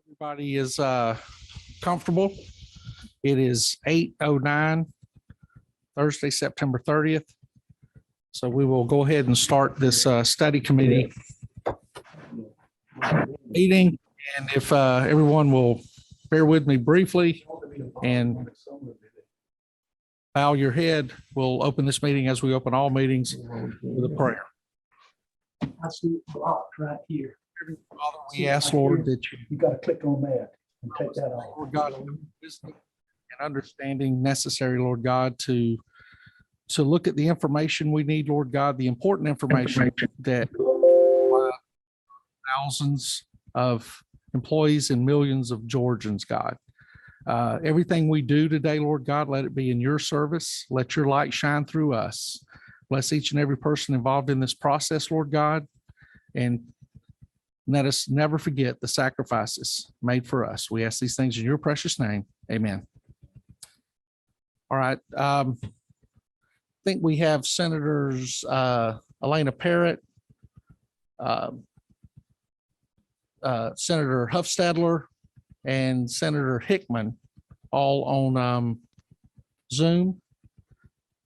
Everybody is comfortable. It is 8:09, Thursday, September 30th. So we will go ahead and start this study committee meeting. And if everyone will bear with me briefly and bow your head, we'll open this meeting as we open all meetings with a prayer. I see it blocked right here. Father, we ask, Lord, that You got to click on that and take that off. Lord God, wisdom and understanding necessary, Lord God, to look at the information we need, Lord God, the important information that thousands of employees and millions of Georgians, God. Everything we do today, Lord God, let it be in your service. Let your light shine through us. Bless each and every person involved in this process, Lord God, and let us never forget the sacrifices made for us. We ask these things in your precious name. Amen. All right. I think we have Senators Elena Parrott, Senator Huffstadler, and Senator Hickman all on Zoom.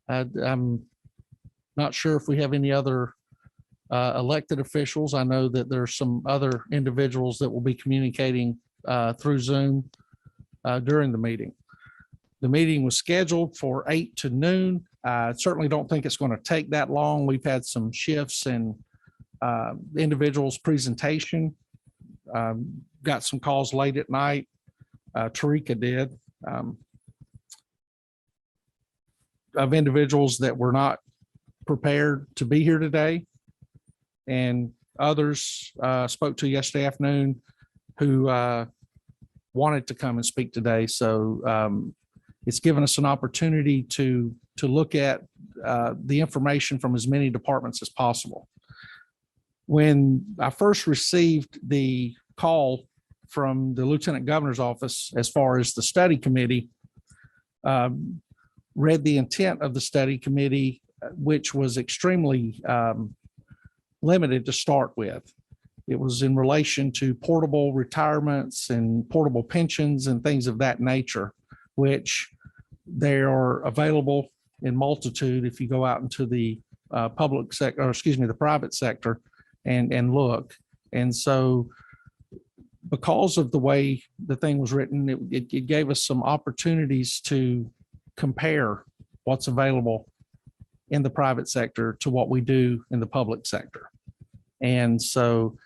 I'm not sure if we have any other elected officials. I know that there's some other individuals that will be communicating through Zoom during the meeting. The meeting was scheduled for 8 to noon. I certainly don't think it's going to take that long. We've had some shifts in individuals' presentation. Got some calls late at night. Tarika did, of individuals that were not prepared to be here today. And others spoke to yesterday afternoon who wanted to come and speak today. So it's given us an opportunity to look at the information from as many departments as possible. When I first received the call from the Lieutenant Governor's office as far as the study committee, read the intent of the study committee, which was extremely limited to start with. It was in relation to portable retirements and portable pensions and things of that nature, which they are available in multitude if you go out into the public sector, or excuse me, the private sector and look. And so because of the way the thing was written, it gave us some opportunities to compare what's available in the private sector to what we do in the public sector. And so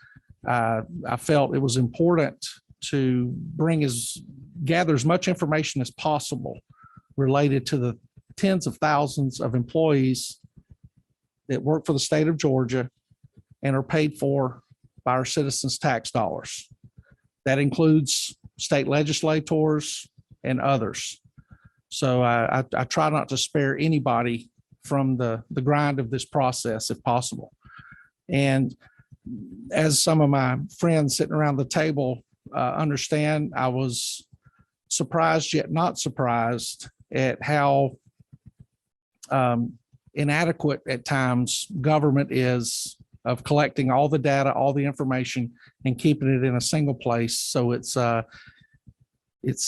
I felt it was important to gather as much information as possible related to the tens of thousands of employees that work for the state of Georgia and are paid for by our citizens' tax dollars. That includes state legislators and others. So I try not to spare anybody from the grind of this process if possible. And as some of my friends sitting around the table understand, I was surprised yet not surprised at how inadequate at times government is of collecting all the data, all the information, and keeping it in a single place. So it's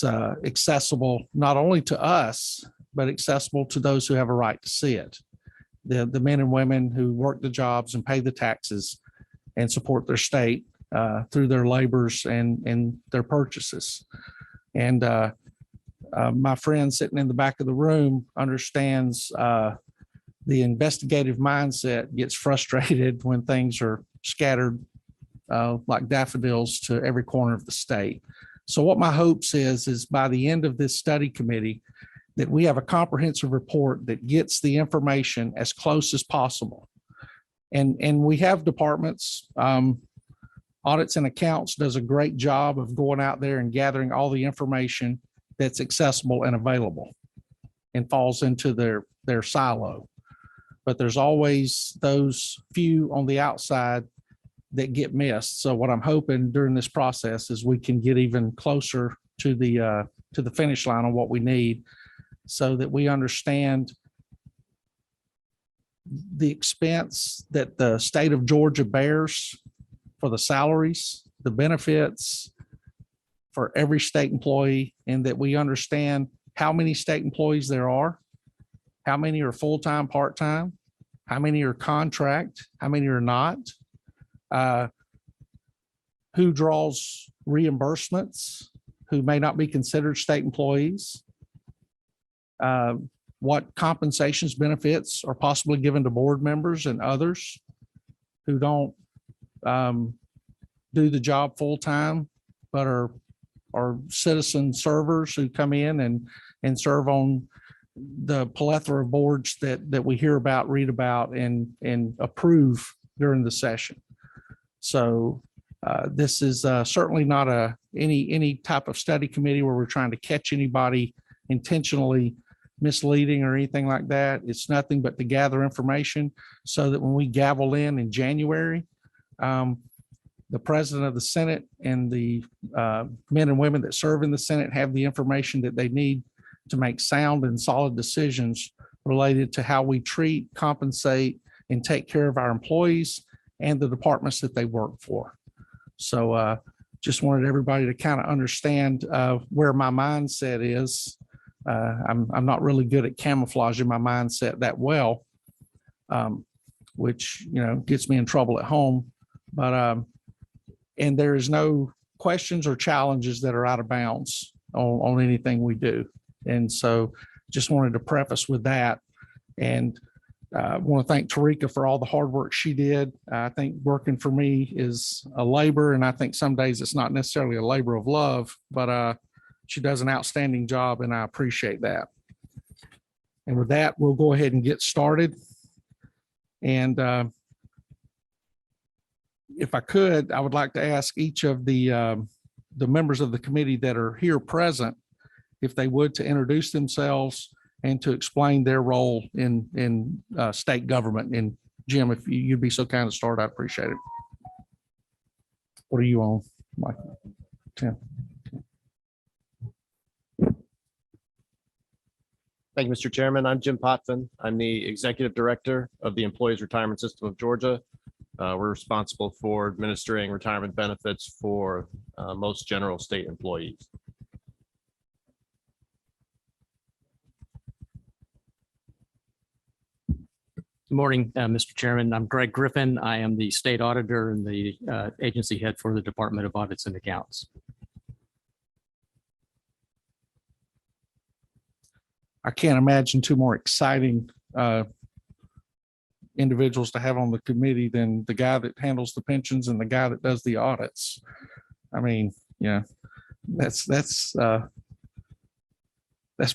accessible not only to us, but accessible to those who have a right to see it. The men and women who work the jobs and pay the taxes and support their state through their labors and their purchases. And my friend sitting in the back of the room understands the investigative mindset gets frustrated when things are scattered like daffodils to every corner of the state. So what my hopes is by the end of this study committee, that we have a comprehensive report that gets the information as close as possible. And we have departments, audits and accounts does a great job of going out there and gathering all the information that's accessible and available and falls into their silo. But there's always those few on the outside that get missed. So what I'm hoping during this process is we can get even closer to the finish line on what we need, so that we understand the expense that the state of Georgia bears for the salaries, the benefits, for every state employee, and that we understand how many state employees there are, how many are full-time, part-time, how many are contract, how many are not, who draws reimbursements, who may not be considered state employees, what compensations, benefits are possibly given to board members and others who don't do the job full-time, but are citizen servers who come in and serve on the plethora of boards that we hear about, read about, and approve during the session. So this is certainly not any type of study committee where we're trying to catch anybody intentionally misleading or anything like that. It's nothing but to gather information so that when we gavel in January, the president of the Senate and the men and women that serve in the Senate have the information that they need to make sound and solid decisions related to how we treat, compensate, and take care of our employees and the departments that they work for. So just wanted everybody to kind of understand where my mindset is. I'm not really good at camouflaging my mindset that well, which, gets me in trouble at home. But and there is no questions or challenges that are out of bounds on anything we do. And so just wanted to preface with that. And I want to thank Tarika for all the hard work she did. I think working for me is a labor, and I think some days it's not necessarily a labor of love, but she does an outstanding job, and I appreciate that. And with that, we'll go ahead and get started. And if I could, I would like to ask each of the members of the committee that are here present, if they would, to introduce themselves and to explain their role in state government. And Jim, if you'd be so kind to start, I'd appreciate it. What are you on, Mike? Tim. Thank you, Mr. Chairman. I'm Jim Potvin. I'm the Executive Director of the Employees Retirement System of Georgia. We're responsible for administering retirement benefits for most general state employees. Good morning, Mr. Chairman. I'm Greg Griffin. I am the state auditor and the agency head for the Department of Audits and Accounts. I can't imagine two more exciting individuals to have on the committee than the guy that handles the pensions and the guy that does the audits. I mean, yeah, that's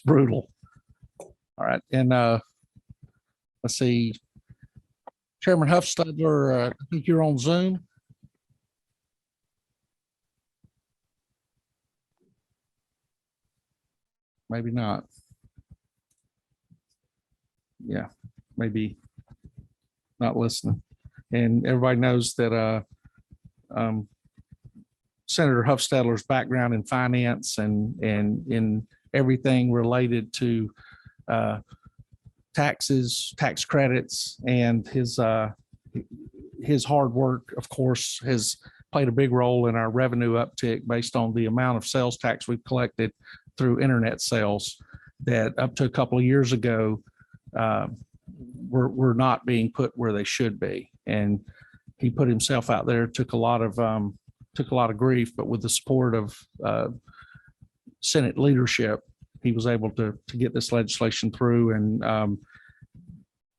brutal. All right, and let's see, Chairman Huffstadler, I think you're on Zoom. Maybe not. Yeah, maybe not listening. And everybody knows that Senator Huffstadler's background in finance and in everything related to taxes, tax credits, and his hard work, of course, has played a big role in our revenue uptick based on the amount of sales tax we've collected through internet sales that up to a couple of years ago were not being put where they should be. And he put himself out there, took a lot of grief, but with the support of Senate leadership, he was able to get this legislation through. And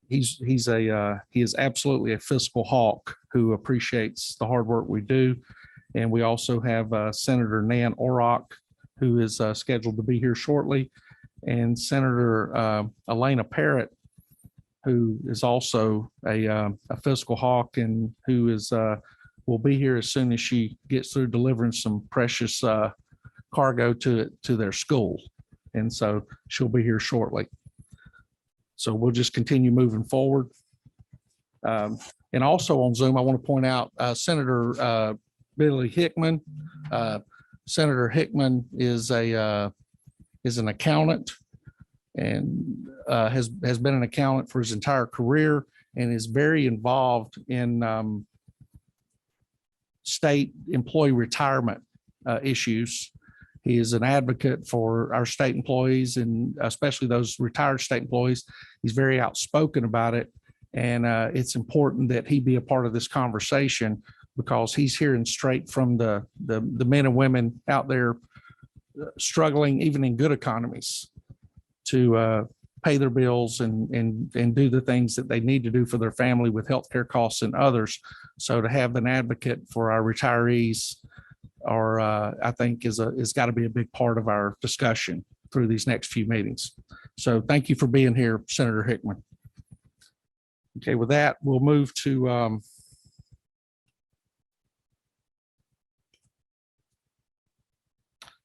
he is absolutely a fiscal hawk who appreciates the hard work we do. And we also have Senator Nan Orrock, who is scheduled to be here shortly, and Senator Elena Parrott, who is also a fiscal hawk and who is will be here as soon as she gets through delivering some precious cargo to their school. And so she'll be here shortly. So we'll just continue moving forward. And also on Zoom, I want to point out Senator Billy Hickman. Senator Hickman is an accountant and has been an accountant for his entire career and is very involved in state employee retirement issues. He is an advocate for our state employees and especially those retired state employees. He's very outspoken about it. And it's important that he be a part of this conversation because he's hearing straight from the men and women out there struggling, even in good economies, to pay their bills and do the things that they need to do for their family with healthcare costs and others. So to have an advocate for our retirees I think is got to be a big part of our discussion through these next few meetings. So thank you for being here, Senator Hickman. Okay, with that, we'll move to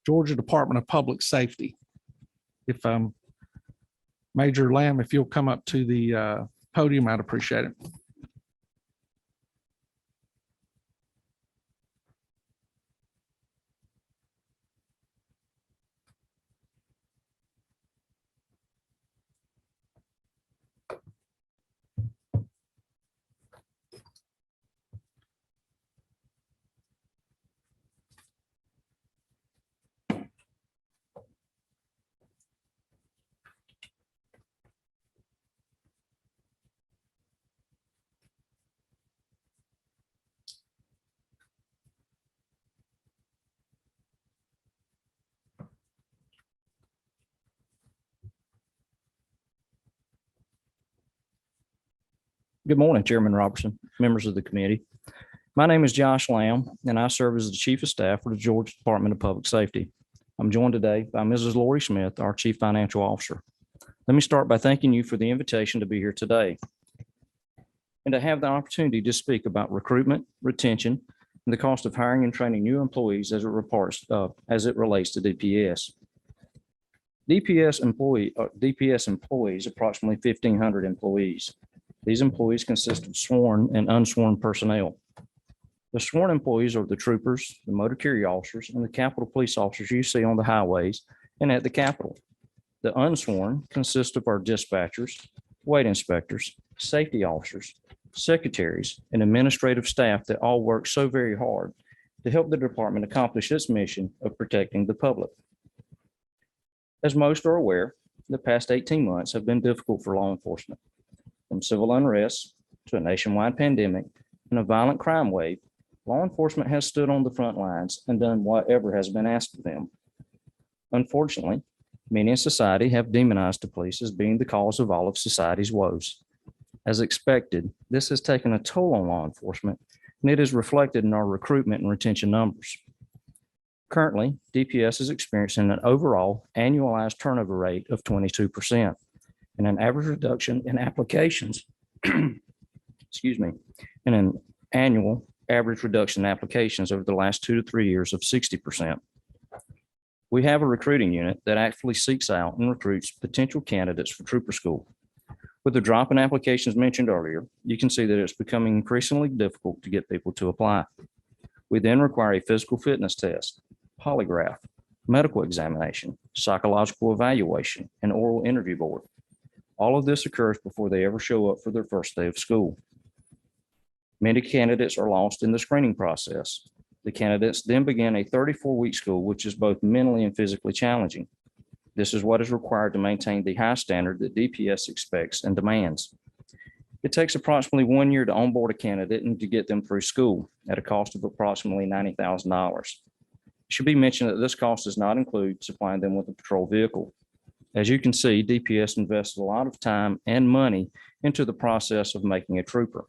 Georgia Department of Public Safety. If Major Lamb, if you'll come up to the podium, I'd appreciate it. Good morning, Chairman Robertson, members of the committee. My name is Josh Lamb, and I serve as the Chief of Staff for the Georgia Department of Public Safety. I'm joined today by Mrs. Lori Smith, our Chief Financial Officer. Let me start by thanking you for the invitation to be here today and to have the opportunity to speak about recruitment, retention, and the cost of hiring and training new employees as it relates to DPS. DPS employees, approximately 1,500 employees. These employees consist of sworn and unsworn personnel. The sworn employees are the troopers, the motor carrier officers, and the Capitol police officers you see on the highways and at the Capitol. The unsworn consist of our dispatchers, weight inspectors, safety officers, secretaries, and administrative staff that all work so very hard to help the department accomplish its mission of protecting the public. As most are aware, the past 18 months have been difficult for law enforcement. From civil unrest to a nationwide pandemic and a violent crime wave, law enforcement has stood on the front lines and done whatever has been asked of them. Unfortunately, many in society have demonized the police as being the cause of all of society's woes. As expected, this has taken a toll on law enforcement, and it is reflected in our recruitment and retention numbers. Currently, DPS is experiencing an overall annualized turnover rate of 22%. And an average reduction in applications, excuse me, and an annual average reduction in applications over the last 2 to 3 years of 60%. We have a recruiting unit that actually seeks out and recruits potential candidates for trooper school. With the drop in applications mentioned earlier, you can see that it's becoming increasingly difficult to get people to apply. We then require a physical fitness test, polygraph, medical examination, psychological evaluation, and oral interview board. All of this occurs before they ever show up for their first day of school. Many candidates are lost in the screening process. The candidates then begin a 34-week school, which is both mentally and physically challenging. This is what is required to maintain the high standard that DPS expects and demands. It takes approximately 1 year to onboard a candidate and to get them through school at a cost of approximately $90,000. It should be mentioned that this cost does not include supplying them with a patrol vehicle. As you can see, DPS invests a lot of time and money into the process of making a trooper.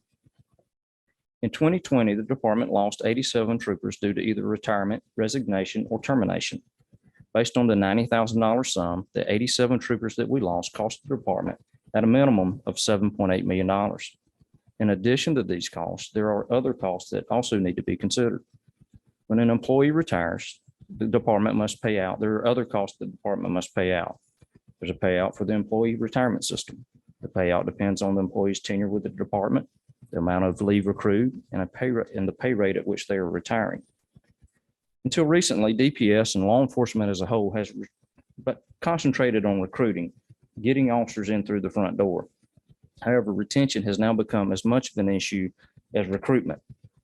In 2020, the department lost 87 troopers due to either retirement, resignation, or termination. Based on the $90,000 sum, the 87 troopers that we lost cost the department at a minimum of $7.8 million. In addition to these costs, there are other costs that also need to be considered. When an employee retires, the department must pay out. There are other costs the department must pay out. There's a payout for the employee retirement system. The payout depends on the employee's tenure with the department, the amount of leave accrued, and the pay rate at which they are retiring. Until recently, DPS and law enforcement as a whole has concentrated on recruiting, getting officers in through the front door. However, retention has now become as much of an issue as recruitment.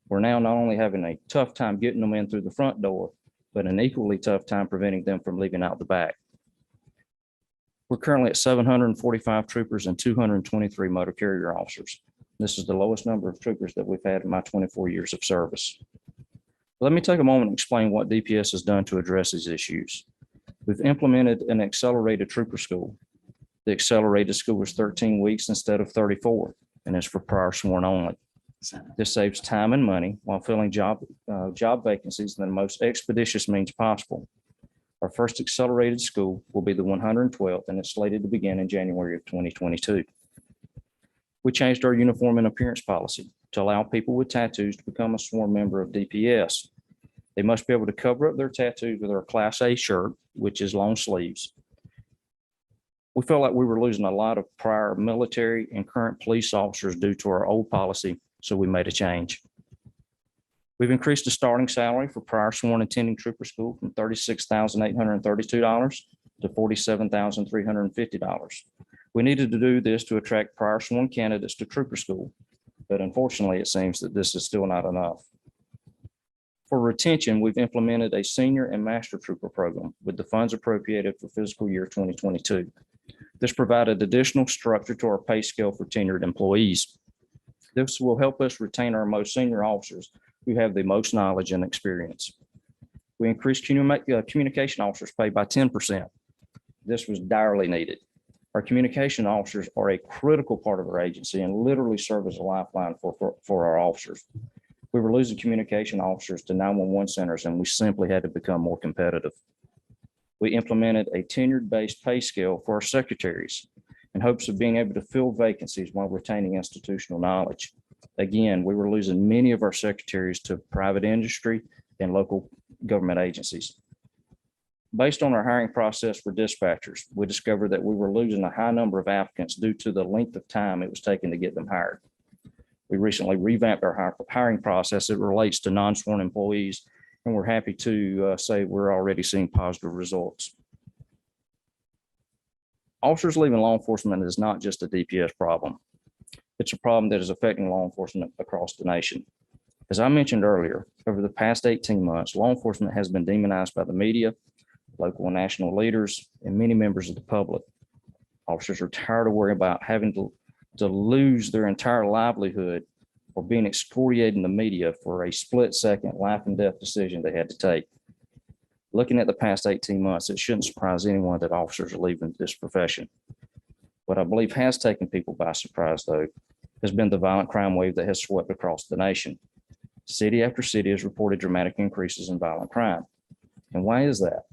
We're now not only having a tough time getting them in through the front door, but an equally tough time preventing them from leaving out the back. We're currently at 745 troopers and 223 motor carrier officers. This is the lowest number of troopers that we've had in my 24 years of service. Let me take a moment and explain what DPS has done to address these issues. We've implemented an accelerated trooper school. The accelerated school is 13 weeks instead of 34, and is for prior sworn only. This saves time and money while filling job vacancies in the most expeditious means possible. Our first accelerated school will be the 112th, and it's slated to begin in January of 2022. We changed our uniform and appearance policy to allow people with tattoos to become a sworn member of DPS. They must be able to cover up their tattoos with our Class A shirt, which is long sleeves. We felt like we were losing a lot of prior military and current police officers due to our old policy, so we made a change. We've increased the starting salary for prior sworn attending trooper school from $36,832 to $47,350. We needed to do this to attract prior sworn candidates to trooper school, but unfortunately, it seems that this is still not enough. For retention, we've implemented a senior and master trooper program with the funds appropriated for fiscal year 2022. This provided additional structure to our pay scale for tenured employees. This will help us retain our most senior officers who have the most knowledge and experience. We increased communication officers' pay by 10%. This was direly needed. Our communication officers are a critical part of our agency and literally serve as a lifeline for our officers. We were losing communication officers to 911 centers, and we simply had to become more competitive. We implemented a tenured-based pay scale for our secretaries in hopes of being able to fill vacancies while retaining institutional knowledge. Again, we were losing many of our secretaries to private industry and local government agencies. Based on our hiring process for dispatchers, we discovered that we were losing a high number of applicants due to the length of time it was taking to get them hired. We recently revamped our hiring process as it relates to non-sworn employees, and we're happy to say we're already seeing positive results. Officers leaving law enforcement is not just a DPS problem. It's a problem that is affecting law enforcement across the nation. As I mentioned earlier, over the past 18 months, law enforcement has been demonized by the media, local and national leaders, and many members of the public. Officers are tired of worrying about having to lose their entire livelihood or being excoriated in the media for a split-second life and death decision they had to take. Looking at the past 18 months, it shouldn't surprise anyone that officers are leaving this profession. What I believe has taken people by surprise, though, has been the violent crime wave that has swept across the nation. City after city has reported dramatic increases in violent crime. And why is that?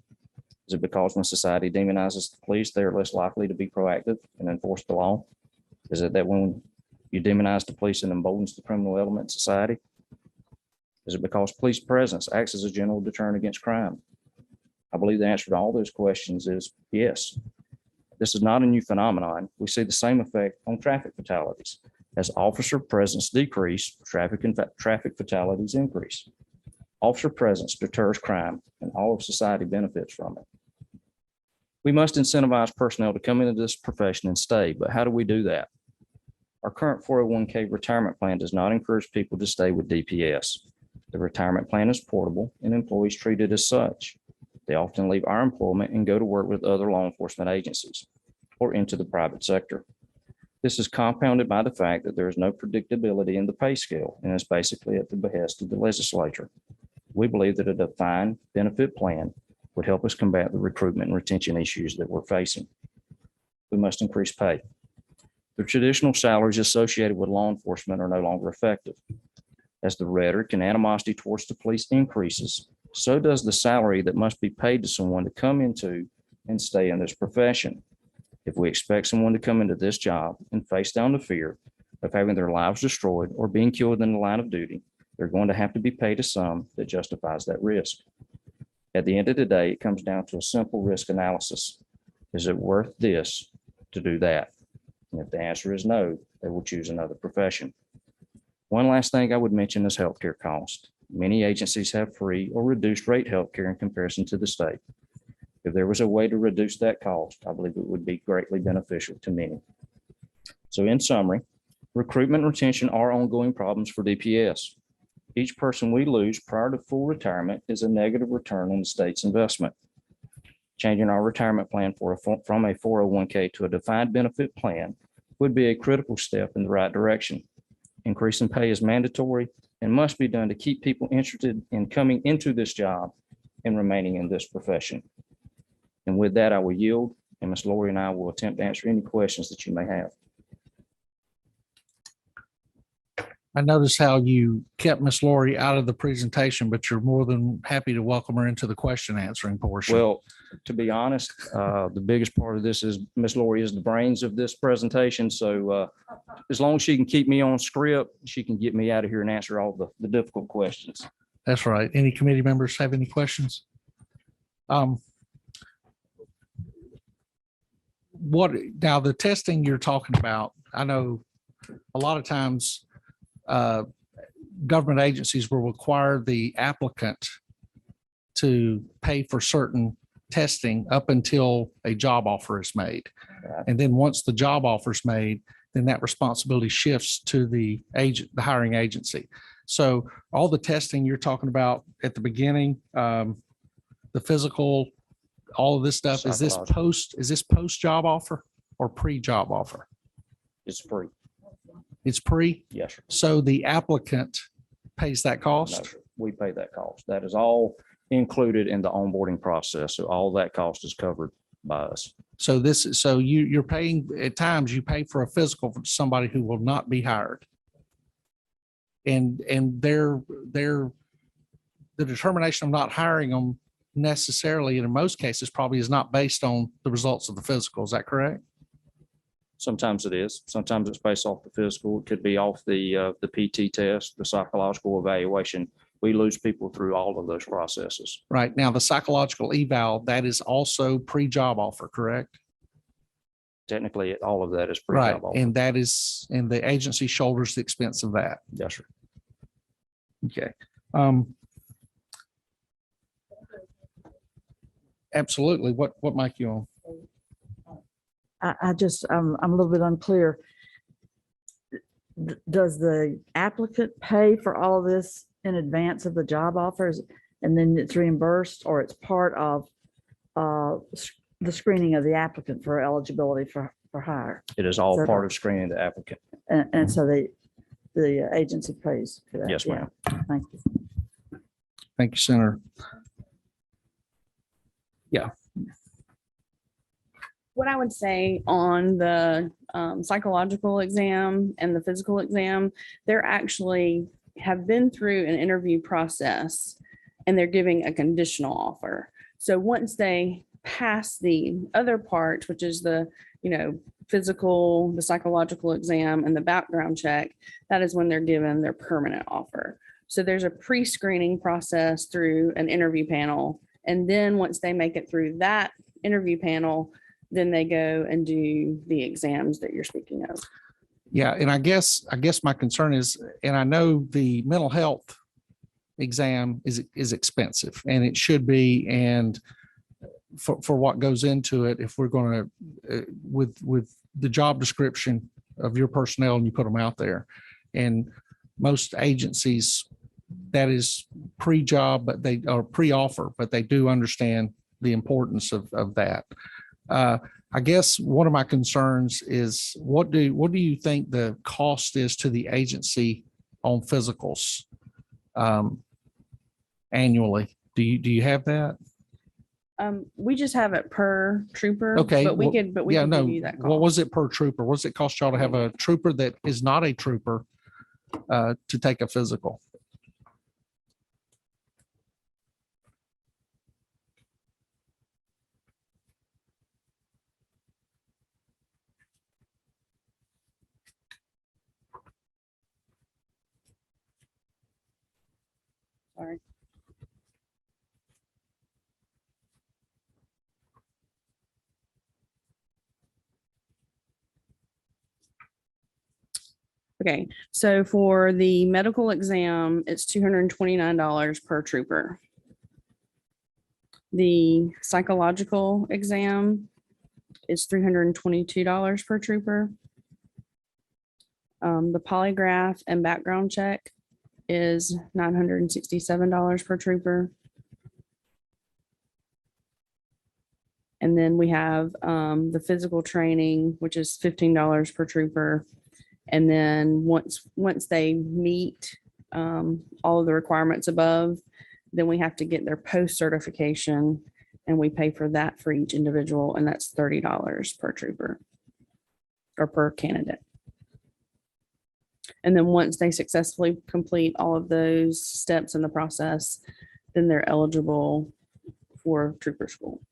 Is it because when society demonizes the police, they are less likely to be proactive and enforce the law? Is it that when you demonize the police, it emboldens the criminal element in society? Is it because police presence acts as a general deterrent against crime? I believe the answer to all those questions is yes. This is not a new phenomenon. We see the same effect on traffic fatalities. As officer presence decrease, traffic fatalities increase. Officer presence deters crime, and all of society benefits from it. We must incentivize personnel to come into this profession and stay, but how do we do that? Our current 401k retirement plan does not encourage people to stay with DPS. The retirement plan is portable and employees treat it as such. They often leave our employment and go to work with other law enforcement agencies or into the private sector. This is compounded by the fact that there is no predictability in the pay scale and is basically at the behest of the legislature. We believe that a defined benefit plan would help us combat the recruitment and retention issues that we're facing. We must increase pay. The traditional salaries associated with law enforcement are no longer effective. As the rhetoric and animosity towards the police increases, so does the salary that must be paid to someone to come into and stay in this profession. If we expect someone to come into this job and face down the fear of having their lives destroyed or being killed in the line of duty, they're going to have to be paid a sum that justifies that risk. At the end of the day, it comes down to a simple risk analysis. Is it worth this to do that? And if the answer is no, they will choose another profession. One last thing I would mention is healthcare cost. Many agencies have free or reduced rate healthcare in comparison to the state. If there was a way to reduce that cost, I believe it would be greatly beneficial to many. So in summary, recruitment and retention are ongoing problems for DPS. Each person we lose prior to full retirement is a negative return on the state's investment. Changing our retirement plan from a 401k to a defined benefit plan would be a critical step in the right direction. Increasing pay is mandatory and must be done to keep people interested in coming into this job and remaining in this profession. And with that, I will yield, and Ms. Lori and I will attempt to answer any questions that you may have. I noticed how you kept Miss Lori out of the presentation, but you're more than happy to welcome her into the question answering portion. Well, to be honest, the biggest part of this is Ms. Lori is the brains of this presentation. So as long as she can keep me on script, she can get me out of here and answer all the difficult questions. That's right. Any committee members have any questions? Now the testing you're talking about, I know a lot of times government agencies will require the applicant to pay for certain testing up until a job offer is made. Right. And then once the job offer is made, then that responsibility shifts to the agent, the hiring agency. So all the testing you're talking about at the beginning, the physical, all of this stuff, is this post job offer or pre-job offer? It's free. It's pre? Yes, sir. So the applicant pays that No, cost? sir. We pay that cost. That is all included in the onboarding process. So all that cost is covered by us. So you're paying, at times you pay for a physical for somebody who will not be hired. And the determination of not hiring them necessarily, and in most cases, probably is not based on the results of the physical. Is that correct? Sometimes it is. Sometimes it's based off the physical. It could be off the PT test, the psychological evaluation. We lose people through all of those processes. Right. Now, the psychological eval, that is also pre-job offer, correct? Technically, all of that is Right. pre-job offer. And that is, and the agency shoulders the expense of that. Yes, sir. Okay. Absolutely. What mic you on? I'm a little bit unclear. Does the applicant pay for all this in advance of the job offers and then it's reimbursed, or it's part of the screening of the applicant for eligibility for hire? It is all So- part of screening the applicant. And so the agency pays for that? Yes, ma'am. Yeah. Thank you. Thank you, Senator. What I would say on the psychological exam and the physical exam, they're actually have been through an interview process and they're giving a conditional offer. So once they pass the other part, which is the, physical, the psychological exam and the background check, that is when they're given their permanent offer. So there's a pre-screening process through an interview panel. And then once they make it through that interview panel, then they go and do the exams that you're speaking of. Yeah. And I guess my concern is, and I know the mental health exam is expensive and it should be. And for what goes into it, if we're going to, with the job description of your personnel and you put them out there, and most agencies, that is pre-job, but they are pre-offer, but they do understand the importance of that. I guess one of my concerns is what do you think the cost is to the agency on physicals annually? Do you have that? We just have it per trooper. Okay, But we well, could Yeah, give no. you that What cost. was it per trooper? What does it cost y'all to have a trooper that is not a trooper to take a physical? Sorry. Okay, so for the medical exam, it's $229 per trooper. The psychological exam is $322 per trooper. The polygraph and background check is $967 per trooper. And then we have the physical training, which is $15 per trooper. And then once they meet all of the requirements above, then we have to get their post certification, and we pay for that for each individual, and that's $30 per trooper or per candidate. And then once they successfully complete all of those steps in the process, then they're eligible for trooper school.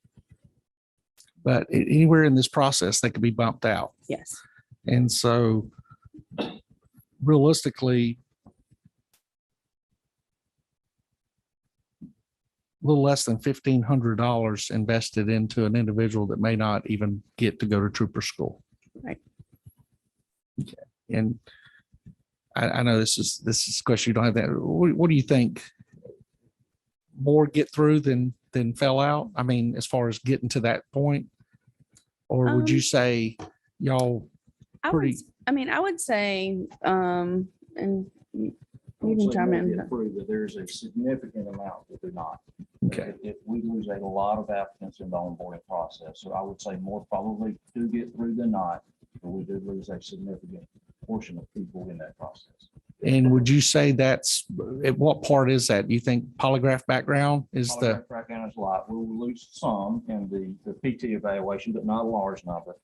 But anywhere in this process, they could be bumped out. Yes. And so realistically, a little less than $1,500 invested into an individual that may not even get to go to trooper school. Right. Okay. And I know this is a question you don't have that. What do you think? More get through than fell out? I mean, as far as getting to that point? Or would you say y'all I would, pretty, I would say, and you can chime in. That there's a significant amount that do not. okay, If we lose a lot of applicants in the onboarding process, so I would say more probably do get through than not, but we did lose a significant portion of people in that process. and would you say that's, at what part is that? You think polygraph background is the, Polygraph background is a lot. We will lose some in the PT evaluation, but not a large number.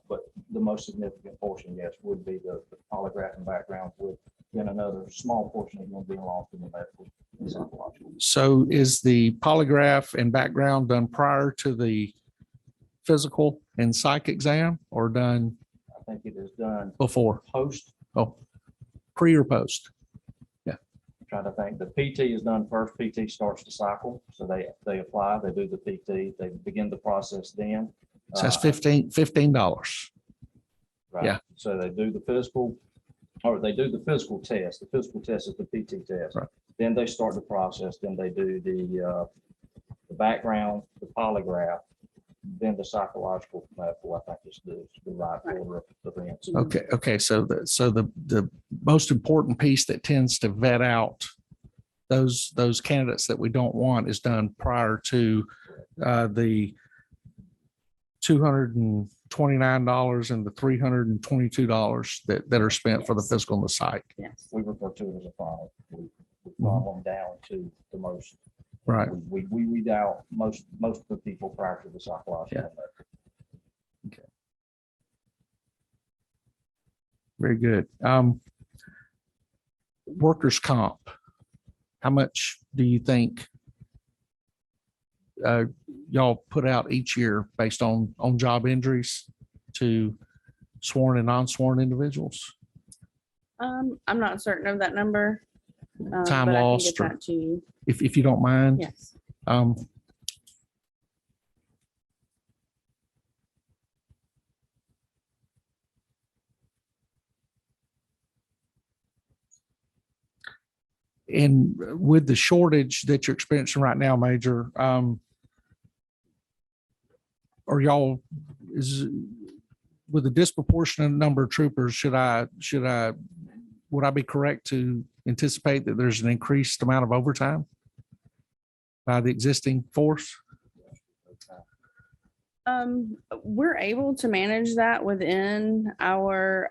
But the most significant portion, yes, would be the polygraph and background, with then another small portion is going to be lost in the medical and psychological. so is the polygraph and background done prior to the physical and psych exam or done I think it is done before? post. Oh, pre or post? Trying to think, the PT is done first. PT starts the cycle. So they apply, they do the PT, they begin the process then. So that's $15. Right. yeah. So they do the physical, or they do the physical test. The physical test is the PT test. Right. Then they start the process. Then they do the background, the polygraph, then the psychological medical. I think is the right order of events. Okay. So the most important piece that tends to vet out those candidates that we don't want is done prior to the $229 and the $322 that are spent for the Yes. physical and the psych. Yes. We refer to it as a funnel. We funnel them down to the most. Right. We weed out most of the people prior to the psychological. medical. Very good. Workers' comp. How much do you think y'all put out each year based on job injuries to sworn and non-sworn individuals? I'm not certain of that number. Time but I can lost get or- that to you. If you don't mind. Yes. And with the shortage that you're experiencing right now, Major, are y'all, is with a disproportionate number of troopers, would I be correct to anticipate that there's an increased amount of overtime by the existing force? We're able to manage that within our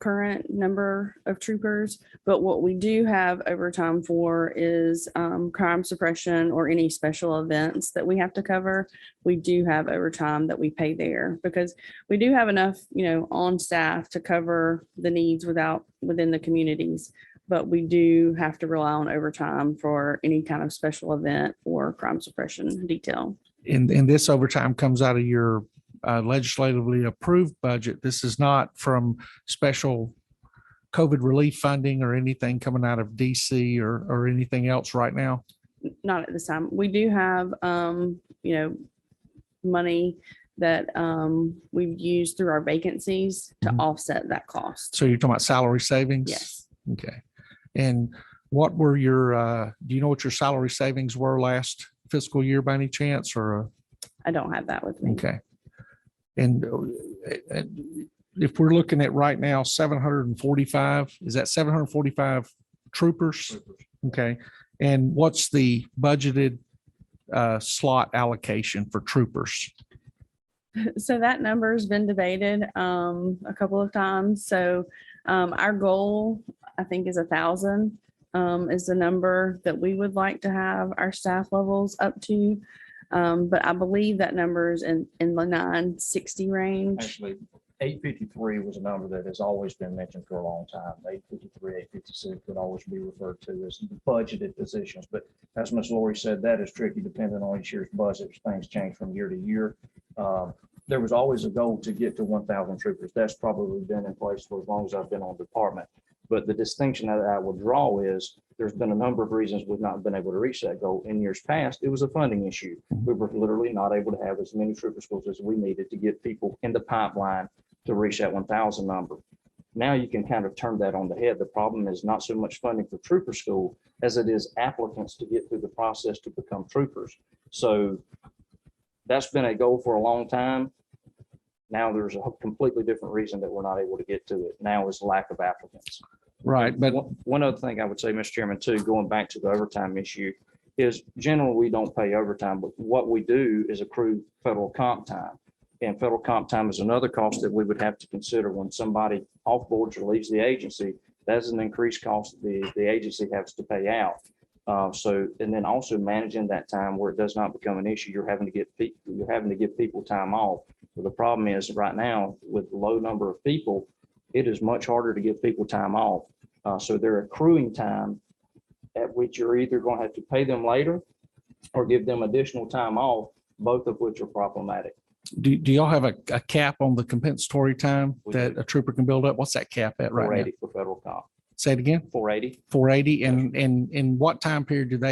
current number of troopers, but what we do have overtime for is crime suppression or any special events that we have to cover. We do have overtime that we pay there because we do have enough, on staff to cover the needs within the communities. But we do have to rely on overtime for any kind of special event or crime suppression detail. And this overtime comes out of your legislatively approved budget. This is not from special COVID relief funding or anything coming out of DC or anything else right now? Not at this time. We do have, money that we've used through our vacancies to Mhm. offset that cost. So you're talking about salary savings? Yes. Okay. And what were your, do you know what your salary savings were last fiscal year by any chance or? I don't have that with me. Okay. And if we're looking at right now, 745, is that 745 troopers? Okay. And what's the budgeted slot allocation for troopers? So that number's been debated a couple of times. So our goal, I think, is 1,000 is the number that we would like to have our staff levels up to. But I believe that number is in the 960 range. Actually, 853 was a number that has always been mentioned for a long time. 853, 856 would always be referred to as budgeted positions. But as Ms. Lori said, that is tricky depending on each year's budget. Things change from year to year. There was always a goal to get to 1,000 troopers. That's probably been in place for as long as I've been on department. But the distinction that I would draw is there's been a number of reasons we've not been able to reach that goal. In years past, it was a funding issue. We were literally not able to have as many trooper schools as we needed to get people in the pipeline to reach that 1,000 number. Now you can kind of turn that on the head. The problem is not so much funding for trooper school as it is applicants to get through the process to become troopers. So that's been a goal for a long time. Now there's a completely different reason that we're not able to get to it. Now is lack of applicants. Right, but One other thing I would say, Mr. Chairman, too, going back to the overtime issue, is generally we don't pay overtime, but what we do is accrue federal comp time. And federal comp time is another cost that we would have to consider when somebody off boards or leaves the agency. That's an increased cost the agency has to pay out. And then also managing that time where it does not become an issue, you're having to give people time off. So the problem is right now with the low number of people, it is much harder to give people time off. So they're accruing time at which you're either going to have to pay them later or give them additional time off, both of which are problematic. do y'all have a cap on the compensatory time We that do. a trooper can build up? What's that cap at right now? 480 for federal comp, Say it again. 480. 480. And in what time period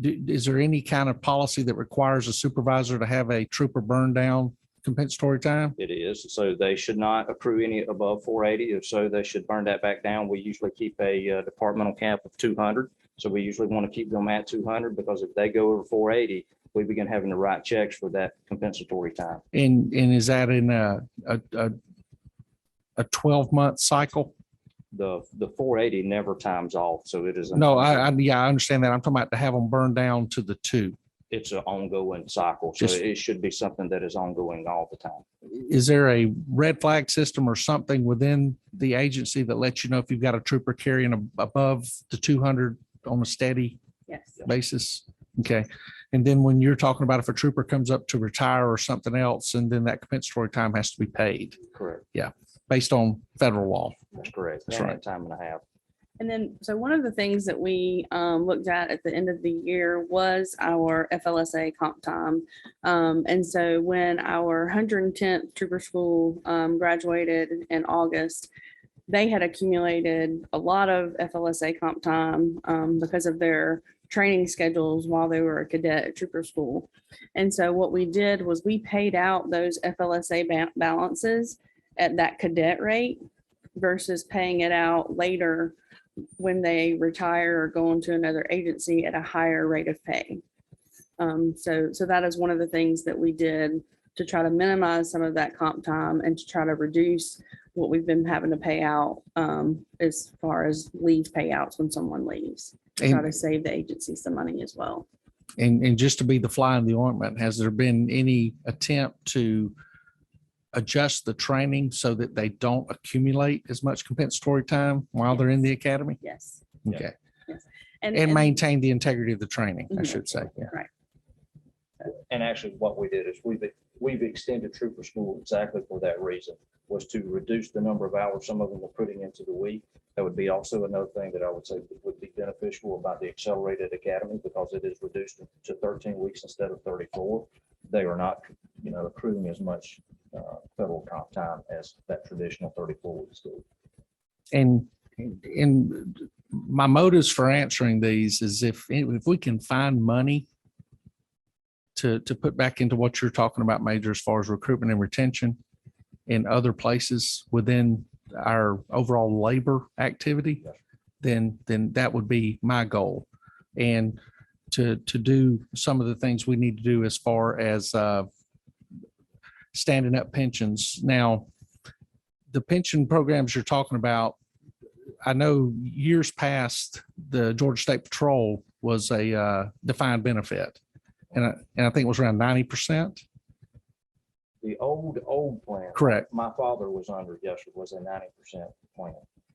is there any kind of policy that requires a supervisor to have a trooper burn down compensatory time? It is. So they should not accrue any above 480. If so, they should burn that back down. We usually keep a departmental cap of 200. So we usually want to keep them at 200 because if they go over 480, we begin having to write checks for that compensatory time. And is that in a 12-month cycle? The 480 never times off. So it is. No, I understand that. I'm talking about to have them burn down to the 2. It's an ongoing cycle. So Just- it should be something that is ongoing all the time. Is there a red flag system or something within the agency that lets you know if you've got a trooper carrying above the 200 on a steady Yes. basis? Okay. And then when you're talking about if a trooper comes up to retire or something else, and then that compensatory time has to be paid Correct. based on federal law. That's correct. That's And right. that time and a half. And then, so one of the things that we looked at the end of the year was our FLSA comp time. And so when our 110th Trooper School graduated in August, they had accumulated a lot of FLSA comp time because of their training schedules while they were a cadet at Trooper School. And so what we did was we paid out those FLSA balances at that cadet rate versus paying it out later when they retire or go into another agency at a higher rate of pay. So that is one of the things that we did to try to minimize some of that comp time and to try to reduce what we've been having to pay out as far as leave payouts when someone leaves. To try to save the agency some money as well. And just to be the fly in the ointment, has there been any attempt to adjust the training so that they don't accumulate as much compensatory time while they're in the academy? Yes. Okay. And Maintain the integrity of the training, I Mhm. should say. Yeah. right. And actually what we did is we've extended trooper school exactly for that reason, was to reduce the number of hours some of them are putting into the week. That would be also another thing that I would say would be beneficial about the accelerated academy because it is reduced to 13 weeks instead of 34. They are not, accruing as much federal comp time as that traditional 34-week school. And my motives for answering these is if we can find money to put back into what you're talking about, Major, as far as recruitment and retention in other places within our overall labor activity, then that would be my goal. And to do some of the things we need to do as far as standing up pensions. Now, the pension programs you're talking about, I know years past, the Georgia State Patrol was a defined benefit. And I think it was around 90%. The old plan. Correct. My father was under, yes, it was a 90% plan.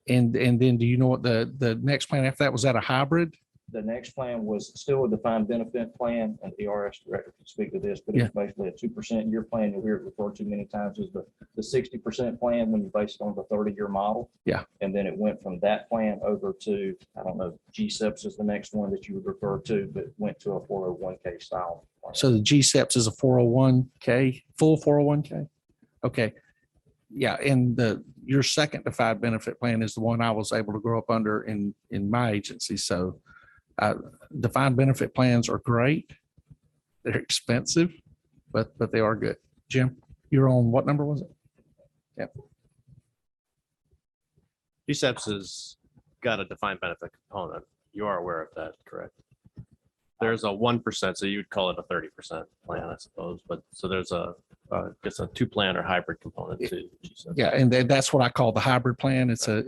And then do you know what the next plan after that was? That a hybrid? The next plan was still a defined benefit plan, and the ERS director can speak to this, but it's basically a 2% year plan. You'll hear it referred to many times as the 60% plan when you base it on the 30-year model. Yeah. And then it went from that plan over to, I don't know, GSEPs is the next one that you would refer to, but went to a 401k style plan. So the GSEPs is a 401k, full 401k? Okay. Yeah, and your second defined benefit plan is the one I was able to grow up under in my agency. So defined benefit plans are great. They're expensive, but they are good. Jim, you're on what number was it? Yeah. GSEPs has got a defined benefit component. You are aware of that, correct? There's a 1%, so you'd call it a 30% plan, I suppose. But so there's I guess a 2-plan or hybrid component to GSEPs. Yeah, and that's what I call the hybrid plan. It's a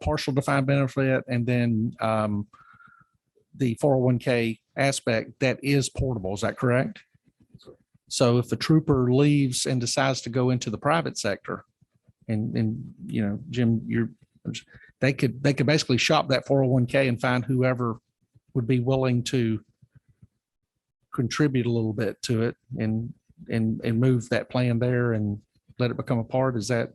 partial defined benefit, and then the 401k aspect that is portable. Is that correct? So if a trooper leaves and decides to go into the private sector, and you know, Jim, they could basically shop that 401k and find whoever would be willing to contribute a little bit to it and move that plan there and let it become a part. Is that?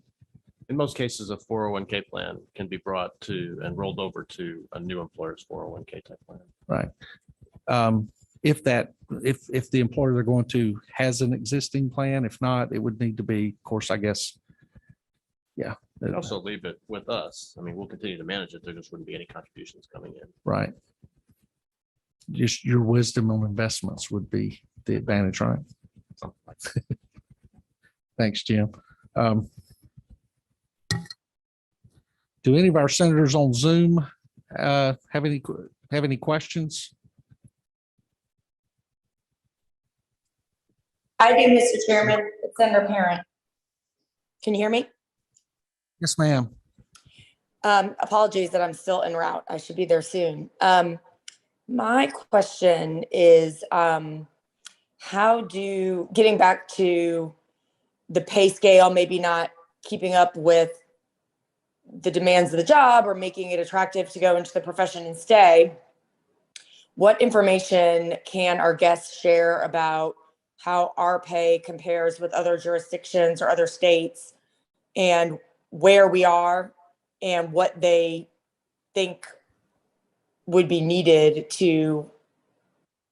In most cases, a 401k plan can be brought to and rolled over to a new employer's 401k type plan. Right. If the employer they're going to has an existing plan, if not, it would need to be, of course, I guess. Yeah. And also leave it with us. I mean, we'll continue to manage it. There just wouldn't be any contributions coming in. Right. Just your wisdom on investments would be the advantage, right? Something like that. Thanks, Jim. Do any of our senators on Zoom have any questions? I do, Mr. Chairman. It's Senator Parent. Can you hear me? Yes, ma'am. Apologies that I'm still en route. I should be there soon. My question is, getting back to the pay scale, maybe not keeping up with the demands of the job or making it attractive to go into the profession and stay, what information can our guests share about how our pay compares with other jurisdictions or other states, and where we are and what they think would be needed to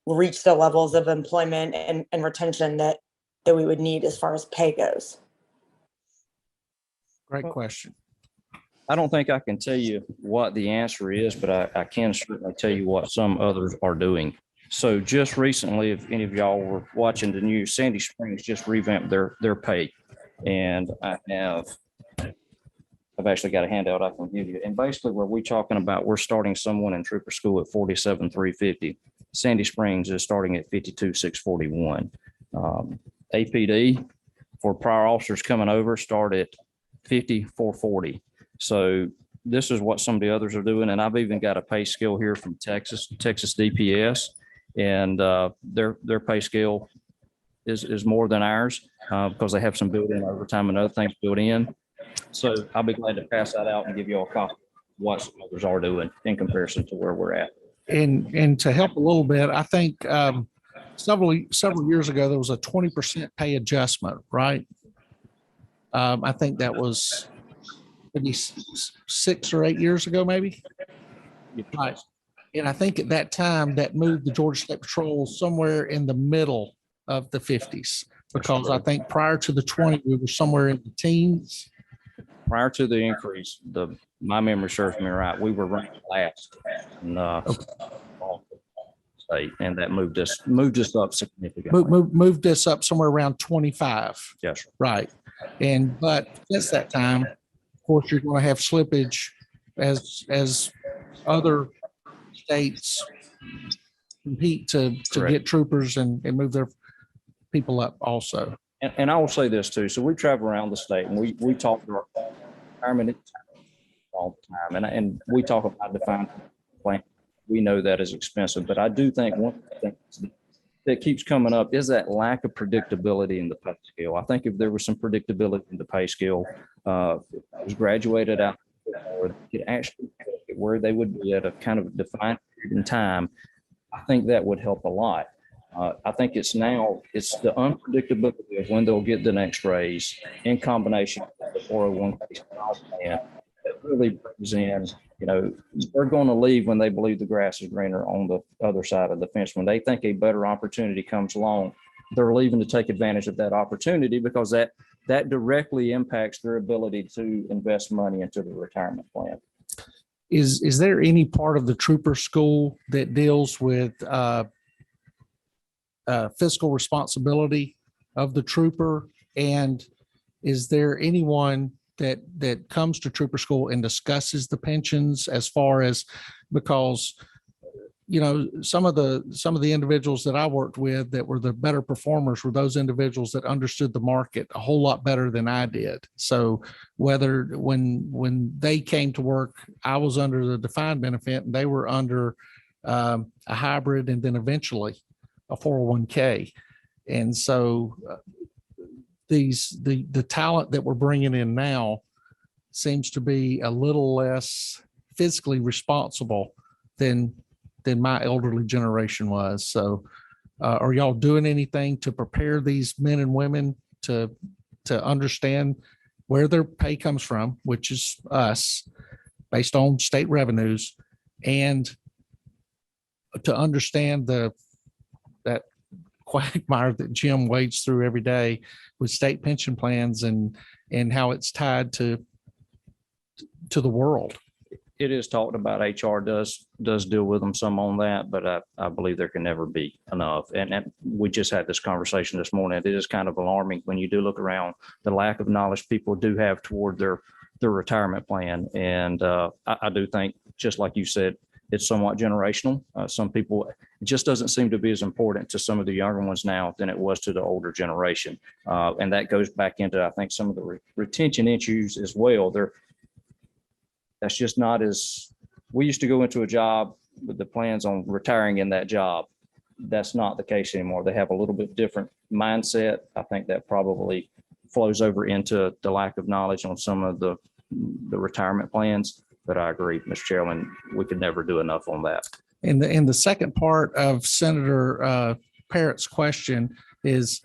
reach the levels of employment and retention that we would need as far as pay goes? Great question. I don't think I can tell you what the answer is, but I can certainly tell you what some others are doing. So just recently, if any of y'all were watching the news, Sandy Springs just revamped their pay. And I've actually got a handout I can give you. And basically what we're talking about, we're starting someone in trooper school at 47,350. Sandy Springs is starting at 52,641. APD for prior officers coming over start at 50,440. So this is what some of the others are doing. And I've even got a pay scale here from Texas DPS, and their pay scale is more than ours because they have some built-in overtime and other things built in. So I'll be glad to pass that out and give you a copy of what some others are doing in comparison to where we're at. And to help a little bit, I think several years ago, there was a 20% pay adjustment, right? I think that was maybe 6 or 8 years ago, maybe. Right. And I think at that time that moved the Georgia State Patrol somewhere in the middle of the 50s, because I think prior to the 20, we were somewhere in the teens. Prior to the increase, my memory serves me right, we were ranked last in state, and that moved us up significantly. Moved us up somewhere around 25. Yes, sir. Right. But since that time, of course, you're going to have slippage as other states compete to get troopers and move their people up also. And I will say this too. So we travel around the state and we talk to our retirement all the time. And we talk about defined plan. We know that is expensive, but I do think one thing that keeps coming up is that lack of predictability in the pay scale. I think if there was some predictability in the pay scale, it was graduated out, or they could actually get where they would be at a kind of defined period in time, I think that would help a lot. I think it's the unpredictability of when they'll get the next raise in combination with the 401k plan that really brings in, they're going to leave when they believe the grass is greener on the other side of the fence. When they think a better opportunity comes along, they're leaving to take advantage of that opportunity because that directly impacts their ability to invest money into the retirement plan. Is there any part of the trooper school that deals with fiscal responsibility of the trooper? And is there anyone that comes to trooper school and discusses the pensions as far as, because some of the individuals that I worked with that were the better performers were those individuals that understood the market a whole lot better than I did. So whether when they came to work, I was under the defined benefit and they were under a hybrid and then eventually a 401k. And so the talent that we're bringing in now seems to be a little less fiscally responsible than my elderly generation was. So are y'all doing anything to prepare these men and women to understand where their pay comes from, which is us, based on state revenues, and to understand that quagmire that Jim wades through every day with state pension plans and how it's tied to the world? It is talked about. HR does deal with them some on that, but I believe there can never be enough. And we just had this conversation this morning. It is kind of alarming when you do look around the lack of knowledge people do have toward their retirement plan. And I do think, just like you said, it's somewhat generational. Some people, it just doesn't seem to be as important to some of the younger ones now than it was to the older generation. And that goes back into, I think, some of the retention issues as well. That's just not as, we used to go into a job with the plans on retiring in that job. That's not the case anymore. They have a little bit different mindset. I think that probably flows over into the lack of knowledge on some of the retirement plans. But I agree, Mr. Chairman, we could never do enough on that. And the second part of Senator Parrott's question is,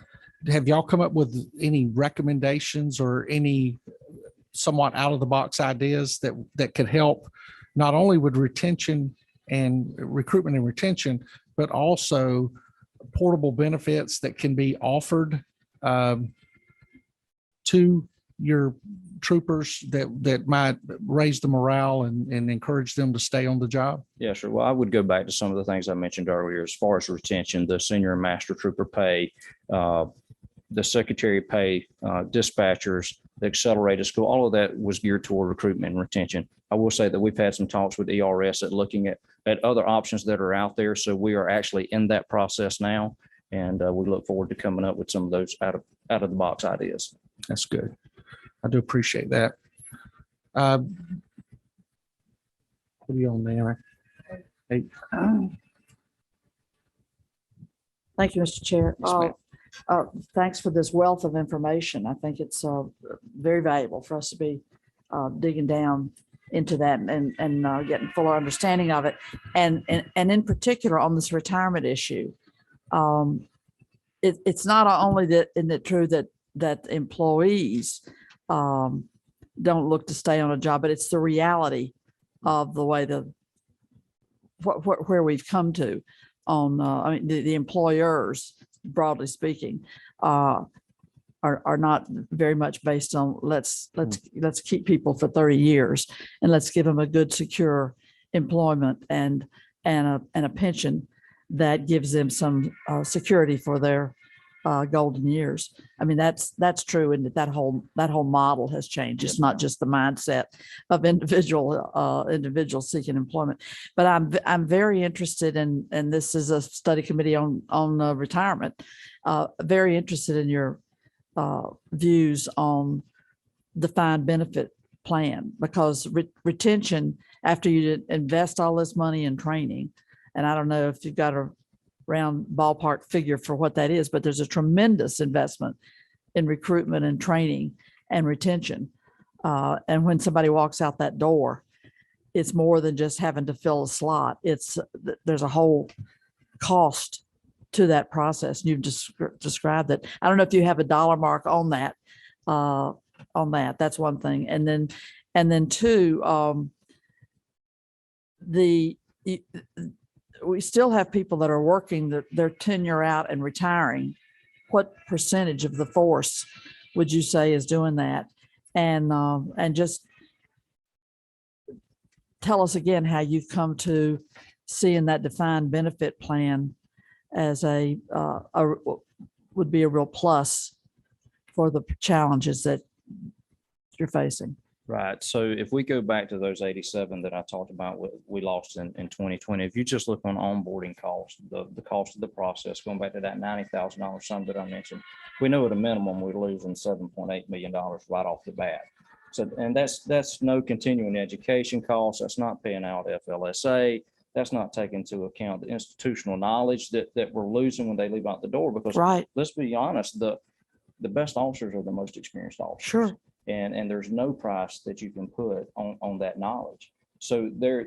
have y'all come up with any recommendations or any somewhat out of the box ideas that could help not only with retention and recruitment and retention, but also portable benefits that can be offered to your troopers that might raise the morale and encourage them to stay on the job? Yeah, sure. Well, I would go back to some of the things I mentioned earlier as far as retention, the senior and master trooper pay, the secretary pay, dispatchers, the accelerated school, all of that was geared toward recruitment and retention. I will say that we've had some talks with ERS at looking at other options that are out there. So we are actually in that process now. And we look forward to coming up with some of those out of the box ideas. That's good. I do appreciate that. What are you on there? Hey. Thank you, Mr. Chair. Yes, ma'am. Thanks for this wealth of information. I think it's very valuable for us to be digging down into that and getting fuller understanding of it. And in particular on this retirement issue, it's not only that, isn't it true that employees don't look to stay on a job, but it's the reality of the way where we've come to on, the employers, broadly speaking, are not very much based on let's keep people for 30 years and let's give them a good, secure employment and a pension that gives them some security for their golden years. I mean, that's true, and that whole model has changed. It's not just the mindset of individuals seeking employment. But I'm very interested in, and this is a study committee on retirement. Very interested in your views on defined benefit plan because retention, after you invest all this money in training, and I don't know if you've got a round ballpark figure for what that is, but there's a tremendous investment in recruitment and training and retention. And when somebody walks out that door, it's more than just having to fill a slot. There's a whole cost to that process. You've just described it. I don't know if you have a dollar mark on that. That's one thing. And then two, we still have people that are working their tenure out and retiring. What percentage of the force would you say is doing that? And just tell us again how you've come to seeing that defined benefit plan as would be a real plus for the challenges that you're facing. Right. So if we go back to those 87 that I talked about, we lost in 2020, if you just look on onboarding costs, the cost of the process, going back to that $90,000 sum that I mentioned, we know at a minimum we're losing $7.8 million right off the bat. So, and that's no continuing education costs. That's not paying out FLSA. That's not taking into account the institutional knowledge that we're losing when they leave out the door. Because Right. let's be honest, the best officers are the most experienced officers. Sure. And there's no price that you can put on that knowledge. So there's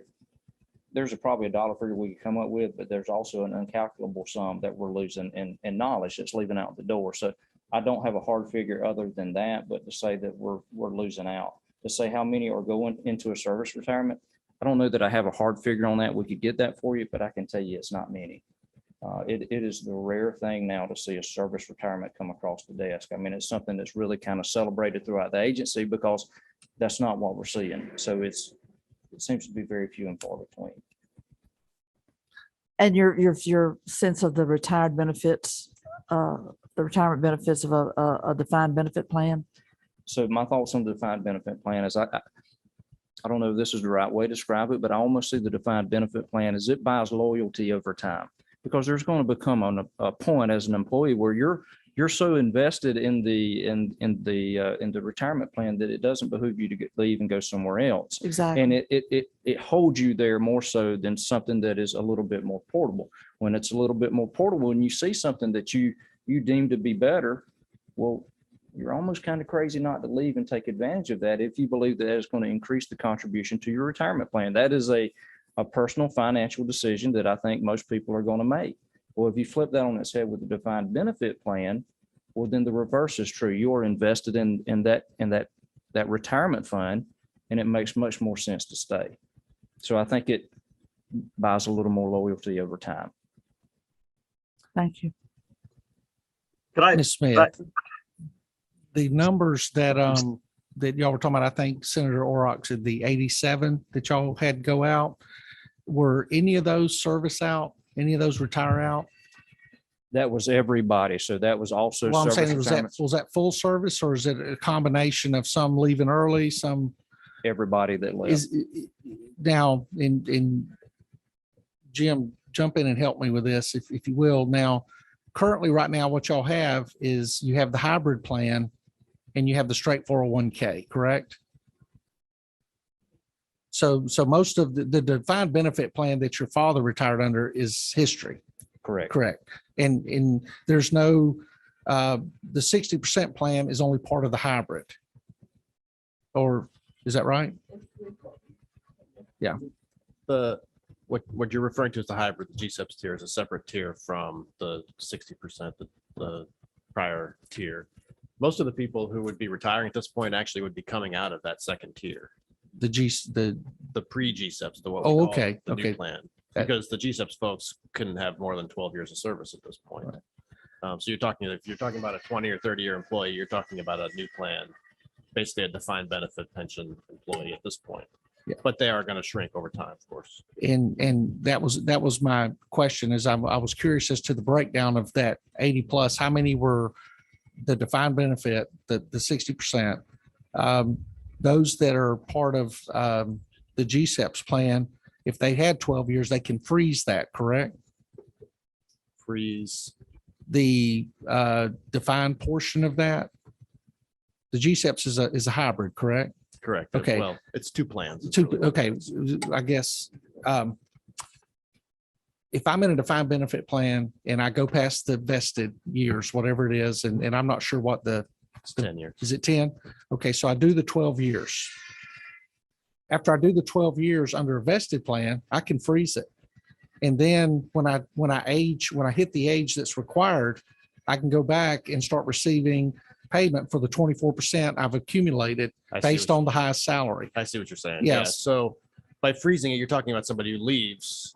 probably a dollar figure we could come up with, but there's also an incalculable sum that we're losing in knowledge that's leaving out the door. So I don't have a hard figure other than that, but to say that we're losing out, to say how many are going into a service retirement, I don't know that I have a hard figure on that. We could get that for you, but I can tell you it's not many. It is the rare thing now to see a service retirement come across the desk. I mean, it's something that's really kind of celebrated throughout the agency because that's not what we're seeing. So it seems to be very few and far between. And your sense of the retirement benefits of a defined benefit plan? So my thoughts on the defined benefit plan is I don't know if this is the right way to describe it, but I almost see the defined benefit plan as it buys loyalty over time. Because there's going to become a point as an employee where you're so invested in the retirement plan that it doesn't behoove you to leave and go somewhere else. Exactly. And it holds you there more so than something that is a little bit more portable. When it's a little bit more portable and you see something that you deem to be better, well, you're almost kind of crazy not to leave and take advantage of that if you believe that it's going to increase the contribution to your retirement plan. That is a personal financial decision that I think most people are going to make. Well, if you flip that on its head with the defined benefit plan, well, then the reverse is true. You're invested in that retirement fund, and it makes much more sense to stay. So I think it buys a little more loyalty over time. Thank you. Ms. Smith, the numbers that y'all were talking about, I think Senator Orrock said the 87 that y'all had go out. Were any of those service out? Any of those retire out? That was everybody. So that was also Well, I'm service saying retirement. was that full service or is it a combination of some leaving early, some? Everybody that left. Is now in Jim, jump in and help me with this if you will. Now, currently right now, what y'all have is you have the hybrid plan and you have the straight 401k, correct? So most of the defined benefit plan that your father retired under is history. Correct. Correct. And there's no, the 60% plan is only part of the hybrid. Or is that right? Yeah. What you're referring to as the hybrid, the GSEPs tier is a separate tier from the 60%, the prior tier. Most of the people who would be retiring at this point actually would be coming out of that second tier. The pre-GSEPs, the what we Oh, call okay, the okay. new plan, because the GSEPs folks couldn't have more than 12 years of service at this point. So if you're talking about a 20 or 30 year employee, you're talking about a new plan, basically a defined benefit pension employee at this point. Yeah. But they are going to shrink over time, of course. And that was my question is I was curious as to the breakdown of that 80 plus, how many were the defined benefit, the 60%, those that are part of the GSEPs plan, if they had 12 years, they can freeze that, correct? Freeze. The defined portion of that? The GSEPs is a hybrid, correct? Correct. Okay. Well, it's two plans. It's Two, really- okay, I guess, if I'm in a defined benefit plan and I go past the vested years, whatever it is, and I'm not sure what It's 10 years. is it 10? Okay, so I do the 12 years. After I do the 12 years under a vested plan, I can freeze it. And then when I hit the age that's required, I can go back and start receiving payment for the 24% I've accumulated I see based what on the highest salary. I see what you're saying. Yeah. Yes. So by freezing it, you're talking about somebody who leaves,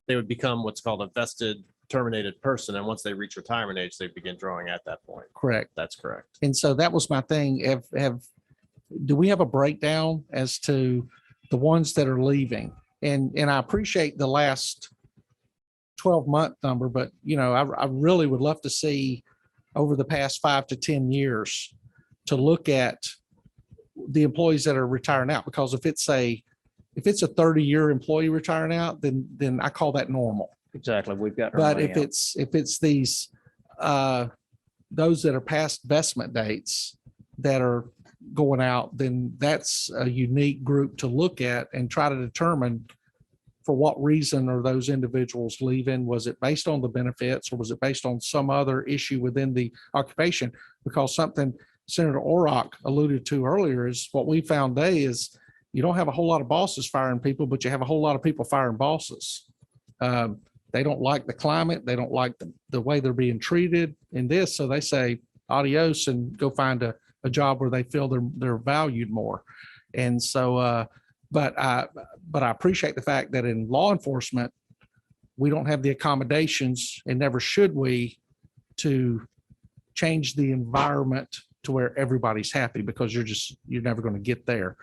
they would become what's called a vested terminated person. And once they reach retirement age, they begin drawing at that point. Correct. That's correct. And so that was my thing. Do we have a breakdown as to the ones that are leaving? And I appreciate the last 12-month number, but I really would love to see over the past 5 to 10 years to look at the employees that are retiring out, because if it's a 30-year employee retiring out, then I call that normal. Exactly. We've got. our But money if out. it's these those that are past vestment dates that are going out, then that's a unique group to look at and try to determine for what reason are those individuals leaving? Was it based on the benefits, or was it based on some other issue within the occupation? Because something Senator Orrock alluded to earlier is what we found today is you don't have a whole lot of bosses firing people, but you have a whole lot of people firing bosses. They don't like the climate. They don't like the way they're being treated in this. So they say adios and go find a job where they feel they're valued more. And so, but I appreciate the fact that in law enforcement, we don't have the accommodations, and never should we, to change the environment to where everybody's happy, because you're never going to get there.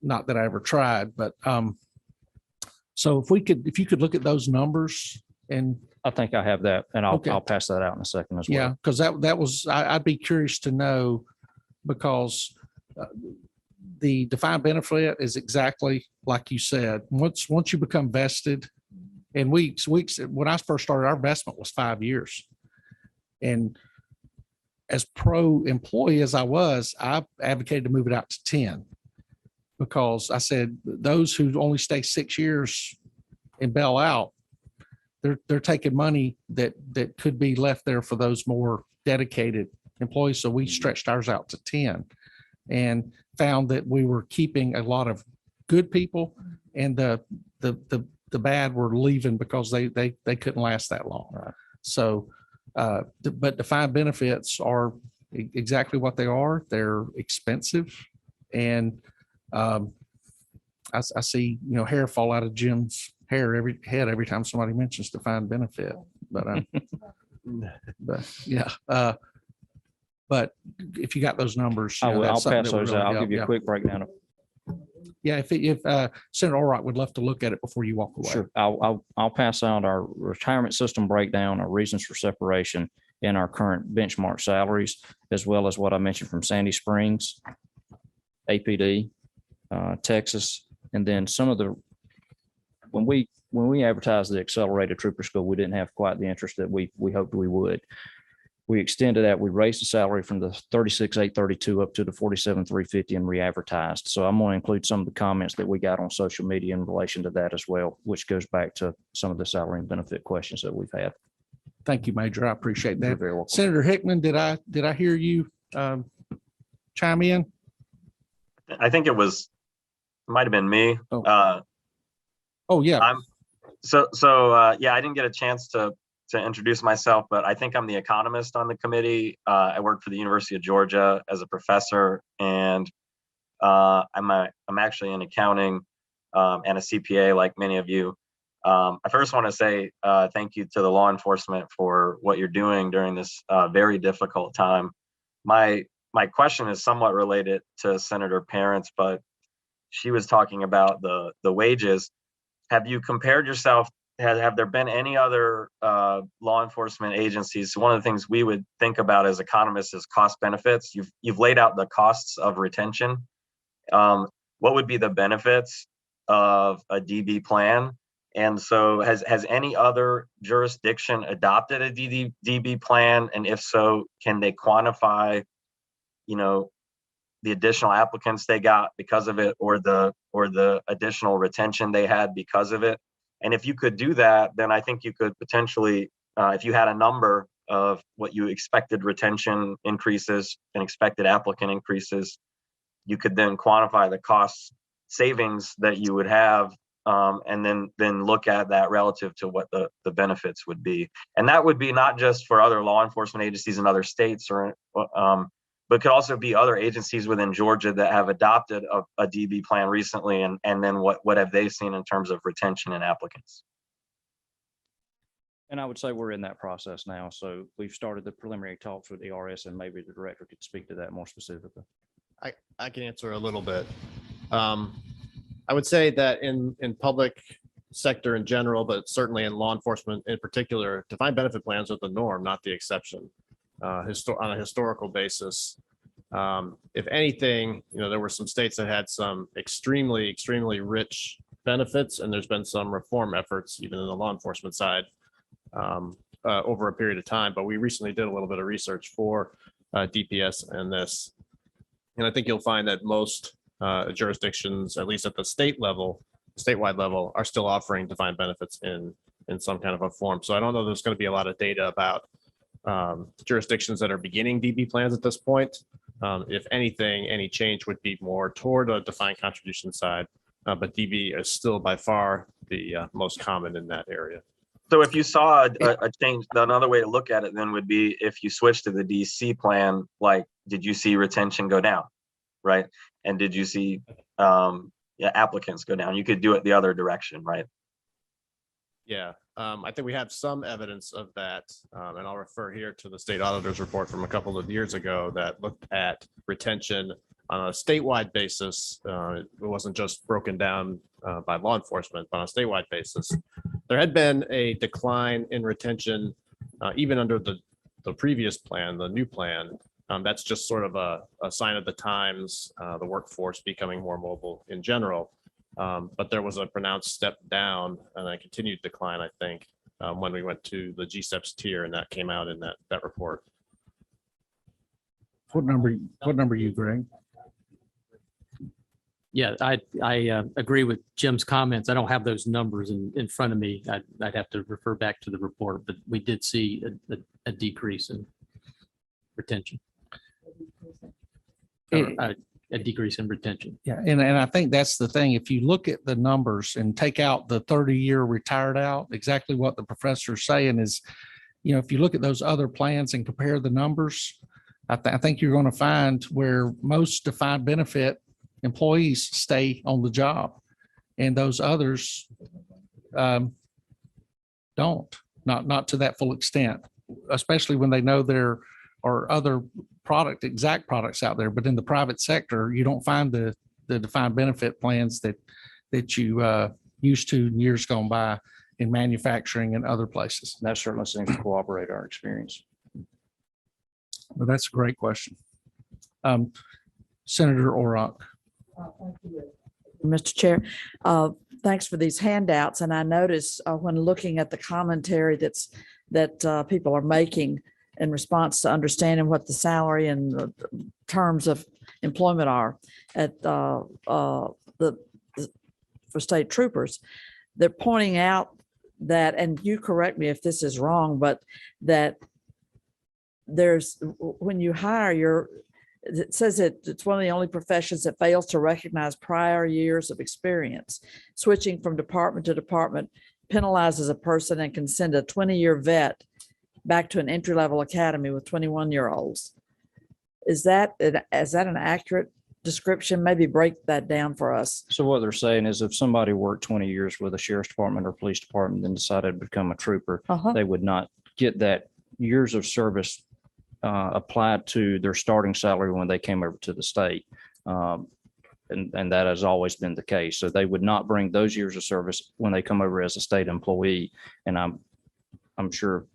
Not that I ever tried, but so if you could look at those numbers and I think I have that, and I'll Okay. pass that out in a second as well. yeah, because that was, I'd be curious to know, because the defined benefit is exactly like you said. Once you become vested, and weeks, when I first started, our investment was 5 years. And as pro employee as I advocated to move it out to 10, because I said those who only stay 6 years and bail out, they're taking money that could be left there for those more dedicated employees. So we stretched ours out to 10 and found that we were keeping a lot of good people, and the bad were leaving because they couldn't last that long. Right. So, but defined benefits are exactly what they are. They're expensive, and I see hair fall out of Jim's head every time somebody mentions defined benefit. But yeah. But if you got those numbers, I will. that's I'll something pass that would those really out. I'll help. give you Yeah. a quick breakdown of. Yeah, if Senator Orrock would love to look at it before you walk away. Sure. I'll pass out our retirement system breakdown, our reasons for separation, and our current benchmark salaries, as well as what I mentioned from Sandy Springs, APD, Texas, and then some of the, when we advertised the accelerated trooper school, we didn't have quite the interest that we hoped we would. We extended that. We raised the salary from the 36,832 up to the 47,350 and re-advertised. So I'm going to include some of the comments that we got on social media in relation to that as well, which goes back to some of the salary and benefit questions that we've had. Thank you, Major. I appreciate You're that. very welcome. Senator Hickman, did I hear you chime in? I think might have been me. Oh. Oh, yeah. Yeah, I didn't get a chance to introduce myself, but I think I'm the economist on the committee. I work for the University of Georgia as a professor, and I'm actually in accounting and a CPA like many of you. I first want to say thank you to the law enforcement for what you're doing during this very difficult time. My question is somewhat related to Senator Parent's, but she was talking about the wages. Have you compared yourself? Have there been any other law enforcement agencies? One of the things we would think about as economists is cost benefits. You've laid out the costs of retention. What would be the benefits of a DB plan? And so has any other jurisdiction adopted a DB plan? And if so, can they quantify, the the additional applicants they got because of it, or the additional retention they had because of it. And if you could do that, then I think you could potentially, if you had a number of what you expected retention increases and expected applicant increases, you could then quantify the cost savings that you would have, and then look at that relative to what the benefits would be. And that would be not just for other law enforcement agencies in other states, or but could also be other agencies within Georgia that have adopted a DB plan recently, and then what have they seen in terms of retention and applicants? And I would say we're in that process now. So we've started the preliminary talks with the RS, and maybe the director could speak to that more specifically. I can answer a little bit. I would say that in public sector in general, but certainly in law enforcement in particular, defined benefit plans are the norm, not the exception. On a historical basis, if anything, there were some states that had some extremely rich benefits, and there's been some reform efforts even in the law enforcement side over a period of time. But we recently did a little bit of research for DPS and this. And I think you'll find that most jurisdictions, at least at the statewide level, are still offering defined benefits in some kind of a form. So I don't know there's going to be a lot of data about jurisdictions that are beginning DB plans at this point. If anything, any change would be more toward a defined contribution side, but DB is still by far the most common in that area. So if you saw a change, another way to look at it then would be if you switch to the DC plan, like, did you see retention go down, right? And did you see applicants go down? You could do it the other direction, right? Yeah, I think we have some evidence of that, and I'll refer here to the state auditor's report from a couple of years ago that looked at retention on a statewide basis. It wasn't just broken down by law enforcement, but on a statewide basis. There had been a decline in retention even under the previous plan, the new plan. That's just sort of a sign of the times, the workforce becoming more mobile in general. But there was a pronounced step down and a continued decline, I think, when we went to the GSEPs tier, and that came out in that report. What number you, Greg? Yeah, I agree with Jim's comments. I don't have those numbers in front of me. I'd have to refer back to the report, but we did see a decrease in retention. A decrease in retention. Yeah, and I think that's the thing. If you look at the numbers and take out the 30-year retired out, exactly what the professor's saying is, if you look at those other plans and compare the numbers, I think you're going to find where most defined benefit employees stay on the job, and those others don't, not to that full extent, especially when they know there are other exact products out there. But in the private sector, you don't find the defined benefit plans that you used to in years gone by in manufacturing and other places. That certainly seems to cooperate our experience. Well, that's a great question. Senator Orrock. Mr. Chair, thanks for these handouts. And I noticed when looking at the commentary that people are making in response to understanding what the salary and the terms of employment are at for state troopers, they're pointing out that, and you correct me if this is wrong, but that when you hire it says it's one of the only professions that fails to recognize prior years of experience. Switching from department to department penalizes a person and can send a 20-year vet back to an entry-level academy with 21-year-olds. Is that an accurate description? Maybe break that down for us. So what they're saying is if somebody worked 20 years with a sheriff's department or police department, then decided to become a trooper, they would not get that years of service applied to their starting salary when they came over to the state. And that has always been the case. So they would not bring those years of service when they come over as a state employee. And I'm sure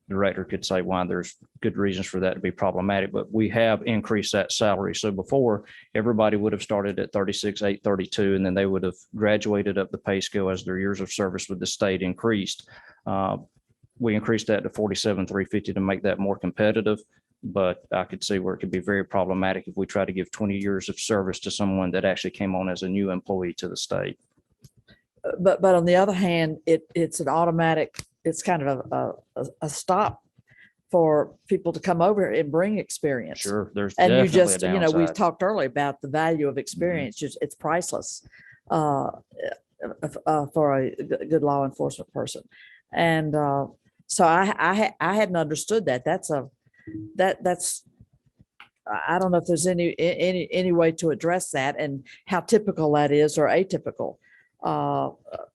the director could say why there's good reasons for that to be problematic, but we have increased that salary. So before, everybody would have started at 36,832, and then they would have graduated up the pay scale as their years of service with the state increased. We increased that to 47,350 to make that more competitive. But I could see where it could be very problematic if we try to give 20 years of service to someone that actually came on as a new employee to the state. But on the other hand, it's an automatic, it's kind of a stop for people to come over and bring experience. Sure, there's And you definitely a just, you know, we've downside. talked earlier about the value of experience, just it's priceless for a good law enforcement person. And so I hadn't understood that. That's I don't know if there's any way to address that and how typical that is or atypical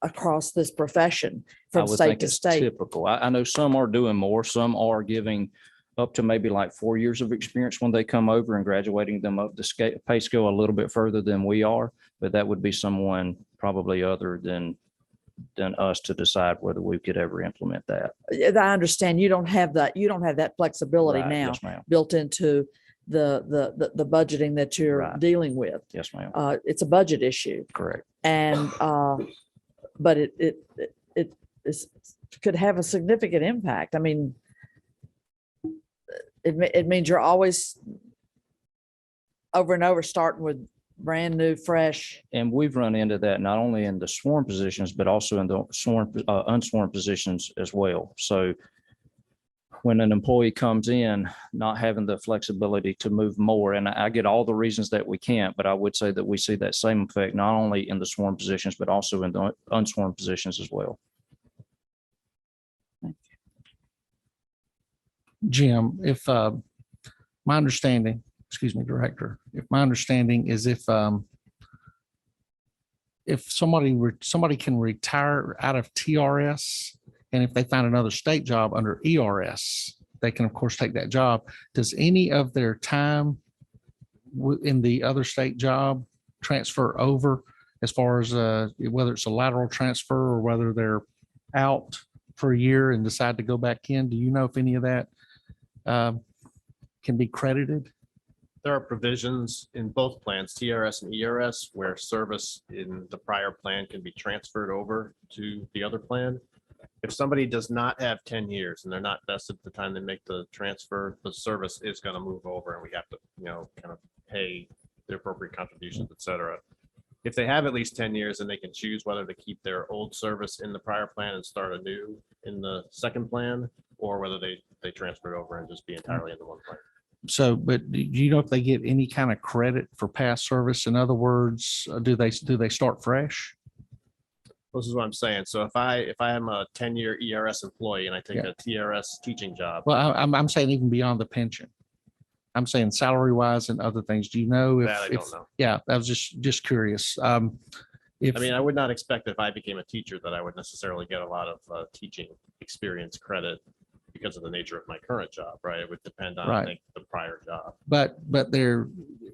across this profession I from would state think to it's state. typical. I know some are doing more, some are giving up to maybe like 4 years of experience when they come over and graduating them up the pay scale a little bit further than we are. But that would be someone probably other than us to decide whether we could ever implement that. I understand you don't have that flexibility Right, now yes, ma'am. built into the budgeting that you're Right. dealing with. Yes, ma'am. It's a budget issue. Correct. And, but it could have a significant impact. I mean, it means you're always over and over starting with brand new, fresh. And we've run into that not only in the sworn positions, but also in the unsworn positions as well. So when an employee comes in, not having the flexibility to move more, and I get all the reasons that we can't, but I would say that we see that same effect, not only in the sworn positions, but also in the unsworn positions as well. Jim, if my understanding, excuse me, Director, if my understanding is if somebody can retire out of TRS, and if they find another state job under ERS, they can of course take that job. Does any of their time in the other state job transfer over as far as whether it's a lateral transfer or whether they're out for a year and decide to go back in? Do you know if any of that can be credited? There are provisions in both plans, TRS and ERS, where service in the prior plan can be transferred over to the other plan. If somebody does not have 10 years and they're not vested at the time they make the transfer, the service is going to move over and we have to, kind of pay the appropriate contributions, et cetera. If they have at least 10 years, then they can choose whether to keep their old service in the prior plan and start anew in the second plan, or whether they transfer it over and just be entirely in the one plan. So, but do you know if they get any kind of credit for past service? In other words, do they start fresh? This is what I'm saying. So if I am a 10-year ERS employee and I take a TRS teaching job. Well, I'm saying even beyond the pension. I'm saying salary wise and other things. Do you know if? That I don't know. Yeah, I was just curious. I mean, I would not expect if I became a teacher that I would necessarily get a lot of teaching experience credit because of the nature of my current job, right? It would depend on, I think, the prior job. But there,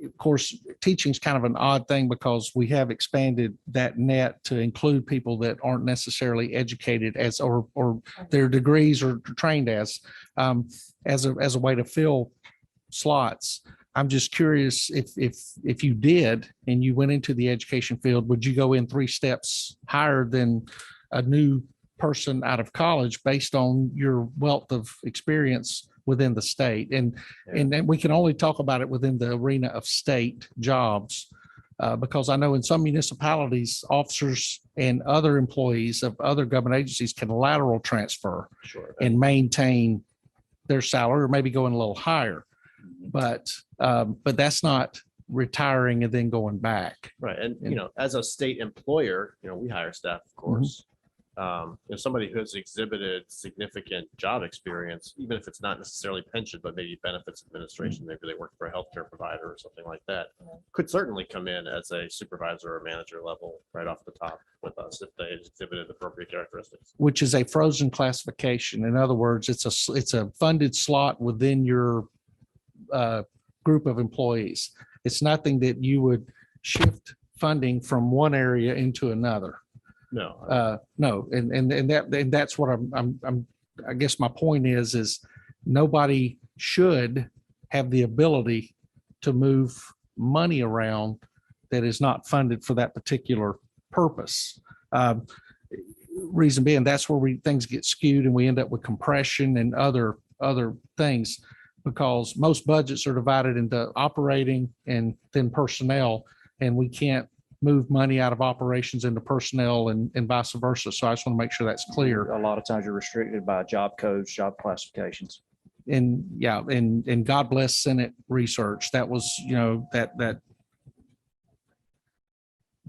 of course, teaching is kind of an odd thing because we have expanded that net to include people that aren't necessarily educated as or their degrees are trained as a way to fill slots. I'm just curious if you did and you went into the education field, would you go in 3 steps higher than a new person out of college based on your wealth of experience within the state? And then we can only talk about it within the arena of state jobs because I know in some municipalities, officers and other employees of other government agencies can lateral transfer and maintain their salary or maybe going a little higher. But that's not retiring and then going back. Right. And, as a state employer, we hire staff, of course. If somebody who has exhibited significant job experience, even if it's not necessarily pension, but maybe benefits administration, maybe they work for a healthcare provider or something like that, could certainly come in as a supervisor or manager level right off the top with us if they exhibited appropriate characteristics. Which is a frozen classification. In other words, it's a funded slot within your group of employees. It's nothing that you would shift funding from one area into another. No. No, and that's what I guess my point is nobody should have the ability to move money around that is not funded for that particular purpose. Reason being, that's where things get skewed and we end up with compression and other things. because most budgets are divided into operating and then personnel, and we can't move money out of operations into personnel and vice versa. So I just want to make sure that's clear. A lot of times you're restricted by job codes, job classifications. And yeah, and God bless Senate research. That was,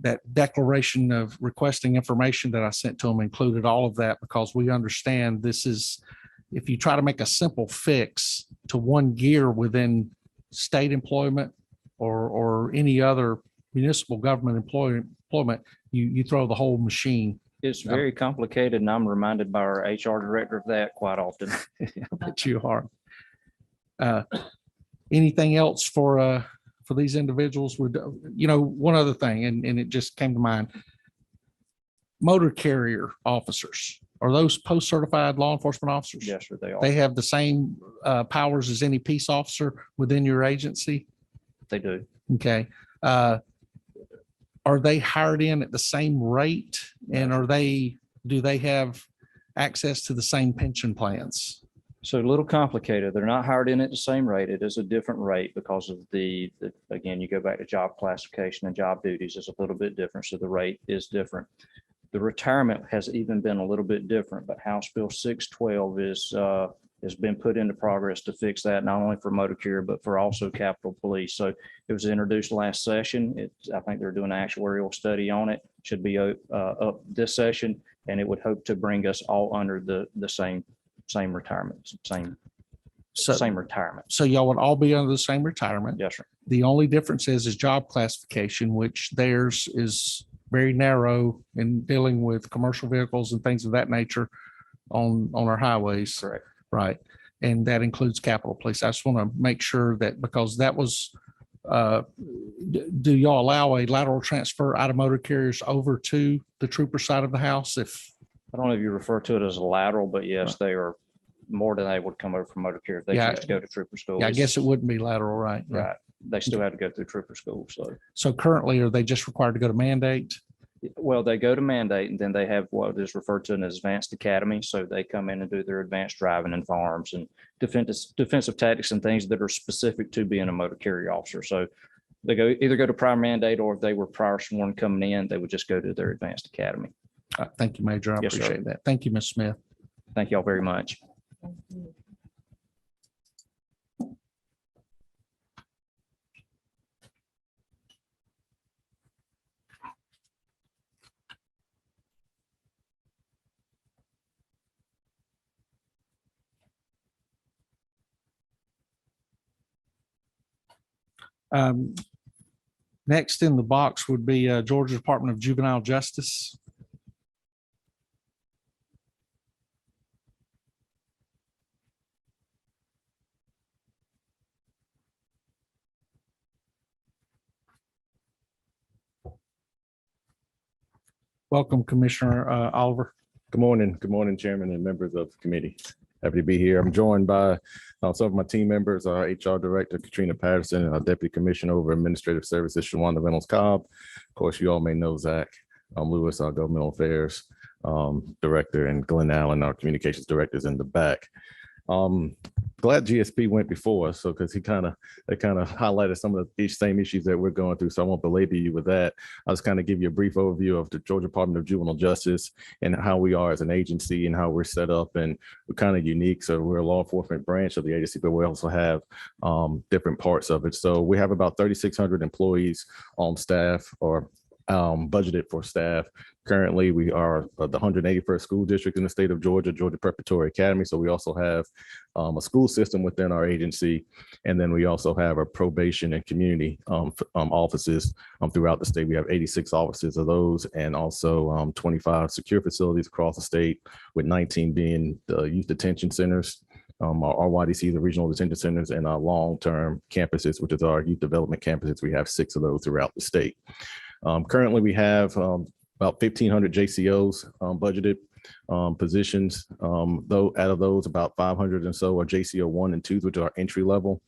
that declaration of requesting information that I sent to them included all of that, because we understand this is, if you try to make a simple fix to one gear within state employment or any other municipal government employment, you throw the whole machine. It's very complicated, and I'm reminded by our HR director of that quite often. I bet you are. Anything else for these individuals? Would, one other thing, and it just came to mind. Motor carrier officers, are those post-certified law enforcement officers? Yes, sir, they are. They have the same powers as any peace officer within your agency? They do. Okay. Are they hired in at the same rate, and do they have access to the same pension plans? So a little complicated. They're not hired in at the same rate. It is a different rate because of again, you go back to job classification and job duties is a little bit different. So the rate is different. The retirement has even been a little bit different, but House Bill 612 has been put into progress to fix that, not only for motor carrier, but for also Capitol Police. So it was introduced last session. I think they're doing an actuarial study on it. Should be up this session, and it would hope to bring us all under the same retirement, same retirement. So y'all would all be under the same retirement. Yes, sir. The only difference is job classification, which theirs is very narrow in dealing with commercial vehicles and things of that nature on our highways. Correct. Right. And that includes Capitol Police. I just want to make sure that, because that was, do y'all allow a lateral transfer out of motor carriers over to the trooper side of the house? I don't know if you refer to it as a lateral, but yes, they are more than able to come over from motor carrier. If they Yeah. choose to go to trooper school. Yeah, I guess it wouldn't be lateral, right? Yeah. Right. They still have to go through trooper school. So currently, are they just required to go to mandate? Well, they go to mandate, and then they have what is referred to as advanced academy. So they come in and do their advanced driving and firearms and defensive tactics and things that are specific to being a motor carrier officer. So they either go to prior mandate, or if they were prior sworn coming in, they would just go to their advanced academy. Thank you, Major. I Yes, sir. appreciate that. Thank you, Ms. Smith. Thank y'all very much. Next in the box would be Georgia Department of Juvenile Justice. Welcome, Commissioner Oliver. Good morning. Good morning, Chairman and members of the committee. Happy to be here. I'm joined by some of my team members, our HR Director, Katrina Patterson, and our Deputy Commissioner over Administrative Services, Shawanda Reynolds Cobb. Of course, you all may know Zach Lewis, our Governmental Affairs Director, and Glenn Allen, our Communications Director, is in the back. Glad GSP went before us, so because they kind of highlighted some of the same issues that we're going through. So I won't belabor you with that. I'll just kind of give you a brief overview of the Georgia Department of Juvenile Justice and how we are as an agency and how we're set up. And we're kind of unique. So we're a law enforcement branch of the agency, but we also have different parts of it. So we have about 3,600 employees on staff or budgeted for staff. Currently, we are the 181st school district in the state of Georgia, Georgia Preparatory Academy. So we also have a school system within our agency. And then we also have our probation and community offices throughout the state. We have 86 offices of those, and also 25 secure facilities across the state, with 19 being the youth detention centers. Our RYDC, the regional detention centers, and our long-term campuses, which is our youth development campuses. We have 6 of those throughout the state. Currently, we have about 1,500 JCOs budgeted positions. Though out of those, about 500 and so are JCO 1 and 2s, which are entry level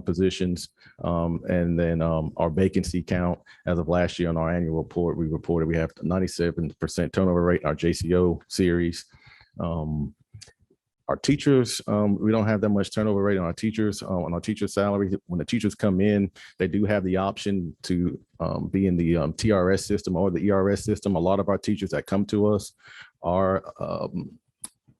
positions. And then our vacancy count as of last year on our annual report, we reported we have 97% turnover rate in our JCO series. Our Our teachers, we don't have that much turnover rate on our teachers. On our teacher salary, when the teachers come in, they do have the option to be in the TRS system or the ERS system. A lot of our teachers that come to us are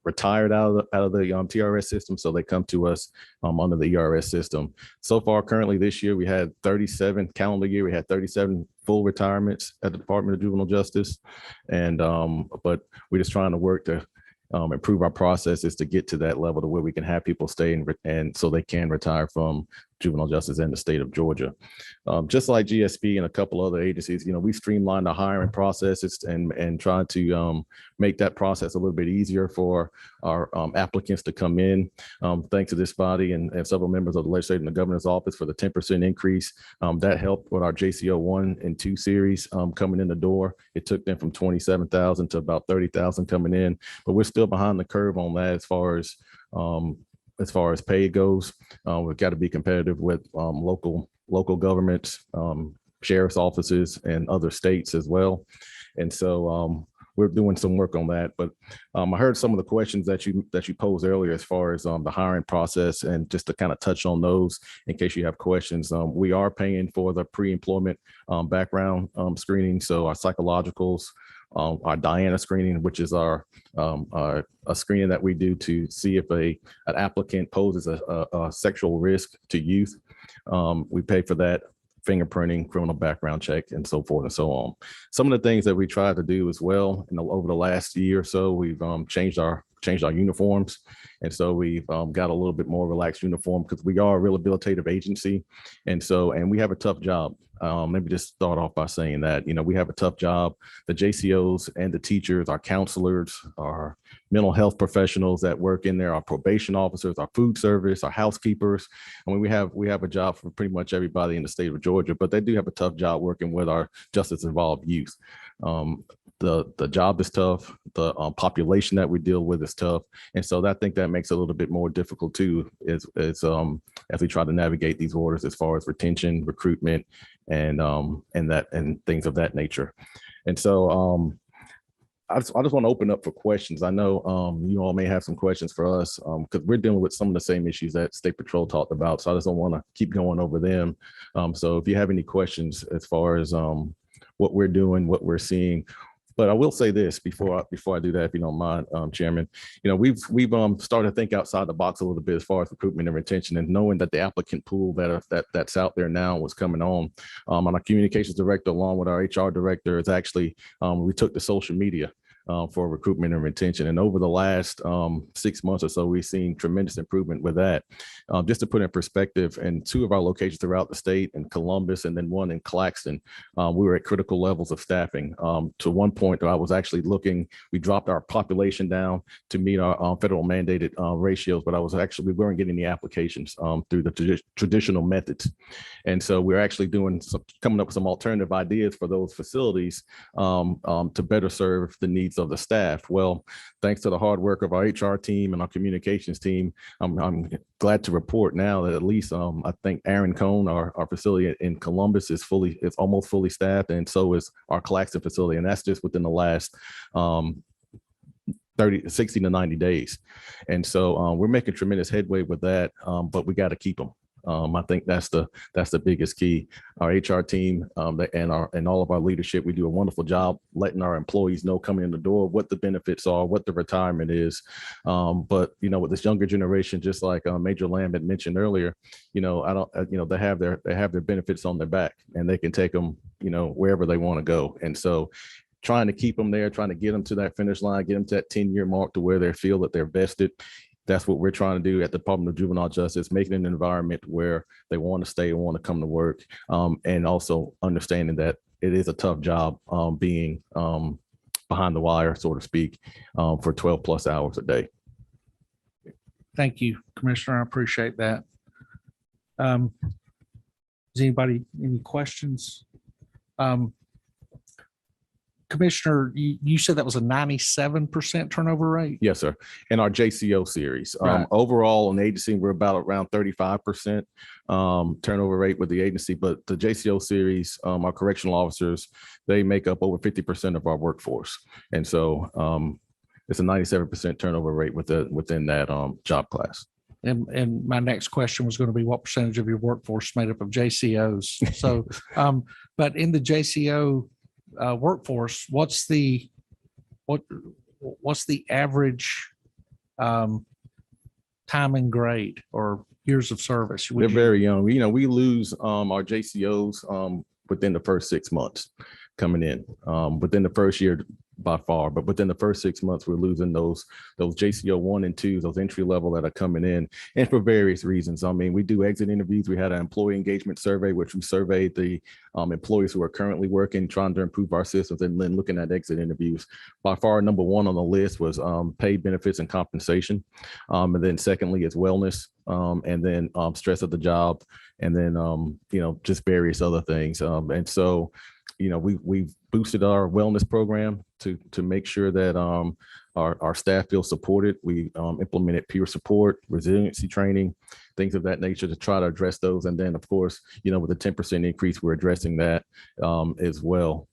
retired out of the TRS system, so they come to us under the ERS system. So far, currently this year, we had 37 calendar year. We had 37 full retirements at the Department of Juvenile Justice, and but we're just trying to work to improve our processes to get to that level to where we can have people stay and so they can retire from juvenile justice in the state of Georgia. Just like GSP and a couple other agencies, we streamlined the hiring processes and trying to make that process a little bit easier for our applicants to come in. Thanks to this body and several members of the legislature and the governor's office for the 10% increase. That helped with our JCO 1 and 2 series coming in the door. It took them from 27,000 to about 30,000 coming in, but we're still behind the curve on that as far as pay goes. We've got to be competitive with local governments, sheriff's offices, and other states as well. And so we're doing some work on that. But I heard some of the questions that you posed earlier as far as the hiring process, and just to kind of touch on those in case you have questions. We are paying for the pre-employment background screening, so our psychologicals, our Diana screening, which is a screening that we do to see if an applicant poses a sexual risk to youth. We pay for that, fingerprinting, criminal background check, and so forth and so on. Some of the things that we try to do as well over the last year or so, we've changed our uniforms. And so we've got a little bit more relaxed uniform because we are a rehabilitative agency. And we have a tough job. Maybe just start off by saying that, we have a tough job. The JCOs and the teachers, our counselors, our mental health professionals that work in there, our probation officers, our food service, our housekeepers. I mean, we have a job for pretty much everybody in the state of Georgia, but they do have a tough job working with our justice involved youth. The job is tough. The population that we deal with is tough. And so I think that makes it a little bit more difficult too, as we try to navigate these orders as far as retention, recruitment, and things of that nature. And so I just want to open up for questions. I know you all may have some questions for us because we're dealing with some of the same issues that State Patrol talked about. So I just don't want to keep going over them. So if you have any questions as far as what we're doing, what we're seeing. But I will say this before I do that, if you don't mind, Chairman. We've started to think outside the box a little bit as far as recruitment and retention, and knowing that the applicant pool that's out there now was coming on. Our communications director, along with our HR director, is actually we took to social media for recruitment and retention. And over the last 6 months or so, we've seen tremendous improvement with that. Just to put in perspective, in 2 of our locations throughout the state, in Columbus and then one in Claxton, we were at critical levels of staffing. To one point, I was actually we dropped our population down to meet our federal mandated ratios, but we weren't getting the applications through the traditional methods. And so we're actually coming up with some alternative ideas for those facilities to better serve the needs of the staff. Well, thanks to the hard work of our HR team and our communications team, I'm glad to report now that at least I think Aaron Cone, our facility in Columbus, is almost fully staffed, and so is our Claxton facility, and that's just within the last 60 to 90 days. And so we're making tremendous headway with that, but we got to keep them. I think that's the biggest key. Our HR team and all of our leadership, we do a wonderful job letting our employees know coming in the door what the benefits are, what the retirement is. But with this younger generation, just like Major Lamb had mentioned earlier, they have their benefits on their back, and they can take them wherever they want to go. And so trying to keep them there, trying to get them to that finish line, get them to that 10-year mark to where they feel that they're vested. That's what we're trying to do at the Department of Juvenile Justice, making an environment where they want to stay and want to come to work, and also understanding that it is a tough job being behind the wire, so to speak, for 12 plus hours a day. Thank you, Commissioner. I appreciate that. Does anybody, any questions? Commissioner, you said that was a 97% turnover rate? Yes, sir. In our JCO series, Right. Overall in the agency, we're about around 35% turnover rate with the agency, but the JCO series, our correctional officers, they make up over 50% of our workforce. And so it's a 97% turnover rate within that job class. And my next question was going to be what percentage of your workforce is made up of JCOs? So, but in the JCO workforce, what's the average time and grade or years of service? They're very young. We lose our JCOs within the first 6 months coming in, within the first year by far, but within the first 6 months, we're losing those JCO 1 and 2, those entry level that are coming in, and for various reasons. I mean, we do exit interviews. We had an employee engagement survey, which we surveyed the employees who are currently working, trying to improve our systems, and then looking at exit interviews. By far, number one on the list was paid benefits and compensation, and then secondly is wellness, and then stress of the job, and then just various other things. And so, we've boosted our wellness program to make sure that our staff feel supported. We implemented peer support, resiliency training, things of that nature to try to address those. And then, of course, with a 10% increase, we're addressing that as well.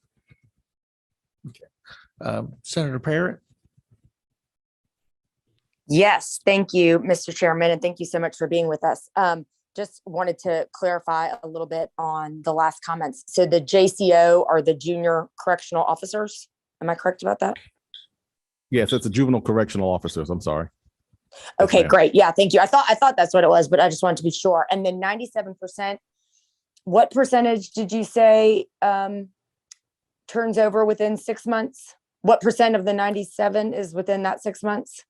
Okay. Senator Parrott? Yes, thank you, Mr. Chairman, and thank you so much for being with us. Just wanted to clarify a little bit on the last comments. So the JCO are the junior correctional officers. Am I correct about that? Yes, it's a juvenile correctional officers. I'm sorry. Okay, ma'am. great. Yeah, thank you. I thought that's what it was, but I just wanted to be sure. And then 97%, what percentage did you say turns over within 6 months? What percent of the 97 is within that 6 months?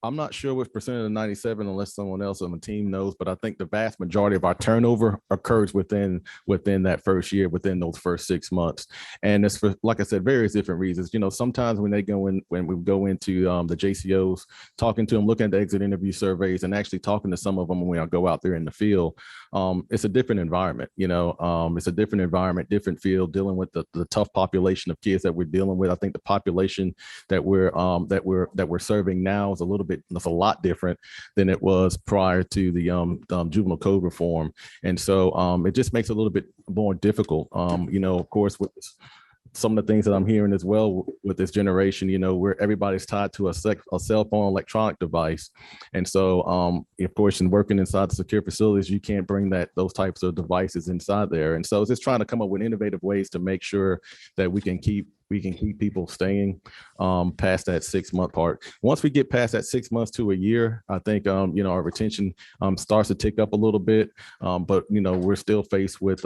I'm not sure which percent of the 97 unless someone else on the team knows, but I think the vast majority of our turnover occurs within that first year, within those first 6 months. And it's for, like I said, various different reasons. Sometimes when we go into the JCOs, talking to them, looking at the exit interview surveys, and actually talking to some of them when I go out there in the field, it's a different environment. It's a different environment, different field, dealing with the tough population of kids that we're dealing with. I think the population that we're serving now is a lot different than it was prior to the juvenile code reform. And so it just makes it a little bit more difficult. Of course, with some of the things that I'm hearing as well with this generation, where everybody's tied to a cell phone electronic device. And so, of course, in working inside the secure facilities, you can't bring those types of devices inside there. And so it's just trying to come up with innovative ways to make sure that we can keep people staying past that 6 month part. Once we get past that 6 months to a year, I think, our retention starts to tick up a little bit, but, we're still faced with,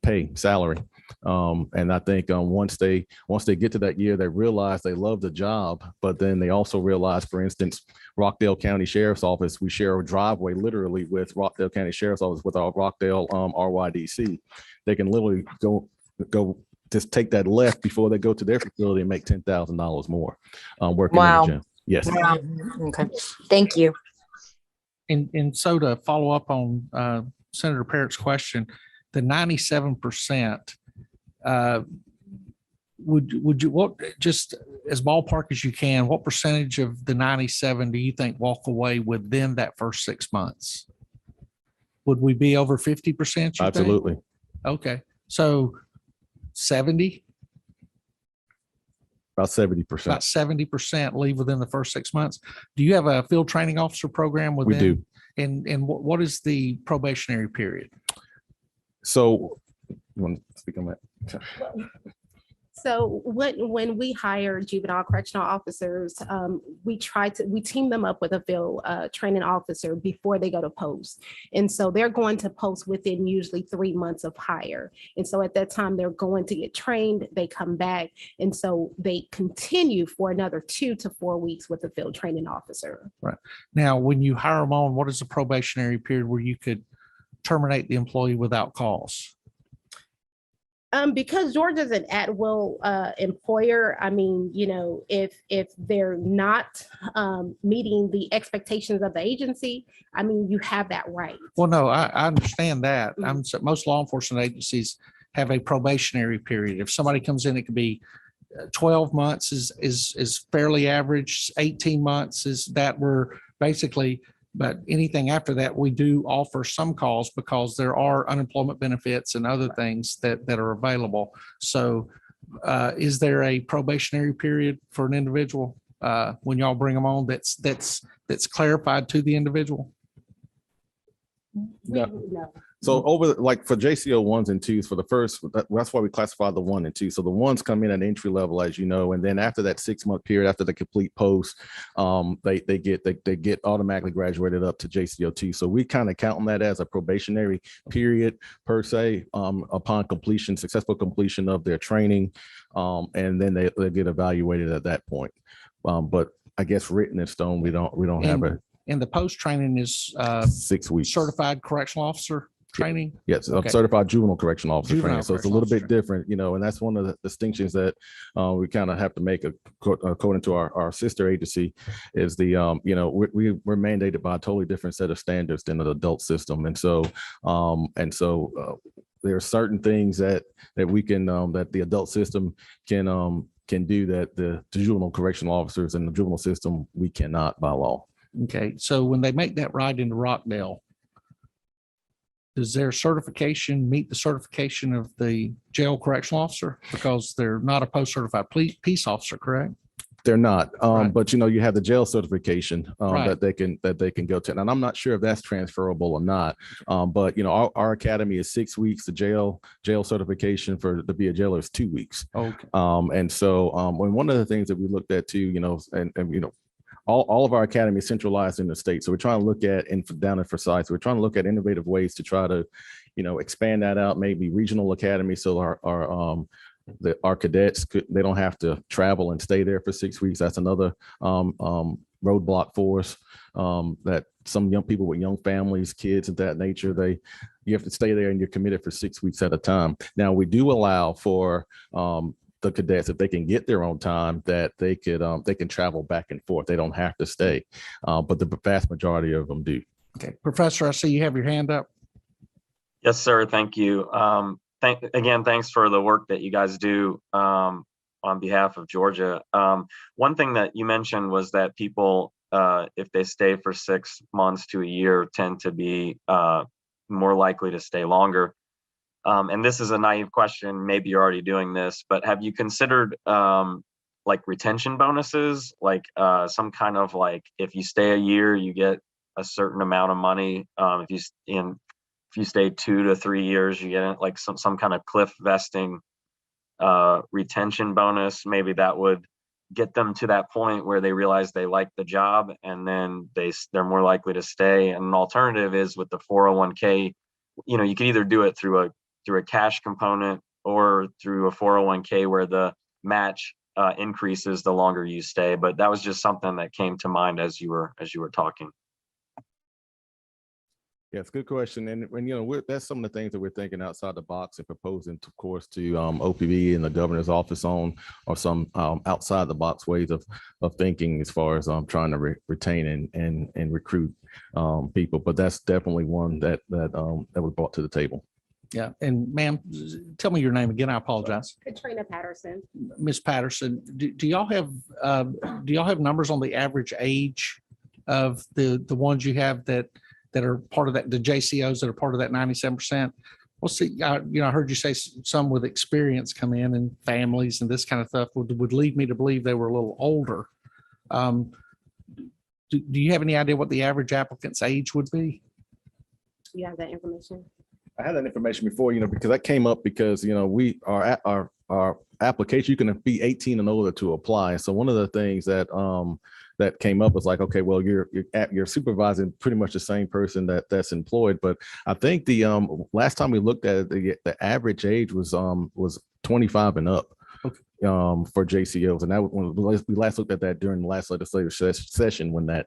pay, salary. And I think once they get to that year, they realize they love the job, but then they also realize, for instance, Rockdale County Sheriff's Office, we share a driveway literally with Rockdale County Sheriff's Office with our Rockdale RYDC. They can literally go just take that left before they go to their facility and make $10,000 more working in the gym. Yes. Wow. Okay. Thank you. And so to follow up on Senator Parrott's question, the 97%, would you, what, just as ballpark as you can, what percentage of the 97 do you think walk away within that first 6 months? Would we be over 50%? Absolutely. Okay. So 70? About 70%. About 70% leave within the first 6 months. Do you have a field training officer program within? We do. And what is the probationary period? So you want to speak on that? So when we hire juvenile correctional officers, we team them up with a field training officer before they go to post. And so they're going to post within usually 3 months of hire. And so at that time, they're going to get trained, they come back. And so they continue for another 2 to 4 weeks with the field training officer. Right. Now, when you hire them on, what is the probationary period where you could terminate the employee without cause? Because Georgia's an at-will employer, I mean, if they're not meeting the expectations of the agency, I mean, you have that right. Well, no, I understand that. Most law enforcement agencies have a probationary period. If somebody comes in, it could be 12 months is fairly average. 18 months is that we're basically. But anything after that, we do offer some calls because there are unemployment benefits and other things that are available. So Is there a probationary period for an individual when y'all bring them on that's clarified to the individual? No. So over like for JCO 1s and 2s, for the first, that's why we classify the 1 and 2. So the 1s come in at entry level, as you know, and then after that 6-month period, after the complete post, they get automatically graduated up to JCO 2. So we kind of count on that as a probationary period per se, upon completion, successful completion of their training, and then they get evaluated at that point. But I guess written in stone, we don't have a. And the post training is 6 weeks. certified correctional officer training? Yes, Okay. certified juvenile correctional officer Juvenile training. So it's a correctional little bit officer. different, and that's one of the distinctions that we kind of have to make according to our sister agency is the, we're mandated by a totally different set of standards than the adult system. And so there are certain things that we can, that the adult system can do that the juvenile correctional officers in the juvenile system, we cannot by law. Okay, so when they make that ride into Rockdale, does their certification meet the certification of the jail correctional officer? Because they're not a post-certified peace officer, correct? They're not, Right. but you have the jail certification Right. that they can go to, and I'm not sure if that's transferable or not. But our academy is 6 weeks. The jail certification to be a jailer is 2 weeks. Okay. And so when one of the things that we looked at too, all of our academy is centralized in the state. So we're trying to look at, and down in Forsyth, we're trying to look at innovative ways to try to, expand that out, maybe regional academy. So our cadets they don't have to travel and stay there for 6 weeks. That's another roadblock for us. That some young people with young families, kids of that nature, you have to stay there and you're committed for 6 weeks at a time. Now we do allow for the cadets, if they can get their own time, that they can travel back and forth. They don't have to stay, but the vast majority of them do. Okay, Professor, I see you have your hand up. Yes, sir. Thank you. Thanks for the work that you guys do on behalf of Georgia. One thing that you mentioned was that people, if they stay for 6 months to a year, tend to be more likely to stay longer. And this is a naive question. Maybe you're already doing this, but have you considered like retention bonuses, like some kind of like if you stay a year, you get a certain amount of money. If you stay 2 to 3 years, you get like some kind of cliff vesting retention bonus. Maybe that would get them to that point where they realize they like the job, and then they're more likely to stay. And an alternative is with the 401k. You could either do it through a cash component or through a 401k where the match increases the longer you stay. But that was just something that came to mind as you were talking. Yeah, it's a good question. And that's some of the things that we're thinking outside the box and proposing, of course, to OPB and the governor's office on, or some outside the box ways of thinking as far as trying to retain and recruit people. But that's definitely one that was brought to the table. Yeah, and ma'am, tell me your name again. I apologize. Katrina Patterson. Ms. Patterson, do y'all have numbers on the average age of the ones you have that are part of that, the JCOs that are part of that 97%? Well, see, I heard you say some with experience come in and families and this kind of stuff would lead me to believe they were a little older. Do you have any idea what the average applicant's age would be? You have that information? I had that information before, because that came up because, our application, you can be 18 and older to apply. So one of the things that came up was like, okay, well, you're supervising pretty much the same person that's employed. But I think the last time we looked at it, the average age was 25 and up. For JCOs, and that when we last looked at that during the last legislative session when that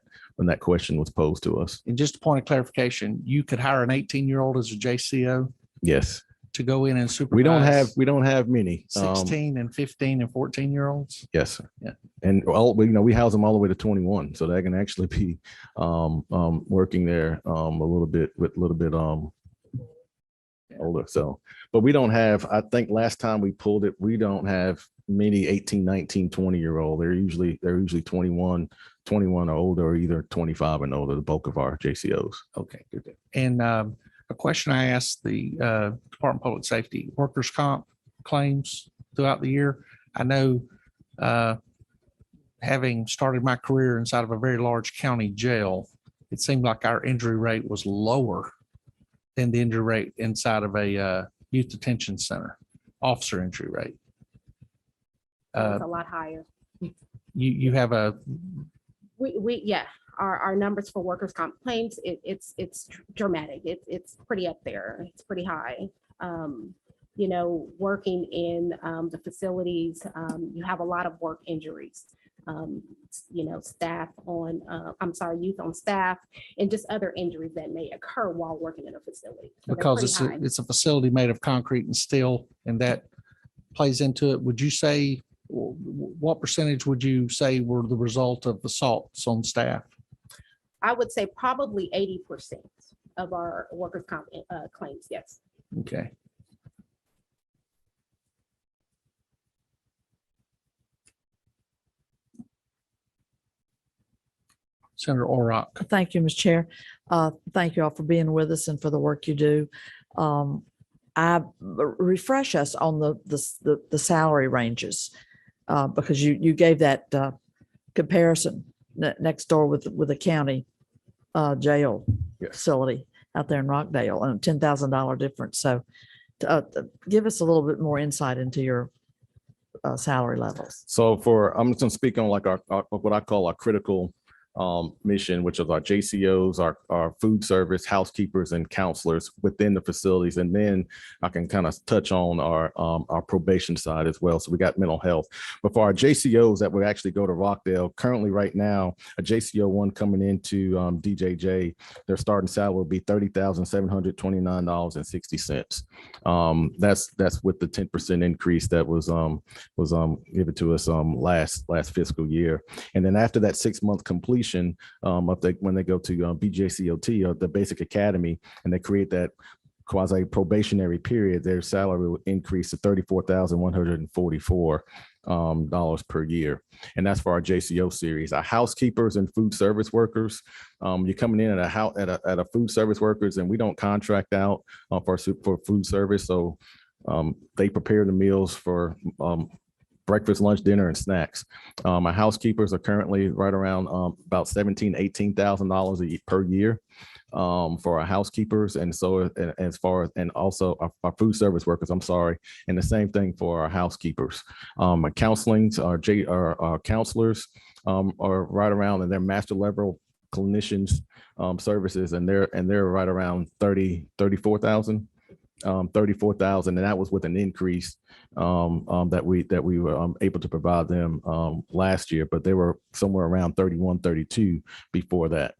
question was posed to us. And just a point of clarification, you could hire an 18-year-old as a JCO Yes, to go in and supervise. We don't have many 16 and 15 and 14-year-olds. Yes, sir. Yeah. And we house them all the way to 21, so they can actually be working there a little bit older. So, but we don't have, I think last time we pulled it, we don't have many 18, 19, 20-year-old. They're usually 21 or older, or either 25 and older, the bulk of our JCOs. Okay, good. And a question I asked the Department of Public Safety, workers' comp claims, throughout the year. I know, having started my career inside of a very large county jail, it seemed like our injury rate was lower than the injury rate inside of a youth detention center, officer injury rate. It's a lot higher. You have a, Yeah, our numbers for workers' comp claims, it's dramatic. It's pretty up there. It's pretty high. You know, working in the facilities, you have a lot of work injuries. You know, youth on staff, and just other injuries that may occur while working in a facility. So they're because pretty high. it's a facility made of concrete and steel, and that plays into it. Would you say, what percentage would you say were the result of assaults on staff? I would say probably 80% of our workers' comp claims, yes. Okay. Senator Orrock. Thank you, Mr. Chair. Thank you all for being with us and for the work you do. Refresh us on the salary ranges, because you gave that comparison next door with a county jail Yes. facility out there in Rockdale, and a $10,000 difference. So give us a little bit more insight into your salary levels. So I'm just gonna speak on like our what I call our critical mission, which is our JCOs, our food service, housekeepers, and counselors within the facilities. And then I can kind of touch on our probation side as well. So we got mental health. But for our JCOs that would actually go to Rockdale, currently right now, a JCO one coming into DJJ, their starting salary will be $30,729.60. That's with the 10% increase that was given to us last fiscal year. And then after that 6-month completion, when they go to BJCOT, or the basic academy, and they create that quasi probationary period, their salary will increase to $34,144 per year. And that's for our JCO series. Our housekeepers and food service workers, you're coming in at a food service workers, and we don't contract out for food service. So they prepare the meals for breakfast, lunch, dinner, and snacks. My housekeepers are currently right around about $17,000, $18,000 per year for our housekeepers, and so as far as, and also our food service workers. I'm sorry, and the same thing for our housekeepers. Our counseling, our counselors are right around, and their master level clinicians services, and they're right around 34,000. 34,000, and that was with an increase that we were able to provide them last year, but they were somewhere around 31, 32 before that.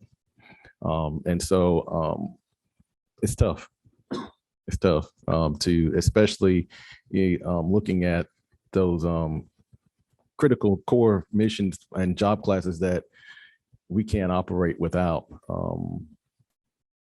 And so it's tough. It's tough to, especially looking at those critical core missions and job classes that we can't operate without.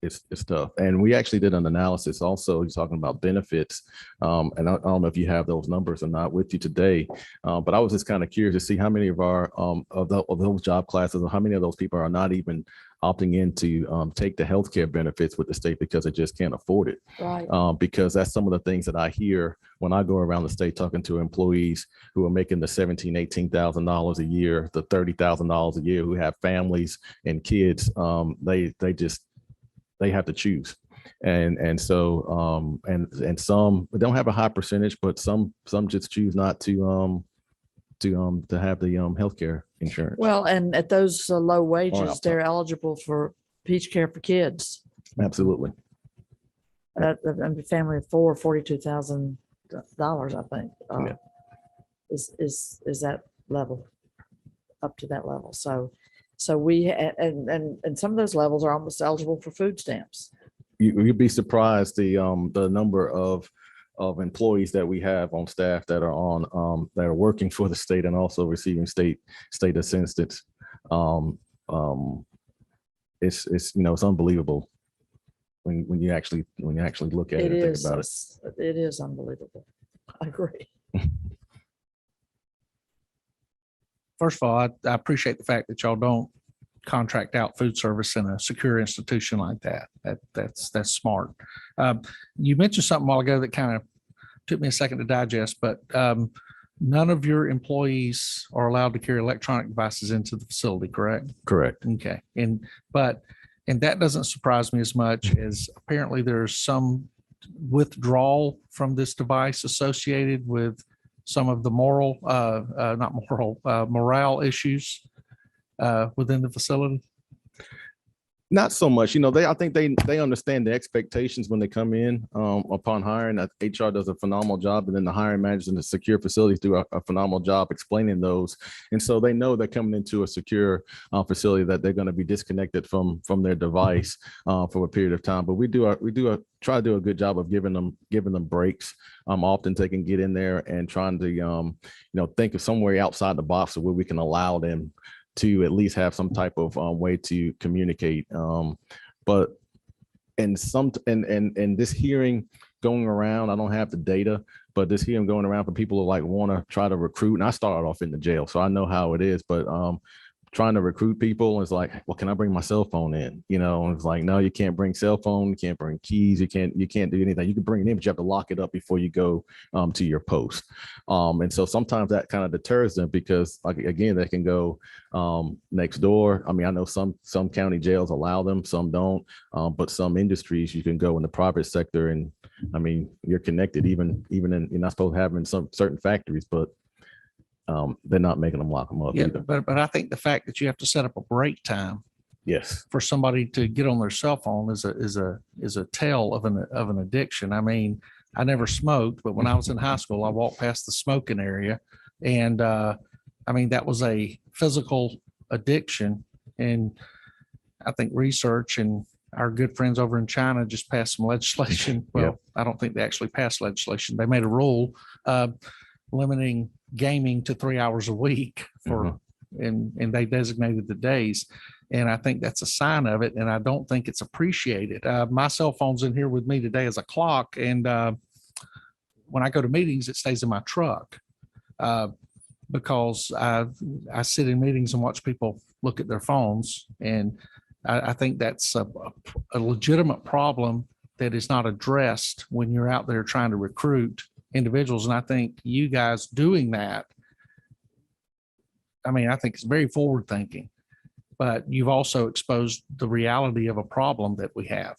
It's tough. And we actually did an analysis also, you're talking about benefits. And I don't know if you have those numbers or not with you today, but I was just kind of curious to see how many of our of those job classes, or how many of those people are not even opting in to take the healthcare benefits with the state because they just can't afford it. Right. Because that's some of the things that I hear when I go around the state talking to employees who are making the $17,000, $18,000 a year, the $30,000 a year, who have families and kids. They have to choose, and so and some don't have a high percentage, but some just choose not to have the healthcare insurance. Well, and at those low wages, outside. they're eligible for Peach Care for Kids. Absolutely. A family of four, $42,000, I think, Yeah. is that level, up to that level. So we, and some of those levels are almost eligible for food stamps. You'd be surprised the number of employees that we have on staff that are that are working for the state and also receiving state assistance. It's it's unbelievable when you actually look at it and think about it. It is unbelievable. I agree. First of all, I appreciate the fact that y'all don't contract out food service in a secure institution like that. That's smart. You mentioned something a while ago that kind of took me a second to digest, but none of your employees are allowed to carry electronic devices into the facility, correct? Correct. Okay. And that doesn't surprise me as much as apparently there's some withdrawal from this device associated with some of the morale issues within the facility. Not so much, I think they understand the expectations when they come in upon hiring. HR does a phenomenal job, and then the hiring managers and the secure facilities do a phenomenal job explaining those. And so they know they're coming into a secure facility, that they're going to be disconnected from their device for a period of time. But we try to do a good job of giving them breaks. Often they can get in there and trying to think of some way outside the box where we can allow them to at least have some type of way to communicate. But this hearing going around, I don't have the data, but this hearing going around for people who want to try to recruit. And I started off in the jail, so I know how it is. But trying to recruit people is like, well, can I bring my cell phone in? And it's like, no, you can't bring cell phone, you can't bring keys, you can't do anything. You can bring it in, but you have to lock it up before you go to your post. And so sometimes that kind of deters them, because again, they can go next door. I mean, I know some county jails allow them, some don't, but some industries you can go in the private sector, and I mean, you're connected even in, you're not supposed to have them in some certain factories, but they're not making them lock them up. Yeah, either. but I think the fact that you have to set up a break time Yes. for somebody to get on their cell phone is a tale of an addiction. I mean, I never smoked, but when I was in high school, I walked past the smoking area, and I mean, that was a physical addiction. And I think research and our good friends over in China just passed some legislation. Well, Yep. I don't think they actually passed legislation. They made a rule limiting gaming to 3 hours a week and they designated the days. And I think that's a sign of it. And I don't think it's appreciated. My cell phone's in here with me today as a clock. And when I go to meetings, it stays in my truck because I sit in meetings and watch people look at their phones. And I think that's a legitimate problem that is not addressed when you're out there trying to recruit individuals. And I think you guys doing that, I mean, I think it's very forward thinking, but you've also exposed the reality of a problem that we have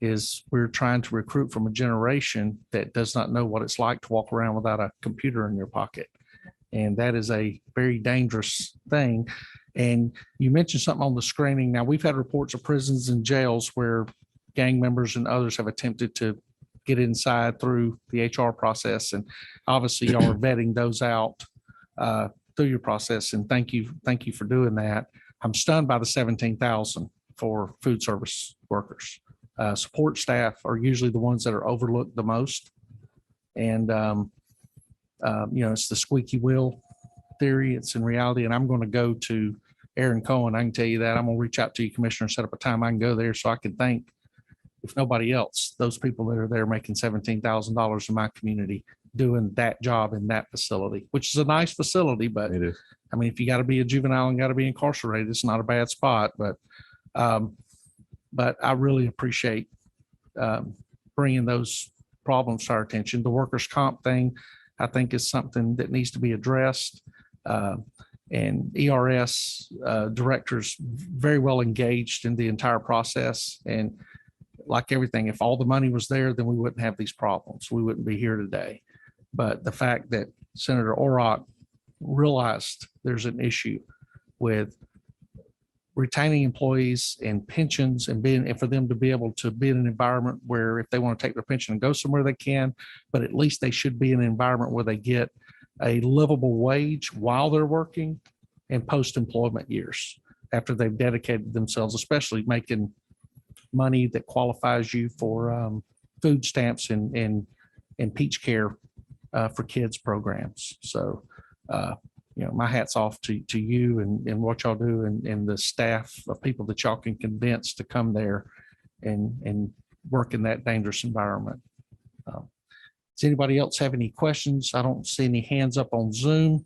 is we're trying to recruit from a generation that does not know what it's like to walk around without a computer in your pocket. And that is a very dangerous thing. And you mentioned something on the screening. Now, we've had reports of prisons and jails where gang members and others have attempted to get inside through the HR process. And obviously y'all are vetting those out through your process. And thank you for doing that. I'm stunned by the 17,000 for food service workers. Support staff are usually the ones that are overlooked the most. And, it's the squeaky wheel theory. It's in reality. And I'm going to go to Aaron Cohen. I can tell you that. I'm going to reach out to you, Commissioner, and set up a time I can go there so I can thank, if nobody else, those people that are there making $17,000 in my community doing that job in that facility, which is a nice facility. But It is. I mean, if you got to be a juvenile and got to be incarcerated, it's not a bad spot. But I really appreciate bringing those problems to our attention. The workers' comp thing, I think, is something that needs to be addressed. And ERS directors very well engaged in the entire process. And like everything, if all the money was there, then we wouldn't have these problems. We wouldn't be here today. But the fact that Senator Orrock realized there's an issue with retaining employees and pensions and for them to be able to be in an environment where if they want to take their pension and go somewhere they can, but at least they should be in an environment where they get a livable wage while they're working and post-employment years after they've dedicated themselves, especially making money that qualifies you for food stamps and peach care for kids programs. So, my hat's off to you and what y'all do and the staff of people that y'all can convince to come there and work in that dangerous environment. Does anybody else have any questions? I don't see any hands up on Zoom.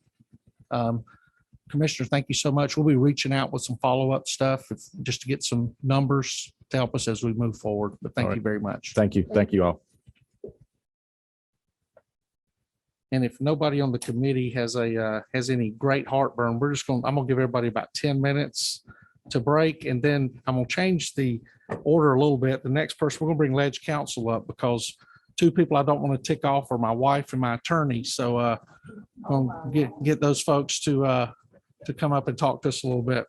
Commissioner, thank you so much. We'll be reaching out with some follow-up stuff just to get some numbers to help us as we move forward. But thank you very much. Thank you. Thank you all. And if nobody on the committee has has any great heartburn, I'm gonna give everybody about 10 minutes to break, and then I'm gonna change the order a little bit. The next person, we're gonna bring ledge counsel up because two people I don't want to tick off are my wife and my attorney. So I'll get those folks to come up and talk to us a little bit.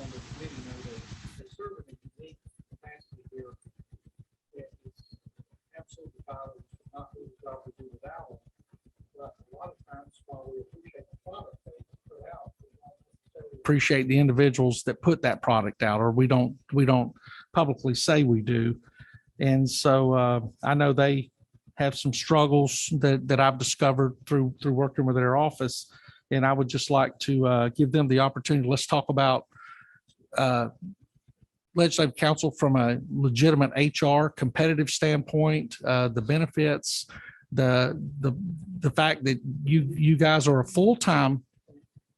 on the committee know that they serve in a unique capacity here. That is absolutely vital, not do the job we do without them. But a lot of times, while we appreciate the product they put out, we don't necessarily appreciate the individuals that put that product out, or we don't publicly say we do. And so I know they have some struggles that I've discovered through working with their office. And I would just like to give them the opportunity. Let's talk about legislative counsel from a legitimate HR competitive standpoint, the benefits, the fact that you guys are a full-time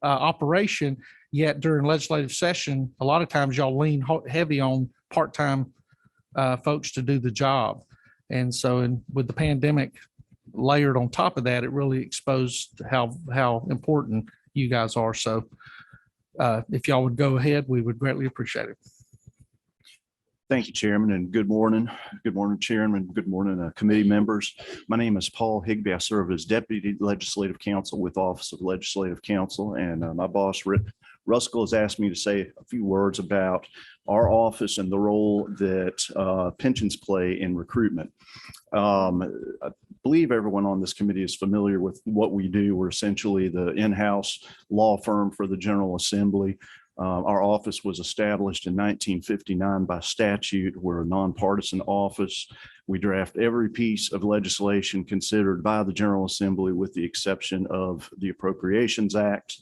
operation, yet during legislative session, a lot of times y'all lean heavy on part-time folks to do the job. And so, and with the pandemic layered on top of that, it really exposed how important you guys are. So if y'all would go ahead, we would greatly appreciate it. Thank you, Chairman, and good morning. Good morning, Chairman. Good morning, committee members. My name is Paul Higbee. I serve as Deputy Legislative Counsel with Office of Legislative Counsel, and my boss, Rick Ruskell, has asked me to say a few words about our office and the role that pensions play in recruitment. I believe everyone on this committee is familiar with what we do. We're essentially the in-house law firm for the General Assembly. Our office was established in 1959 by statute. We're a nonpartisan office. We draft every piece of legislation considered by the General Assembly with the exception of the Appropriations Act,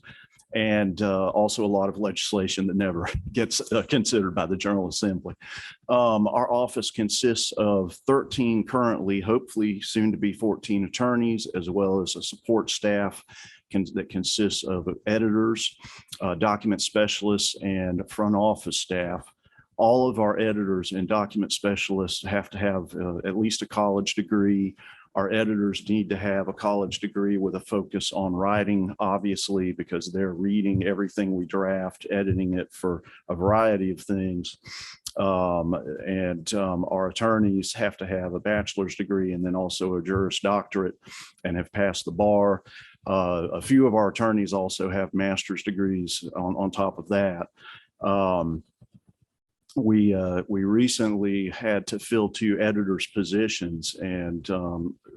and also a lot of legislation that never gets considered by the General Assembly. Our office consists of 13 currently, hopefully soon to be 14 attorneys, as well as a support staff that consists of editors, document specialists, and front office staff. All of our editors and document specialists have to have at least a college degree. Our editors need to have a college degree with a focus on writing, obviously, because they're reading everything we draft, editing it for a variety of things. Our attorneys have to have a bachelor's degree and then also a Juris Doctorate and have passed the bar. A few of our attorneys also have master's degrees on top of that. We recently had to fill 2 editors' positions, and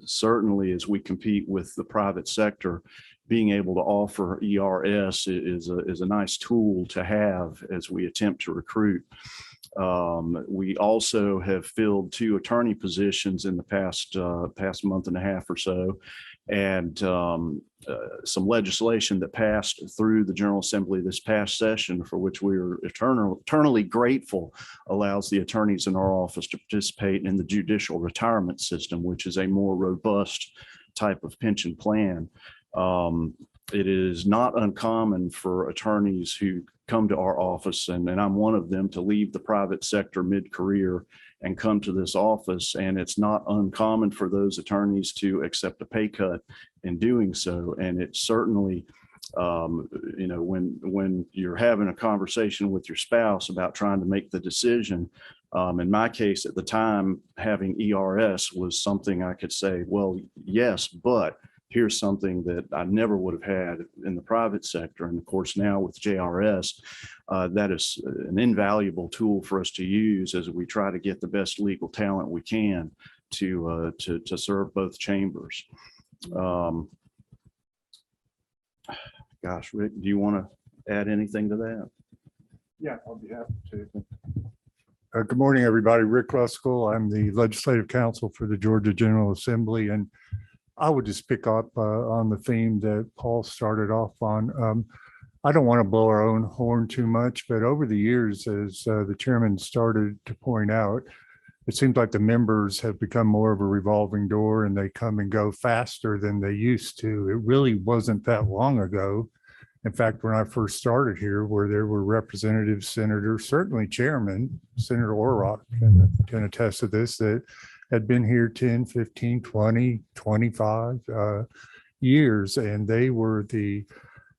certainly as we compete with the private sector, being able to offer ERS is a nice tool to have as we attempt to recruit. We also have filled 2 attorney positions in the past month and a half or so, and some legislation that passed through the General Assembly this past session, for which we are eternally grateful, allows the attorneys in our office to participate in the judicial retirement system, which is a more robust type of pension plan. It is not uncommon for attorneys who come to our office, and I'm one of them, to leave the private sector mid-career and come to this office. And it's not uncommon for those attorneys to accept a pay cut in doing so. And it's certainly, when you're having a conversation with your spouse about trying to make the decision, in my case at the time, having ERS was something I could say, well, yes, but here's something that I never would have had in the private sector. And of course, now with JRS, that is an invaluable tool for us to use as we try to get the best legal talent we can to serve both chambers. Gosh, Rick, do you want to add anything to that? Yeah, I'll be happy to. Good morning, everybody. Rick Ruskell. I'm the Legislative Counsel for the Georgia General Assembly, and I would just pick up on the theme that Paul started off on. I don't want to blow our own horn too much, but over the years, as the chairman started to point out, it seems like the members have become more of a revolving door and they come and go faster than they used to. It really wasn't that long ago. In fact, when I first started here, where there were representatives, senators, certainly chairman, Senator Orrock can attest to this, that had been here 10, 15, 20, 25 years, and they were the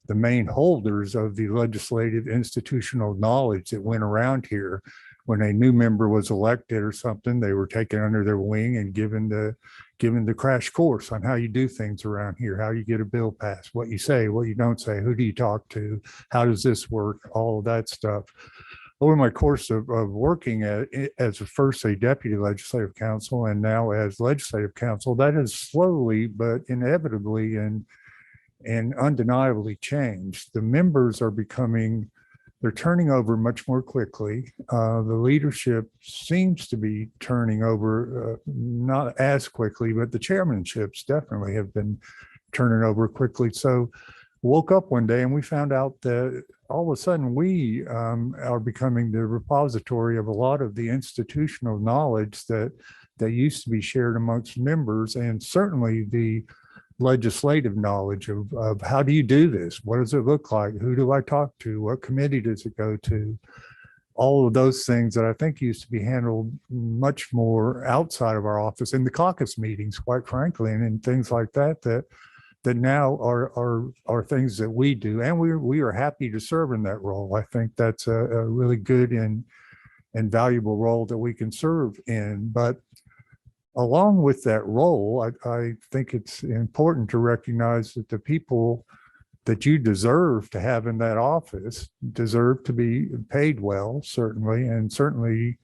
main holders of the legislative institutional knowledge that went around here. When a new member was elected or something, they were taken under their wing and given given the crash course on how you do things around here, how you get a bill passed, what you say, what you don't say, who do you talk to, how does this work, all of that stuff. Over my course of working as first a deputy legislative counsel and now as legislative counsel, that has slowly but inevitably and undeniably changed. The members are they're turning over much more quickly. The leadership seems to be turning over not as quickly, but the chairmanships definitely have been turning over quickly. So woke up one day and we found out that all of a sudden we are becoming the repository of a lot of the institutional knowledge that used to be shared amongst members, and certainly the legislative knowledge of how do you do this? What does it look like? Who do I talk to? What committee does it go to? All of those things that I think used to be handled much more outside of our office in the caucus meetings, quite frankly, and things like that that now are things that we do. And we are happy to serve in that role. I think that's a really good and valuable role that we can serve in. But along with that role, I think it's important to recognize that the people that you deserve to have in that office deserve to be paid well, certainly. And certainly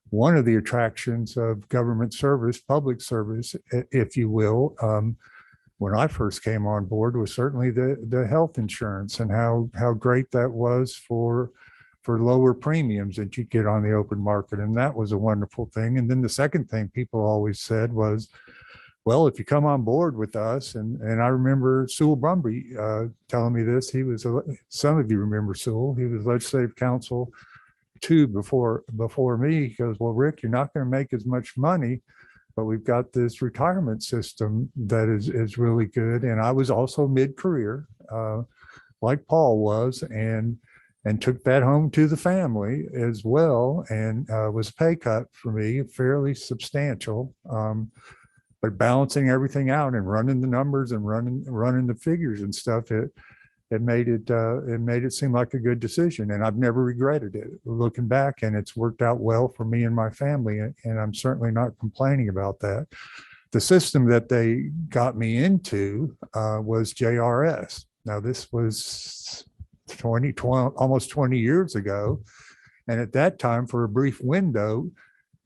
one of the attractions of government service, public service, if you will, when I first came on board was certainly the health insurance and how great that was for lower premiums that you get on the open market. And that was a wonderful thing. And then the second thing people always said was, well, if you come on board with us, and I remember Sewell Brumby telling me this, some of you remember Sewell, he was legislative counsel too before me. He goes, well, Rick, you're not going to make as much money, but we've got this retirement system that is really good. And I was also mid-career, like Paul was, and took that home to the family as well, and was a pay cut for me, fairly substantial, but balancing everything out and running the numbers and running the figures and stuff, it made it seem like a good decision, and I've never regretted it looking back, and it's worked out well for me and my family, and I'm certainly not complaining about that. The system that they got me into was JRS. Now this was 2012, almost 20 years ago. And at that time, for a brief window,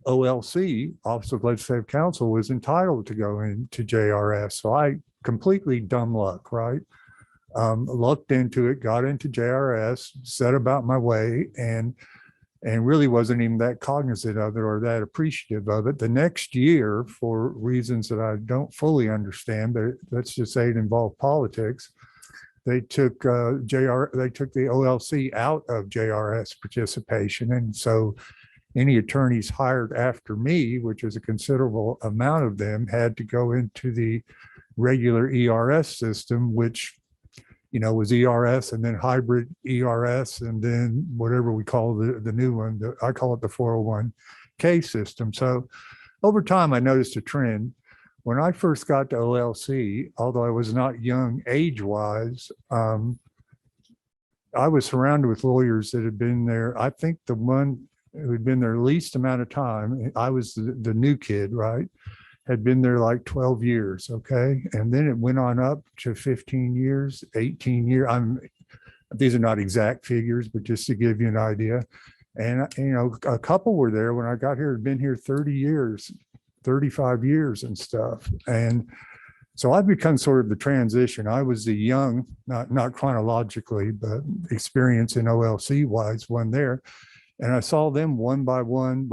OLC, Office of Legislative Counsel, was entitled to go into JRS. So I completely dumb luck, right? Looked into it, got into JRS, set about my way, and really wasn't even that cognizant of it or that appreciative of it. The next year, for reasons that I don't fully understand, but let's just say it involved politics, they took the OLC out of JRS participation. And so any attorneys hired after me, which is a considerable amount of them, had to go into the regular ERS system, which, was ERS and then hybrid ERS, and then whatever we call the new one, I call it the 401k system. So over time, I noticed a trend. When I first got to OLC, although I was not young age-wise, I was surrounded with lawyers that had been there. I think the one who had been there least amount of time, I was the new kid, right? Had been there like 12 years, okay? And then it went on up to 15 years, 18 years. These are not exact figures, but just to give you an idea. And, a couple were there when I got here, had been here 30 years. 35 years and stuff. And so I've become sort of the transition. I was the young, not chronologically, but experience in OLC wise one there. And I saw them one by one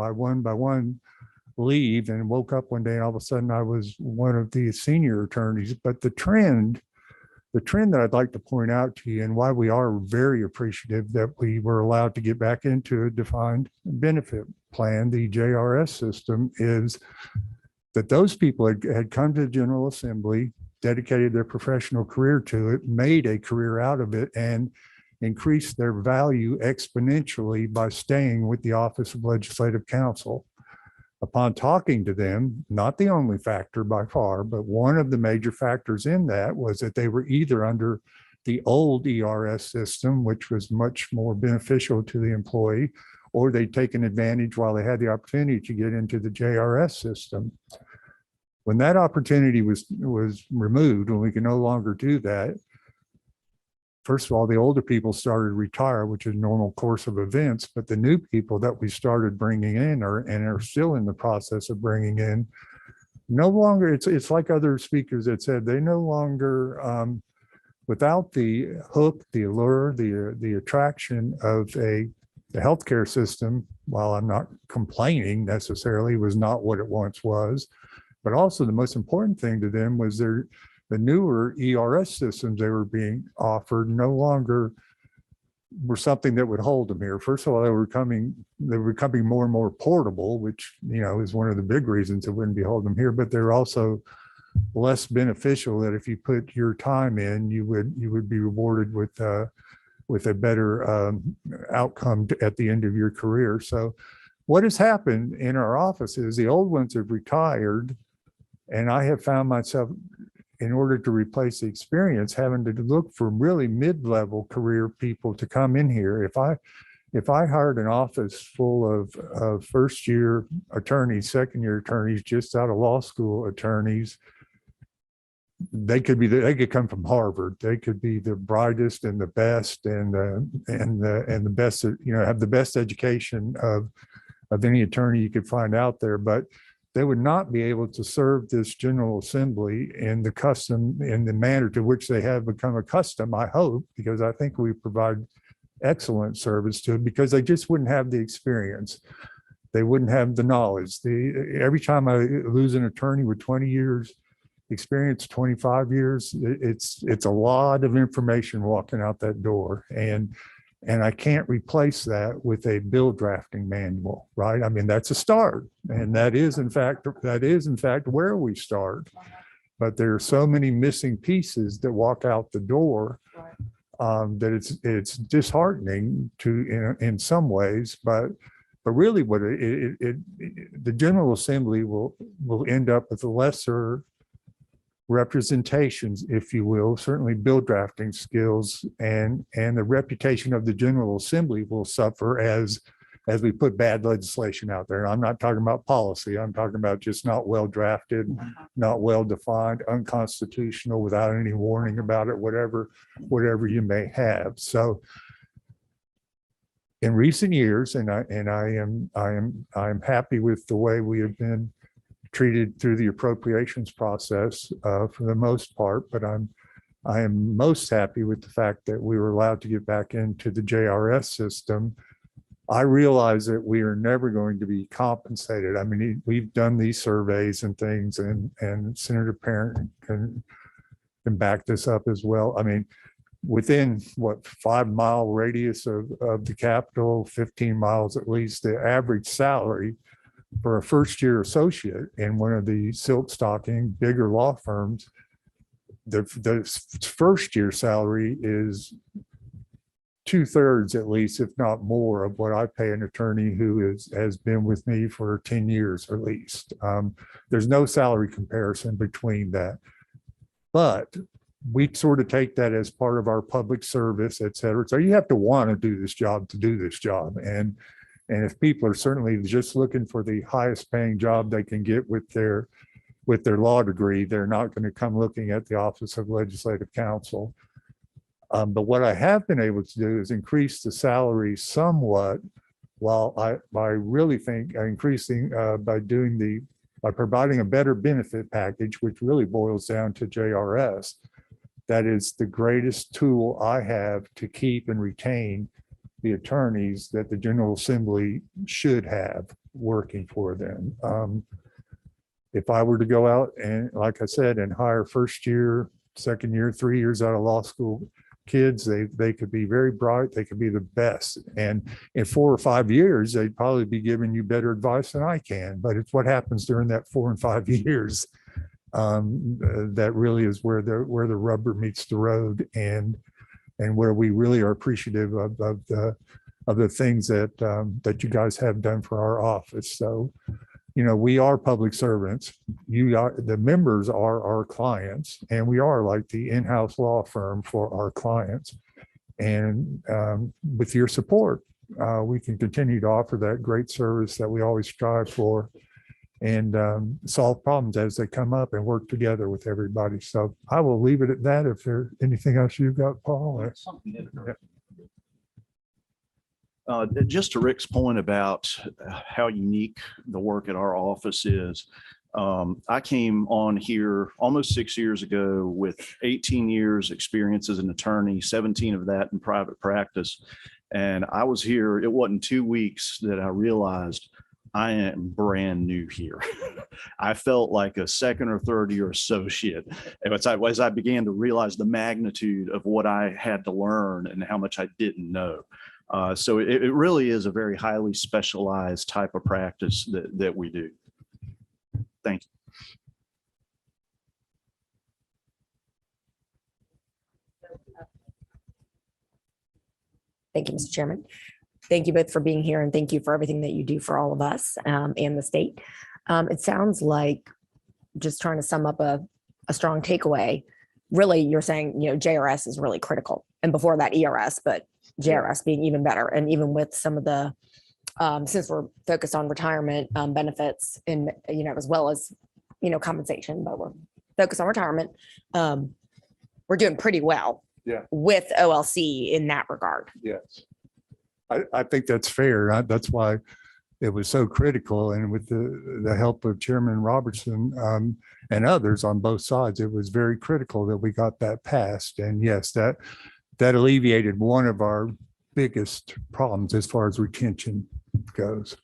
leave, and woke up one day and all of a sudden I was one of the senior attorneys. But the trend that I'd like to point out to you, and why we are very appreciative that we were allowed to get back into a defined benefit plan, the JRS system, is that those people had come to the General Assembly, dedicated their professional career to it, made a career out of it, and increased their value exponentially by staying with the Office of Legislative Counsel. Upon talking to them, not the only factor by far, but one of the major factors in that was that they were either under the old ERS system, which was much more beneficial to the employee, or they'd taken advantage while they had the opportunity to get into the JRS system. When that opportunity was removed, when we could no longer do that, first of all, the older people started to retire, which is a normal course of events, but the new people that we started bringing in are still in the process of bringing in, no longer, it's like other speakers that said, they no longer, without the hook, the allure, the attraction of the healthcare system, while I'm not complaining necessarily, was not what it once was. But also the most important thing to them was the newer ERS systems they were being offered no longer were something that would hold them here. First of all, they were becoming more and more portable, which, is one of the big reasons it wouldn't be holding them here, but they're also less beneficial, that if you put your time in, you would be rewarded with a better outcome at the end of your career. So what has happened in our office is the old ones have retired, and I have found myself, in order to replace the experience, having to look for really mid-level career people to come in here. If I hired an office full of first-year attorneys, second-year attorneys, just out of law school attorneys, they could come from Harvard. They could be the brightest and the best and the best, have the best education of any attorney you could find out there, but they would not be able to serve this General Assembly in the manner to which they have become accustomed, I hope, because I think we provide excellent service to it, because they just wouldn't have the experience. They wouldn't have the knowledge. Every time I lose an attorney with 20 years experience, 25 years, it's a lot of information walking out that door. And I can't replace that with a bill drafting manual, right? I mean, that's a start. And that is in fact where we start. But there are so many missing pieces that walk out the door that it's disheartening in some ways, but really what the General Assembly will end up with a lesser representations, if you will, certainly bill drafting skills, and the reputation of the General Assembly will suffer as we put bad legislation out there. I'm not talking about policy. I'm talking about just not well drafted, not well defined, unconstitutional, without any warning about it, whatever you may have. So in recent years, and I am happy with the way we have been treated through the appropriations process for the most part, but I am most happy with the fact that we were allowed to get back into the JRS system. I realize that we are never going to be compensated. I mean, we've done these surveys and things, and Senator Parent can back this up as well. I mean, within 5-mile radius of the Capitol, 15 miles at least, the average salary for a first-year associate in one of the silk stocking bigger law firms, the first-year salary is 2/3 at least, if not more, of what I pay an attorney who has been with me for 10 years at least. There's no salary comparison between that, but we sort of take that as part of our public service, et cetera. So you have to want to do this job to do this job. And if people are certainly just looking for the highest paying job they can get with their law degree, they're not going to come looking at the Office of Legislative Counsel. But what I have been able to do is increase the salary somewhat, while I really think increasing by providing a better benefit package, which really boils down to JRS. That is the greatest tool I have to keep and retain the attorneys that the General Assembly should have working for them. If I were to go out and, like I said, and hire first year, second year, 3 years out of law school kids, they could be very bright, they could be the best. And in 4 or 5 years, they'd probably be giving you better advice than I can. But it's what happens during that 4 and 5 years that really is where the rubber meets the road, and where we really are appreciative of the things that you guys have done for our office. So, we are public servants. The members are our clients, and we are like the in-house law firm for our clients. And with your support, we can continue to offer that great service that we always strive for. and solve problems as they come up and work together with everybody. So I will leave it at that. If there's anything else you've got, Paul. Just to Rick's point about how unique the work at our office is. I came on here almost 6 years ago with 18 years experience as an attorney, 17 of that in private practice. And I was here, it wasn't 2 weeks that I realized I am brand new here. I felt like a second or third year associate. And as I began to realize the magnitude of what I had to learn and how much I didn't know. So it really is a very highly specialized type of practice that we do. Thank you. Thank you, Mr. Chairman. Thank you both for being here, and thank you for everything that you do for all of us and the state. It sounds like, just trying to sum up a strong takeaway, really you're saying, JRS is really critical, and before that ERS, but JRS being even better. And even with some of the, since we're focused on retirement benefits and, as well as, compensation, but we're focused on retirement, we're doing pretty well with OLC in that regard. Yes. I think that's fair. That's why it was so critical. And with the help of Chairman Robertson and others on both sides, it was very critical that we got that passed. And yes, that alleviated one of our biggest problems as far as retention goes.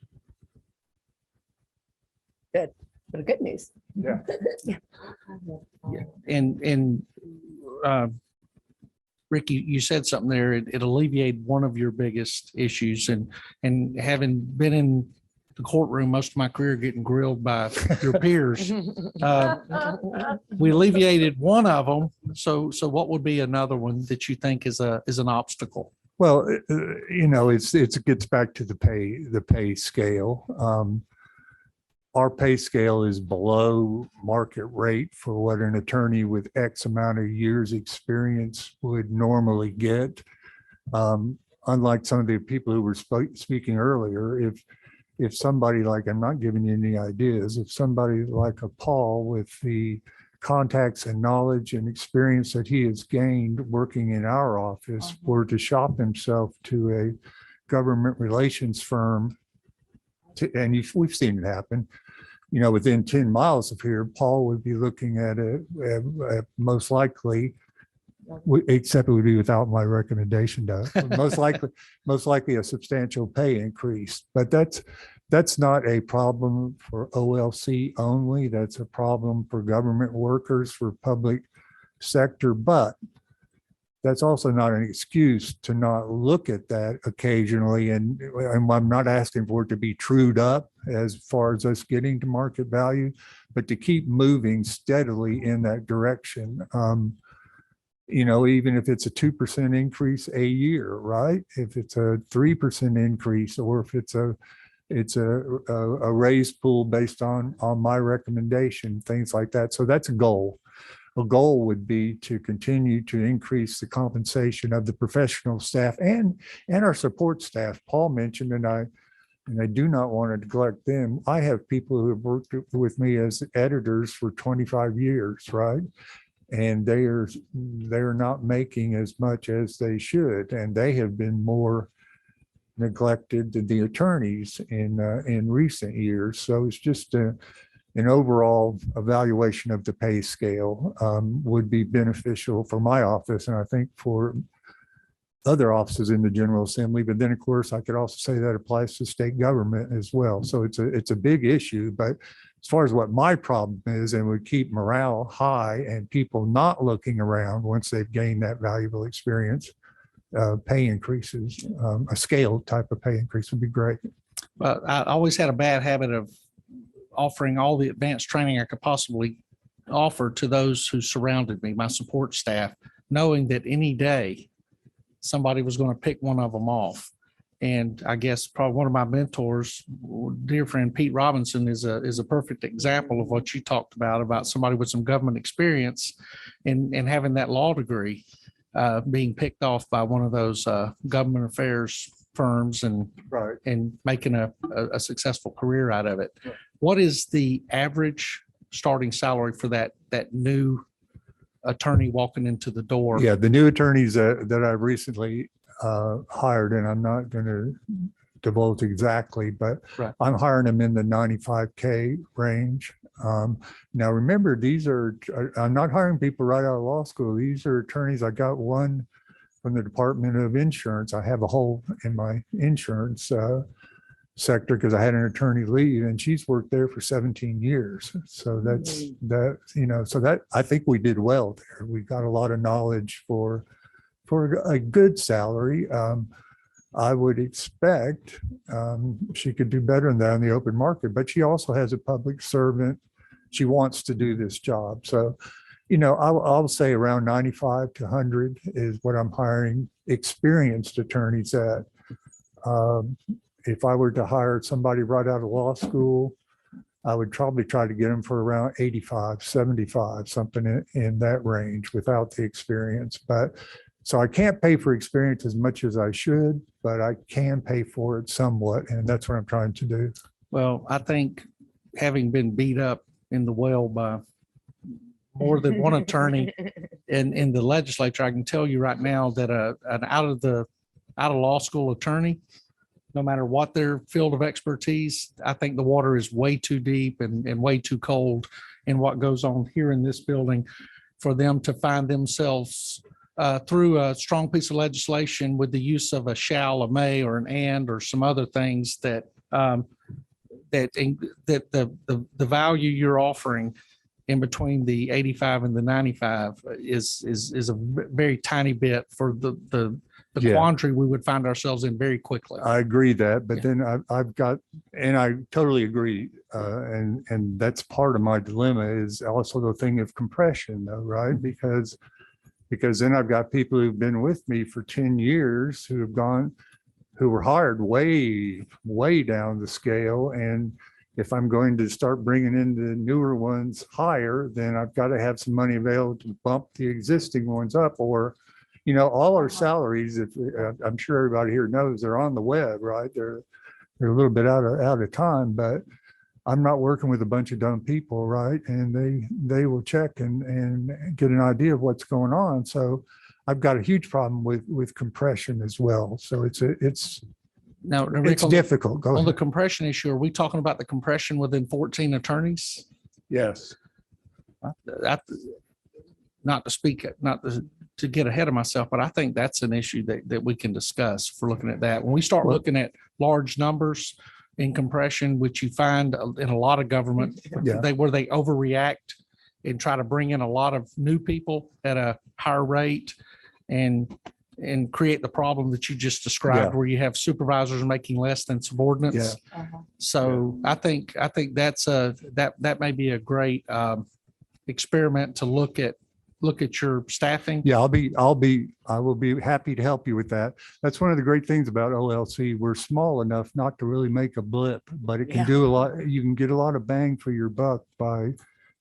Good. But good news. Yeah. And Ricky, you said something there. It alleviated one of your biggest issues, and having been in the courtroom most of my career, getting grilled by your peers, we alleviated one of them. So what would be another one that you think is an obstacle? Well, it gets back to the pay scale. Our pay scale is below market rate for what an attorney with X amount of years experience would normally get. Unlike some of the people who were speaking earlier, if somebody like, I'm not giving you any ideas, if somebody like a Paul with the contacts and knowledge and experience that he has gained working in our office were to shop himself to a government relations firm, and we've seen it happen, within 10 miles of here, Paul would be looking at a most likely, except it would be without my recommendation, most likely a substantial pay increase. But that's not a problem for OLC only. That's a problem for government workers, for public sector, but that's also not an excuse to not look at that occasionally. And I'm not asking for it to be trued up as far as us getting to market value, but to keep moving steadily in that direction. Even if it's a 2% increase a year, right? If it's a 3% increase, or if it's a raised pool based on my recommendation, things like that. So that's a goal. A goal would be to continue to increase the compensation of the professional staff and our support staff. Paul mentioned, and I do not want to neglect them. I have people who have worked with me as editors for 25 years, right? And they're not making as much as they should, and they have been more neglected than the attorneys in recent years. So it's just an overall evaluation of the pay scale would be beneficial for my office, and I think for other offices in the General Assembly. But then, of course, I could also say that applies to state government as well. So it's a big issue. But as far as what my problem is, and would keep morale high and people not looking around once they've gained that valuable experience, pay increases, a scale type of pay increase would be great. But I always had a bad habit of offering all the advanced training I could possibly offer to those who surrounded me, my support staff, knowing that any day somebody was going to pick one of them off. And I guess probably one of my mentors, dear friend Pete Robinson, is a perfect example of what you talked about somebody with some government experience and having that law degree being picked off by one of those government affairs firms and Right. making a successful career out of it. What is the average starting salary for that new attorney walking into the door? Yeah, the new attorneys that I recently hired, and I'm not going to divulge exactly, but Right. I'm hiring them in the 95K range. Now, remember, I'm not hiring people right out of law school. These are attorneys. I got one from the Department of Insurance. I have a hole in my insurance sector because I had an attorney leave, and she's worked there for 17 years. So so that I think we did well there. We got a lot of knowledge for a good salary. I would expect she could do better than that in the open market, but she also has a public servant. She wants to do this job. So, I'll say around 95 to 100 is what I'm hiring experienced attorneys at. If I were to hire somebody right out of law school, I would probably try to get them for around 85, 75, something in that range without the experience. So I can't pay for experience as much as I should, but I can pay for it somewhat. And that's what I'm trying to do. Well, I think having been beat up in the well by more than one attorney in the legislature, I can tell you right now that an out of law school attorney, no matter what their field of expertise, I think the water is way too deep and way too cold in what goes on here in this building for them to find themselves through a strong piece of legislation with the use of a shall, a may, or an and, or some other things that the value you're offering in between the 85 and the 95 is a very tiny bit for the Yeah. quandary we would find ourselves in very quickly. I agree that, but Yeah. then I've got, and I totally agree. And that's part of my dilemma is also the thing of compression though, right? Because then I've got people who've been with me for 10 years who were hired way, way down the scale. And if I'm going to start bringing in the newer ones higher, then I've got to have some money available to bump the existing ones up, or, all our salaries, if I'm sure everybody here knows, they're on the web, right? They're a little bit out of time, but I'm not working with a bunch of dumb people, right? And they will check and get an idea of what's going on. So I've got a huge problem with compression as well. So it's Now, Rick, difficult. Go on the ahead. compression issue, are we talking about the compression within 14 attorneys? Yes. Not to get ahead of myself, but I think that's an issue that we can discuss for looking at that. When we start looking at large numbers in compression, which you find in a lot of government, Yeah. where they overreact and try to bring in a lot of new people at a higher rate and create the problem that you just described, Yeah. where you have supervisors making less than subordinates. So I think that's that may be a great experiment to look at your staffing. Yeah, I will be happy to help you with that. That's one of the great things about OLC. We're small enough not to really make a blip, but it can do a lot. You can get a lot of bang for your buck by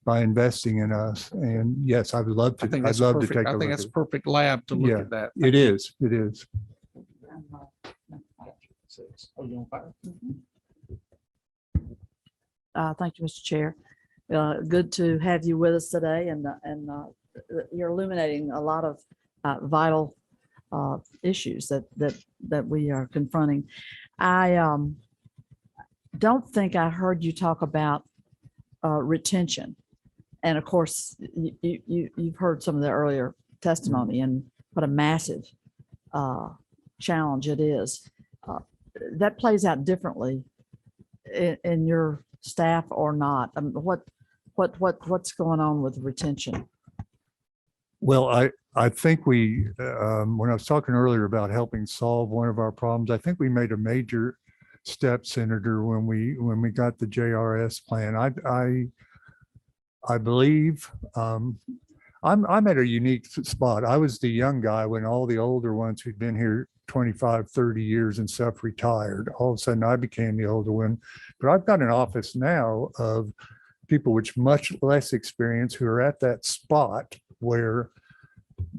investing in us. And yes, I would love to. I'd love to take a I look think at that's a it. perfect lab to look Yeah, at that. It is. It is. Thank you, Mr. Chair. Good to have you with us today, and you're illuminating a lot of vital issues that we are confronting. I don't think I heard you talk about retention, and of course, you've heard some of the earlier testimony and what a massive challenge it is. That plays out differently in your staff or not? What's going on with retention? Well, I think when I was talking earlier about helping solve one of our problems, I think we made a major step, Senator, when we got the JRS plan. I believe I'm at a unique spot. I was the young guy when all the older ones who'd been here 25, 30 years and stuff retired. All of a sudden I became the older one, but I've got an office now of people with much less experience who are at that spot where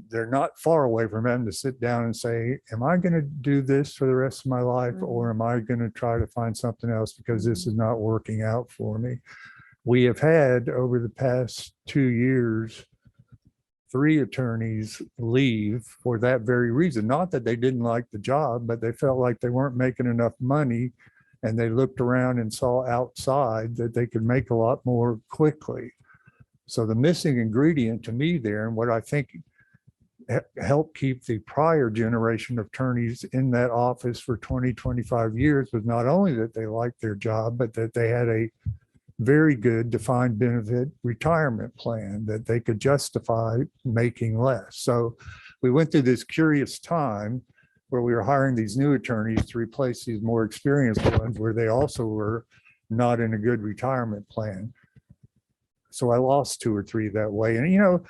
they're not far away from them to sit down and say, am I going to do this for the rest of my life? Or am I going to try to find something else because this is not working out for me? We have had over the past 2 years, 3 attorneys leave for that very reason. Not that they didn't like the job, but they felt like they weren't making enough money. And they looked around and saw outside that they could make a lot more quickly. So the missing ingredient to me there, and what I think helped keep the prior generation of attorneys in that office for 20, 25 years, was not only that they liked their job, but that they had a very good defined benefit retirement plan that they could justify making less. So we went through this curious time where we were hiring these new attorneys to replace these more experienced ones, where they also were not in a good retirement plan. So I lost 2 or 3 that way. And, you know,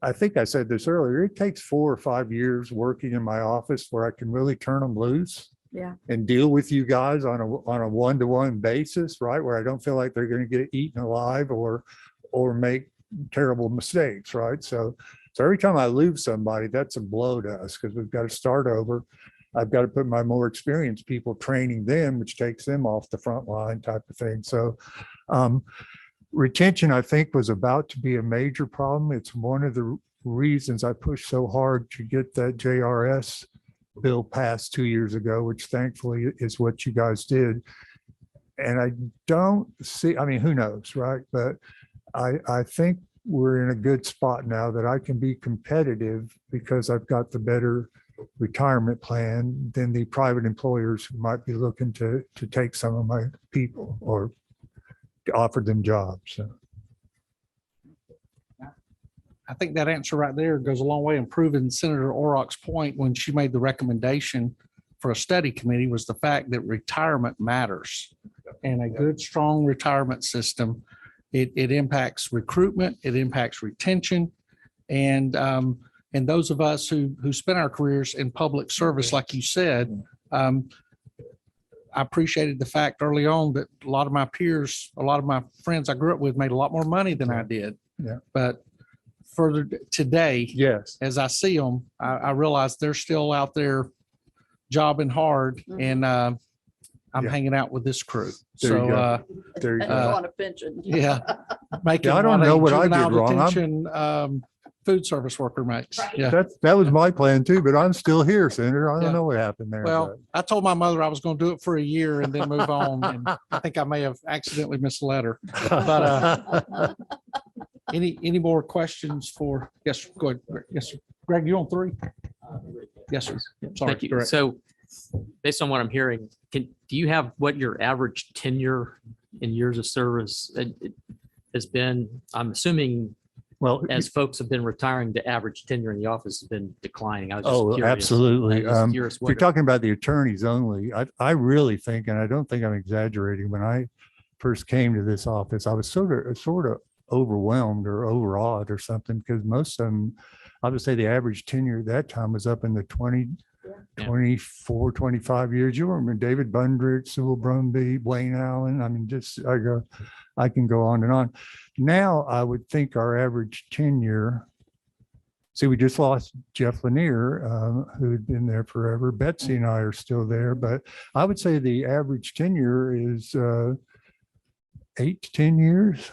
I think I said this earlier, it takes 4 or 5 years working in my office where I can really turn them loose. Yeah. And deal with you guys on a one-to-one basis, right? Where I don't feel like they're going to get eaten alive or make terrible mistakes, right? So every time I lose somebody, that's a blow to us because we've got to start over. I've got to put my more experienced people training them, which takes them off the front line type of thing. So retention, I think, was about to be a major problem. It's one of the reasons I pushed so hard to get that JRS bill passed 2 years ago, which thankfully is what you guys did. And I don't see, I mean, who knows, right? But I think we're in a good spot now that I can be competitive because I've got the better retirement plan than the private employers who might be looking to take some of my people or offer them jobs. So. I think that answer right there goes a long way in proving Senator Orrock's point when she made the recommendation for a study committee, was the fact that retirement matters. And a good, strong retirement system, it impacts recruitment, it impacts retention. And those of us who spent our careers in public service, like you said, I appreciated the fact early on that a lot of my peers, a lot of my friends I grew up with made a lot more money than I did. Yeah. But further today, yes, as I see them, I realize they're still out there jobbing hard, and I'm hanging out with this crew. There you go. There you go. On a pension. Yeah. Making I don't know what I did wrong. Detention, food service worker makes. Right. Yeah. that was my plan too, but I'm still here, Senator. I don't know what happened there. Well, I told my mother I was going to do it for a year and then move on. And I think I may have accidentally misled her. But any more questions for, yes, go ahead. Yes, sir. Greg, you on 3? Yes, sir. Sorry. Thank you. Direct. So based on what I'm hearing, do you have what your average tenure in years of service has been? I'm assuming, well, as folks have been retiring, the average tenure in the office has been declining. I was just curious. Absolutely. I was just curious If you're what- talking about the attorneys only, I really think, and I don't think I'm exaggerating, when I first came to this office, I was sort of overwhelmed or overawed or something, because most of them, I would say the average tenure at that time was up in the 20, Yeah. 24, 25 years. You remember David Bundrich, Sewell Brumby, Wayne Allen. I mean, I can go on and on. Now, I would think our average tenure, see, we just lost Jeff Lanier, who had been there forever. Betsy and I are still there, but I would say the average tenure is 8 to 10 years.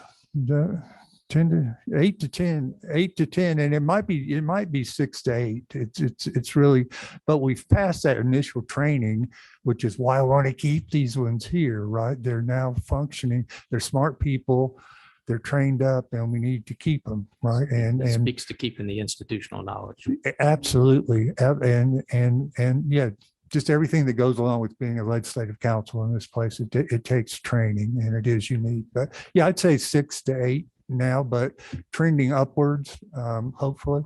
8 to 10, and it might be 6 to 8. It's really, but we've passed that initial training, which is why I want to keep these ones here, right? They're now functioning. They're smart people. They're trained up, and we need to keep them, right? It And speaks to keeping the institutional knowledge. absolutely, and yeah, just everything that goes along with being a legislative counsel in this place. It takes training, and it is unique. But yeah, I'd say 6 to 8 now, but trending upwards, hopefully.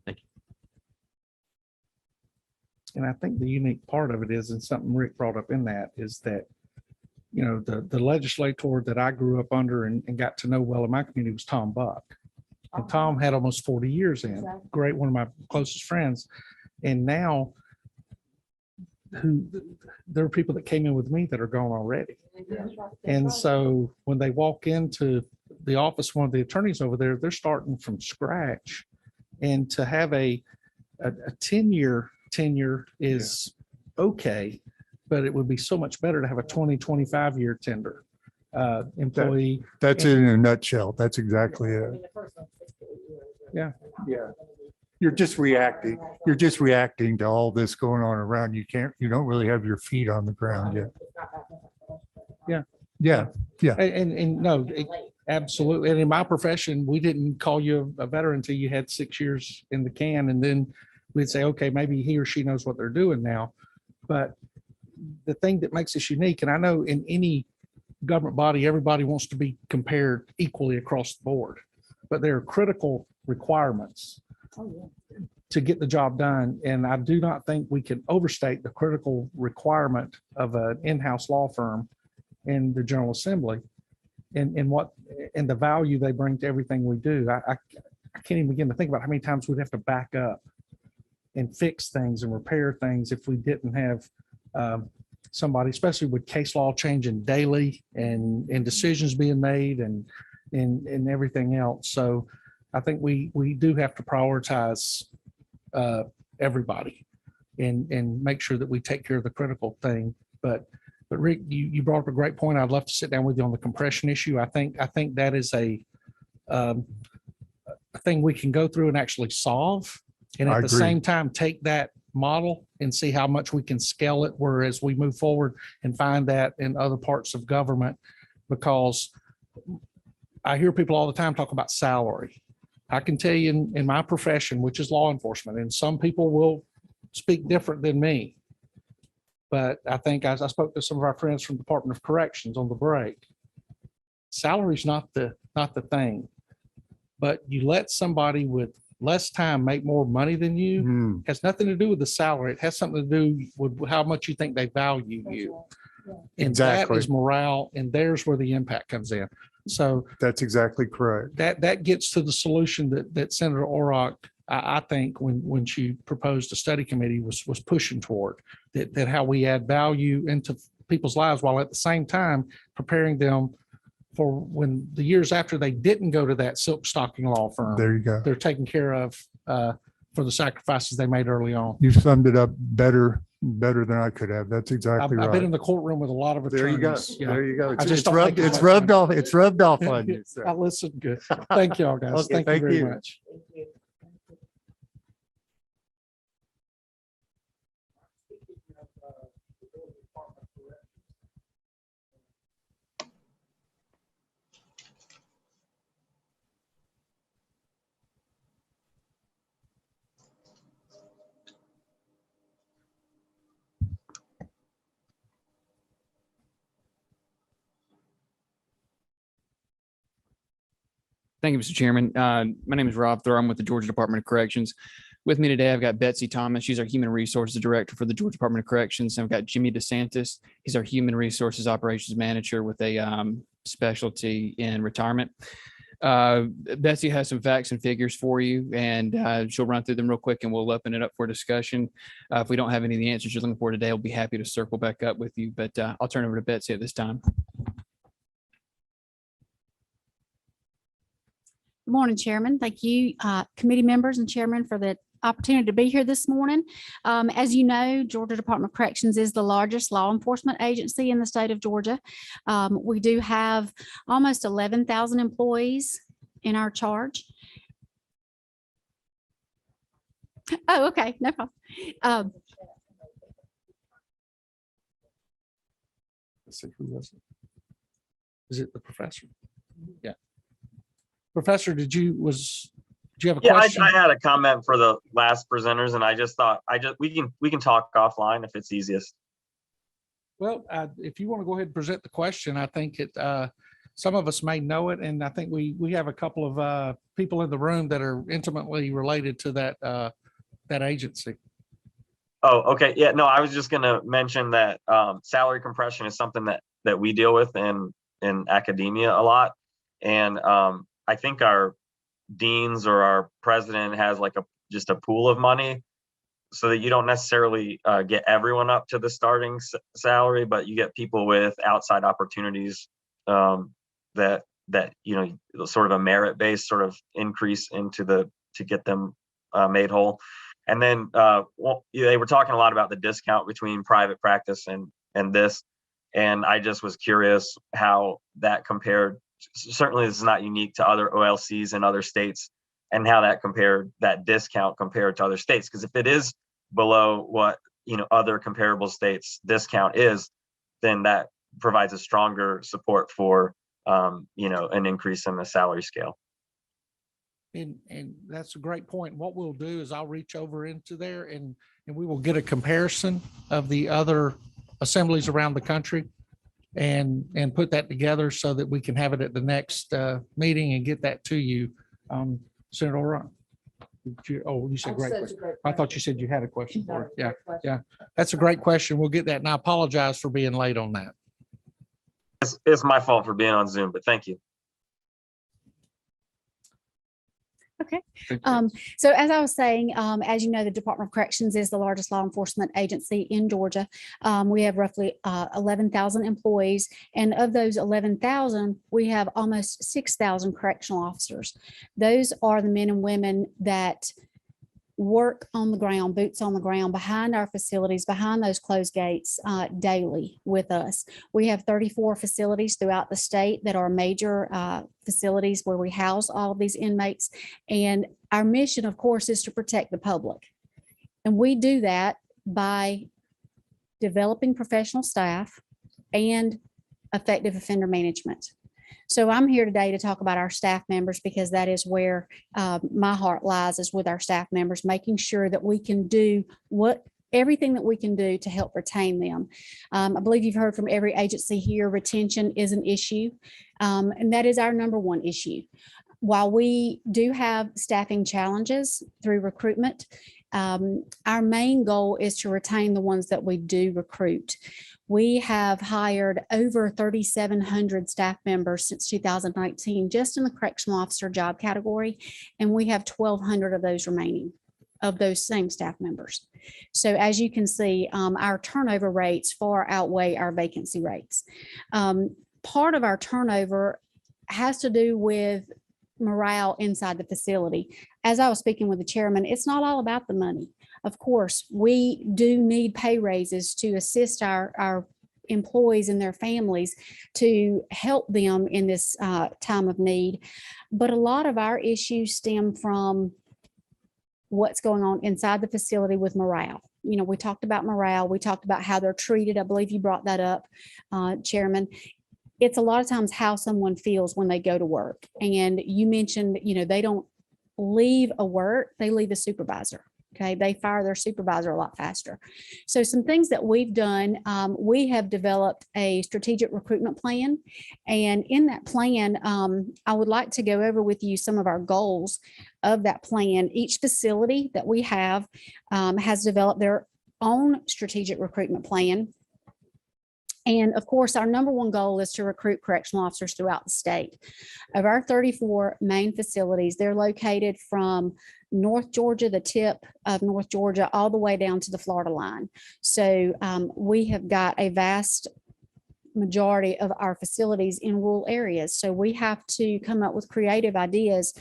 Thank you. And I think the unique part of it is, and something Rick brought up in that, is that, you know, the legislator that I grew up under and got to know well in my community was Tom Buck. And Tom had almost 40 years in. Exactly. Great, one of my closest friends. And now there are people that came in with me that are gone already. And so when they walk into the office, one of the attorneys over there, they're starting from scratch. And to have a 10-year tenure is okay, but it would be so much better to have a 20, 25-year tender employee. That's it in a nutshell. That's exactly it. Yeah. Yeah. You're just reacting. You're just reacting to all this going on around. You don't really have your feet on the ground yet. Yeah. Yeah. Yeah. And no, absolutely. And in my profession, we didn't call you a veteran until you had 6 years in the can. And then we'd say, okay, maybe he or she knows what they're doing now. But the thing that makes us unique, and I know in any government body, everybody wants to be compared equally across the board, but there are critical requirements to get the job done. And I do not think we can overstate the critical requirement of an in-house law firm in the General Assembly and the value they bring to everything we do. I can't even begin to think about how many times we'd have to back up and fix things and repair things if we didn't have somebody, especially with case law changing daily and decisions being made and everything else. So I think we do have to prioritize everybody and make sure that we take care of the critical thing. But Rick, you brought up a great point. I'd love to sit down with you on the compression issue. I think that is a thing we can go through and actually solve. And I at the agree. same time, take that model and see how much we can scale it, whereas we move forward and find that in other parts of government, because I hear people all the time talk about salary. I can tell you in my profession, which is law enforcement, and some people will speak different than me. But I think I spoke to some of our friends from the Department of Corrections on the break. Salary's not the thing, but you let somebody with less time make more money than you, has nothing to do with the salary. It has something to do with how much you think they value you. And Exactly. that is morale, and there's where the impact comes in. So That's exactly correct. that gets to the solution that Senator Orrock, I think when she proposed a study committee was pushing toward, that how we add value into people's lives while at the same time preparing them for when the years after they didn't go to that silk stocking law firm, There you go. they're taken care of for the sacrifices they made early on. You summed it up better than I could have. That's exactly I've been right. in the courtroom with a lot of There you go. attorneys. Yeah. There you go. I It's, just it's don't rubbed, think it's much rubbed time. off. It's rubbed off on you. I So. listen good. Thank y'all guys. Okay, Thank you very you. much. Thank you, Mr. Chairman. My name is Rob Throw. I'm with the Georgia Department of Corrections. With me today, I've got Betsy Thomas. She's our Human Resources Director for the Georgia Department of Corrections. And I've got Jimmy DeSantis. He's our Human Resources Operations Manager with a specialty in retirement. Betsy has some facts and figures for you, and she'll run through them real quick, and we'll open it up for discussion. If we don't have any of the answers you're looking for today, we'll be happy to circle back up with you. But I'll turn over to Betsy at this time. Good morning, Chairman. Thank you, committee members and chairman, for the opportunity to be here this morning. As you know, Georgia Department of Corrections is the largest law enforcement agency in the state of Georgia. We do have almost 11,000 employees in our charge. Oh, okay, no problem. Let's see, who was it? Is it the professor? Yeah. Professor, did you have a question? I had a comment for the last presenters, and I just thought we can talk offline if it's easiest. Well, if you want to go ahead and present the question, I think some of us may know it, and I think we have a couple of people in the room that are intimately related to that agency. Oh, okay. Yeah, no, I was just going to mention that salary compression is something that we deal with in academia a lot, and I think our deans or our president has like just a pool of money so that you don't necessarily get everyone up to the starting salary, but you get people with outside opportunities that sort of a merit-based sort of increase to get them made whole. And then they were talking a lot about the discount between private practice and this. And I just was curious how that compared. Certainly this is not unique to other OLCs in other states, and how that discount compared to other states. Because if it is below what other comparable states discount is, then that provides a stronger support for an increase in the salary scale. And that's a great point. What we'll do is I'll reach over into there and we will get a comparison of the other assemblies around the country and put that together so that we can have it at the next meeting and get that to you. Senator O'Rourke. You said great question. I thought you said you had a question for it. Yeah. That's a great question. We'll get that. And I apologize for being late on that. It's my fault for being on Zoom, but thank you. Okay. So as I was saying, as you know, the Department of Corrections is the largest law enforcement agency in Georgia. We have roughly 11,000 employees, and of those 11,000, we have almost 6,000 correctional officers. Those are the men and women that work on the ground, boots on the ground, behind our facilities, behind those closed gates daily with us. We have 34 facilities throughout the state that are major facilities where we house all of these inmates. And our mission, of course, is to protect the public. And we do that by developing professional staff and effective offender management. So I'm here today to talk about our staff members because that is where my heart lies, is with our staff members, making sure that we can do everything that we can do to help retain them. I believe you've heard from every agency here, retention is an issue, and that is our number one issue. While we do have staffing challenges through recruitment, our main goal is to retain the ones that we do recruit. We have hired over 3,700 staff members since 2019, just in the correctional officer job category, and we have 1,200 of those remaining, of those same staff members. So as you can see, our turnover rates far outweigh our vacancy rates. Part of our turnover has to do with morale inside the facility. As I was speaking with the chairman, it's not all about the money. Of course, we do need pay raises to assist our employees and their families to help them in this time of need. But a lot of our issues stem from what's going on inside the facility with morale. We talked about morale. We talked about how they're treated. I believe you brought that up, Chairman. It's a lot of times how someone feels when they go to work. And you mentioned, they don't leave a work, they leave a supervisor. Okay, they fire their supervisor a lot faster. So some things that we've done, we have developed a strategic recruitment plan. And in that plan, I would like to go over with you some of our goals of that plan. Each facility that we have has developed their own strategic recruitment plan. And of course, our number one goal is to recruit correctional officers throughout the state. Of our 34 main facilities, they're located from North Georgia, the tip of North Georgia, all the way down to the Florida line. So we have got a vast majority of our facilities in rural areas. So we have to come up with creative ideas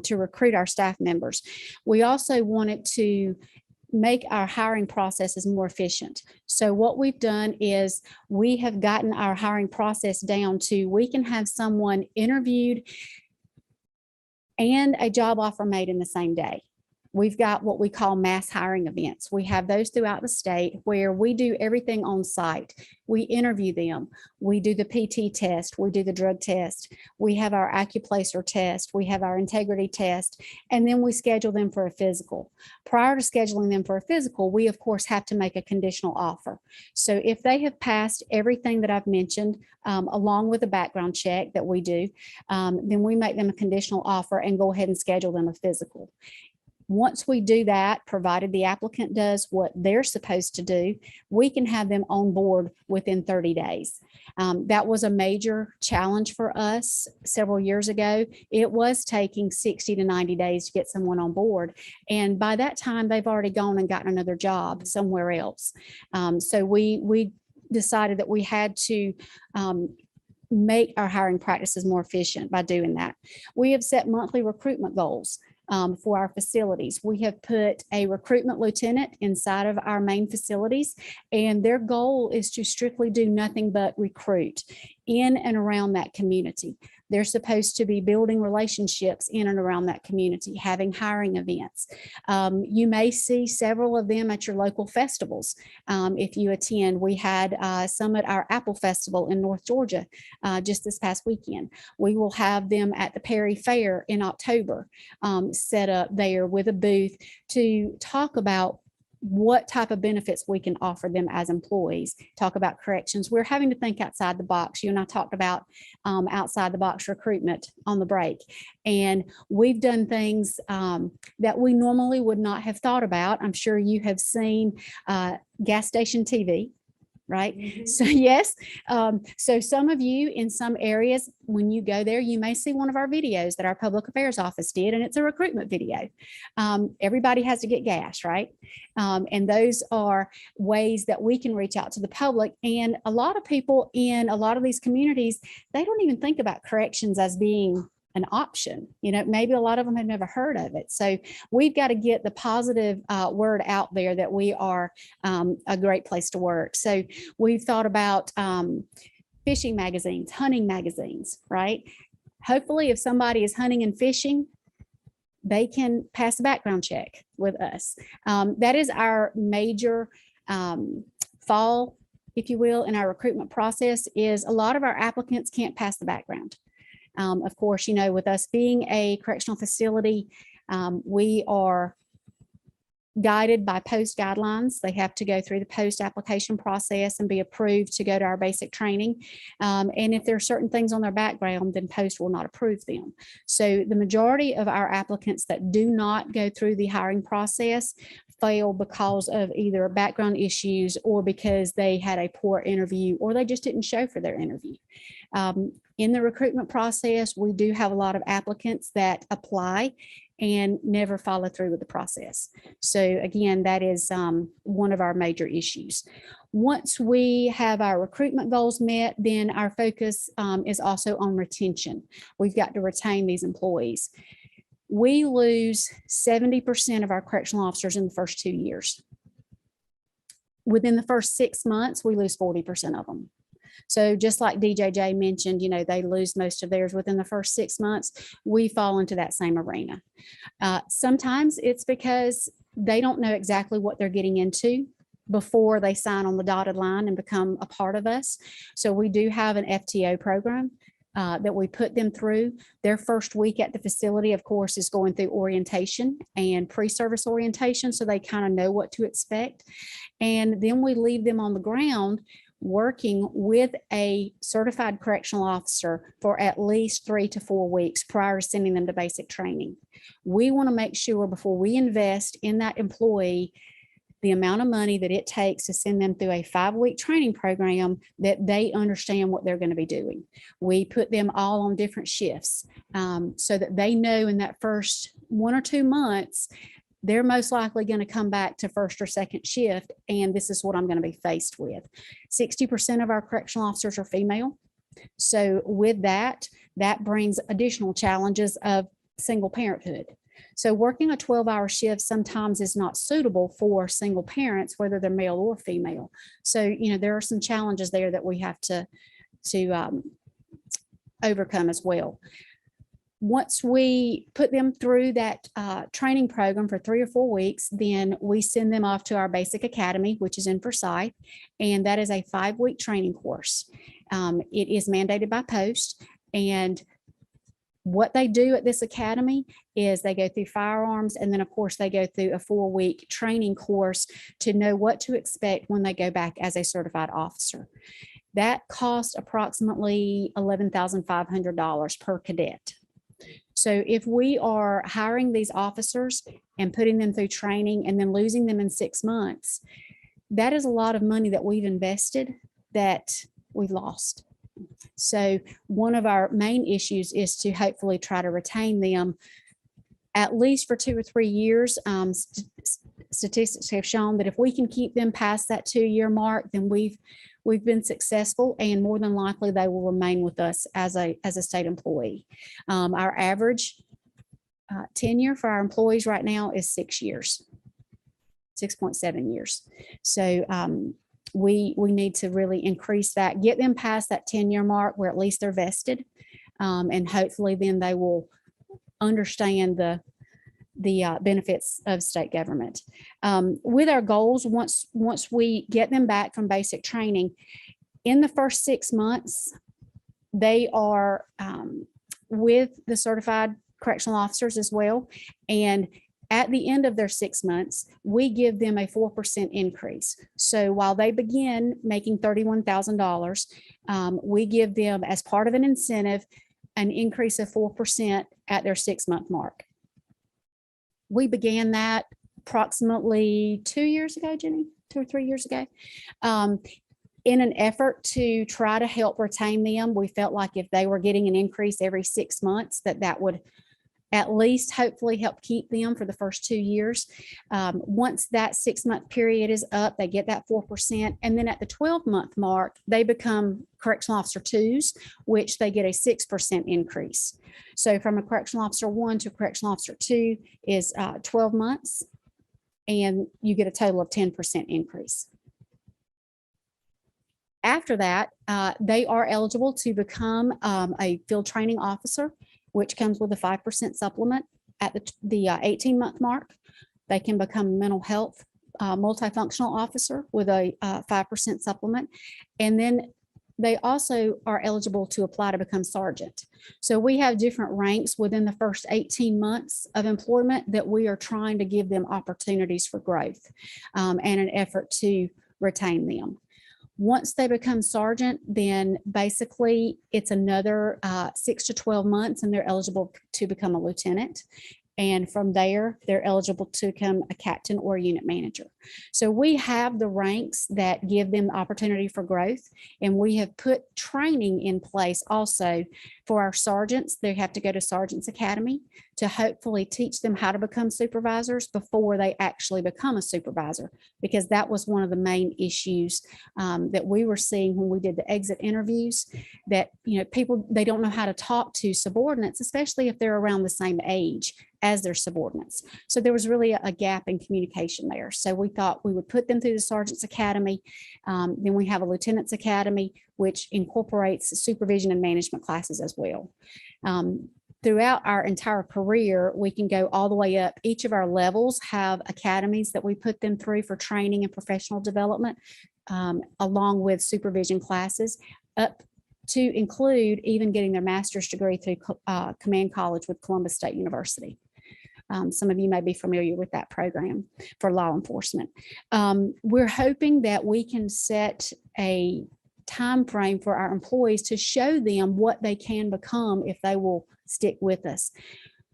to recruit our staff members. We also wanted to make our hiring processes more efficient. So what we've done is we have gotten our hiring process down to, we can have someone interviewed and a job offer made in the same day. We've got what we call mass hiring events. We have those throughout the state where we do everything on site. We interview them. We do the PT test. We do the drug test. We have our acuplacer test. We have our integrity test, and then we schedule them for a physical. Prior to scheduling them for a physical, we of course have to make a conditional offer. So if they have passed everything that I've mentioned, along with a background check that we do, then we make them a conditional offer and go ahead and schedule them a physical. Once we do that, provided the applicant does what they're supposed to do, we can have them on board within 30 days. That was a major challenge for us several years ago. It was taking 60 to 90 days to get someone on board. And by that time, they've already gone and gotten another job somewhere else. So we decided that we had to make our hiring practices more efficient by doing that. We have set monthly recruitment goals. for our facilities. We have put a recruitment lieutenant inside of our main facilities, and their goal is to strictly do nothing but recruit in and around that community. They're supposed to be building relationships in and around that community, having hiring events. You may see several of them at your local festivals. If you attend, we had some at our Apple Festival in North Georgia just this past weekend. We will have them at the Perry Fair in October, set up there with a booth to talk about what type of benefits we can offer them as employees, talk about corrections. We're having to think outside the box. You and I talked about outside the box recruitment on the break. And we've done things that we normally would not have thought about. I'm sure you have seen gas station TV. Right. So yes. So some of you in some areas, when you go there, you may see one of our videos that our public affairs office did, and it's a recruitment video. Everybody has to get gas, right? And those are ways that we can reach out to the public. And a lot of people in a lot of these communities, they don't even think about corrections as being an option. You know, maybe a lot of them have never heard of it. So we've got to get the positive word out there that we are a great place to work. So we've thought about fishing magazines, hunting magazines, right? Hopefully if somebody is hunting and fishing, they can pass a background check with us. That is our major fall, if you will, in our recruitment process. Is a lot of our applicants can't pass the background. Of course, you know, with us being a correctional facility, we are guided by post guidelines. They have to go through the post application process and be approved to go to our basic training. And if there are certain things on their background, then post will not approve them. So the majority of our applicants that do not go through the hiring process fail because of either background issues or because they had a poor interview or they just didn't show for their interview. In the recruitment process, we do have a lot of applicants that apply and never follow through with the process. So again, that is one of our major issues. Once we have our recruitment goals met, then our focus is also on retention. We've got to retain these employees. We lose 70% of our correctional officers in the first 2 years. Within the first 6 months, we lose 40% of them. So just like DJJ mentioned, you know, they lose most of theirs within the first 6 months. We fall into that same arena. Sometimes it's because they don't know exactly what they're getting into before they sign on the dotted line and become a part of us. So we do have an FTO program that we put them through. Their first week at the facility, of course, is going through orientation and pre-service orientation, so they kind of know what to expect. And then we leave them on the ground working with a certified correctional officer for at least 3 to 4 weeks prior to sending them to basic training. We want to make sure before we invest in that employee, the amount of money that it takes to send them through a 5-week training program, that they understand what they're going to be doing. We put them all on different shifts so that they know in that first 1 or 2 months, they're most likely going to come back to first or second shift, and this is what I'm going to be faced with. 60% of our correctional officers are female. So with that, that brings additional challenges of single parenthood. So working a 12-hour shift sometimes is not suitable for single parents, whether they're male or female. So, you know, there are some challenges there that we have to overcome as well. Once we put them through that training program for 3 or 4 weeks, then we send them off to our basic academy, which is in Forsyth, and that is a 5-week training course. It is mandated by post, and what they do at this academy is they go through firearms, and then of course they go through a 4-week training course to know what to expect when they go back as a certified officer. That costs approximately $11,500 per cadet. So if we are hiring these officers and putting them through training and then losing them in 6 months, that is a lot of money that we've invested that we've lost. So one of our main issues is to hopefully try to retain them at least for 2 or 3 years. Statistics have shown that if we can keep them past that 2-year mark, then we've been successful, and more than likely they will remain with us as a state employee. Our average tenure for our employees right now is 6 years, 6.7 years. So we need to really increase that, get them past that 10-year mark where at least they're vested. And hopefully then they will understand the benefits of state government. With our goals, once we get them back from basic training, in the first 6 months, they are with the certified correctional officers as well. And at the end of their 6 months, we give them a 4% increase. So while they begin making $31,000, we give them, as part of an incentive, an increase of 4% at their 6-month mark. We began that approximately 2 years ago, Jenny, 2 or 3 years ago. In an effort to try to help retain them, we felt like if they were getting an increase every 6 months, that would at least hopefully help keep them for the first 2 years. Once that 6-month period is up, they get that 4%. And then at the 12-month mark, they become correctional officer 2s, which they get a 6% increase. So from a correctional officer 1 to correctional officer 2 is 12 months, and you get a total of 10% increase. After that, they are eligible to become a field training officer, which comes with a 5% supplement at the 18-month mark. They can become mental health multifunctional officer with a 5% supplement. And then they also are eligible to apply to become sergeant. So we have different ranks within the first 18 months of employment that we are trying to give them opportunities for growth and an effort to retain them. Once they become sergeant, then basically it's another 6 to 12 months and they're eligible to become a lieutenant. And from there, they're eligible to become a captain or a unit manager. So we have the ranks that give them the opportunity for growth. And we have put training in place also for our sergeants. They have to go to Sergeant's Academy to hopefully teach them how to become supervisors before they actually become a supervisor, because that was one of the main issues that we were seeing when we did the exit interviews, that, you know, people, they don't know how to talk to subordinates, especially if they're around the same age as their subordinates. So there was really a gap in communication there. So we thought we would put them through the Sergeant's Academy. Then we have a Lieutenant's Academy, which incorporates supervision and management classes as well. Throughout our entire career, we can go all the way up. Each of our levels have academies that we put them through for training and professional development, along with supervision classes, up to include even getting their master's degree through Command College with Columbus State University. Some of you may be familiar with that program for law enforcement. We're hoping that we can set a time frame for our employees to show them what they can become if they will stick with us.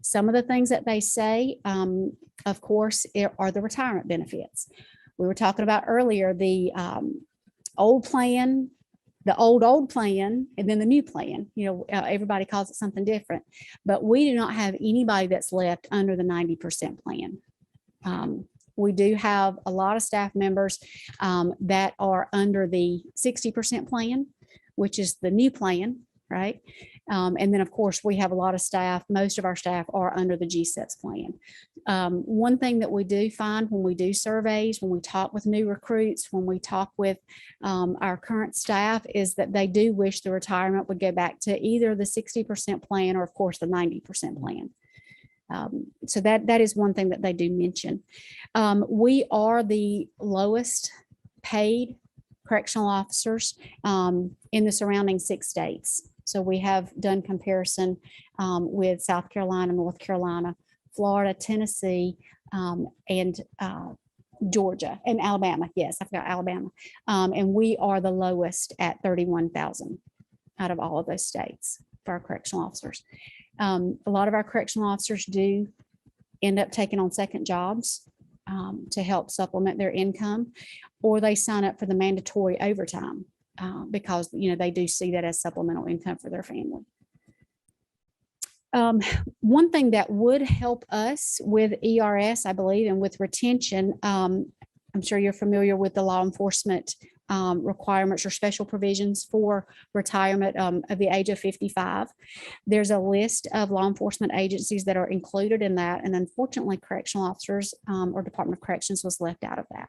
Some of the things that they say, of course, are the retirement benefits. We were talking about earlier, the old plan, the old plan, and then the new plan. You know, everybody calls it something different, but we do not have anybody that's left under the 90% plan. We do have a lot of staff members that are under the 60% plan, which is the new plan, right? And then, of course, we have a lot of staff, most of our staff are under the GSETS plan. One thing that we do find when we do surveys, when we talk with new recruits, when we talk with our current staff, is that they do wish the retirement would go back to either the 60% plan or, of course, the 90% plan. So that is one thing that they do mention. We are the lowest paid correctional officers in the surrounding 6 states. So we have done comparison with South Carolina, North Carolina, Florida, Tennessee, and Georgia and Alabama. Yes, I've got Alabama. And we are the lowest at 31,000 out of all of those states for our correctional officers. A lot of our correctional officers do end up taking on second jobs to help supplement their income, or they sign up for the mandatory overtime because, you know, they do see that as supplemental income for their family. One thing that would help us with ERS, I believe, and with retention, I'm sure you're familiar with the law enforcement requirements or special provisions for retirement of the age of 55. There's a list of law enforcement agencies that are included in that. And unfortunately, correctional officers or Department of Corrections was left out of that.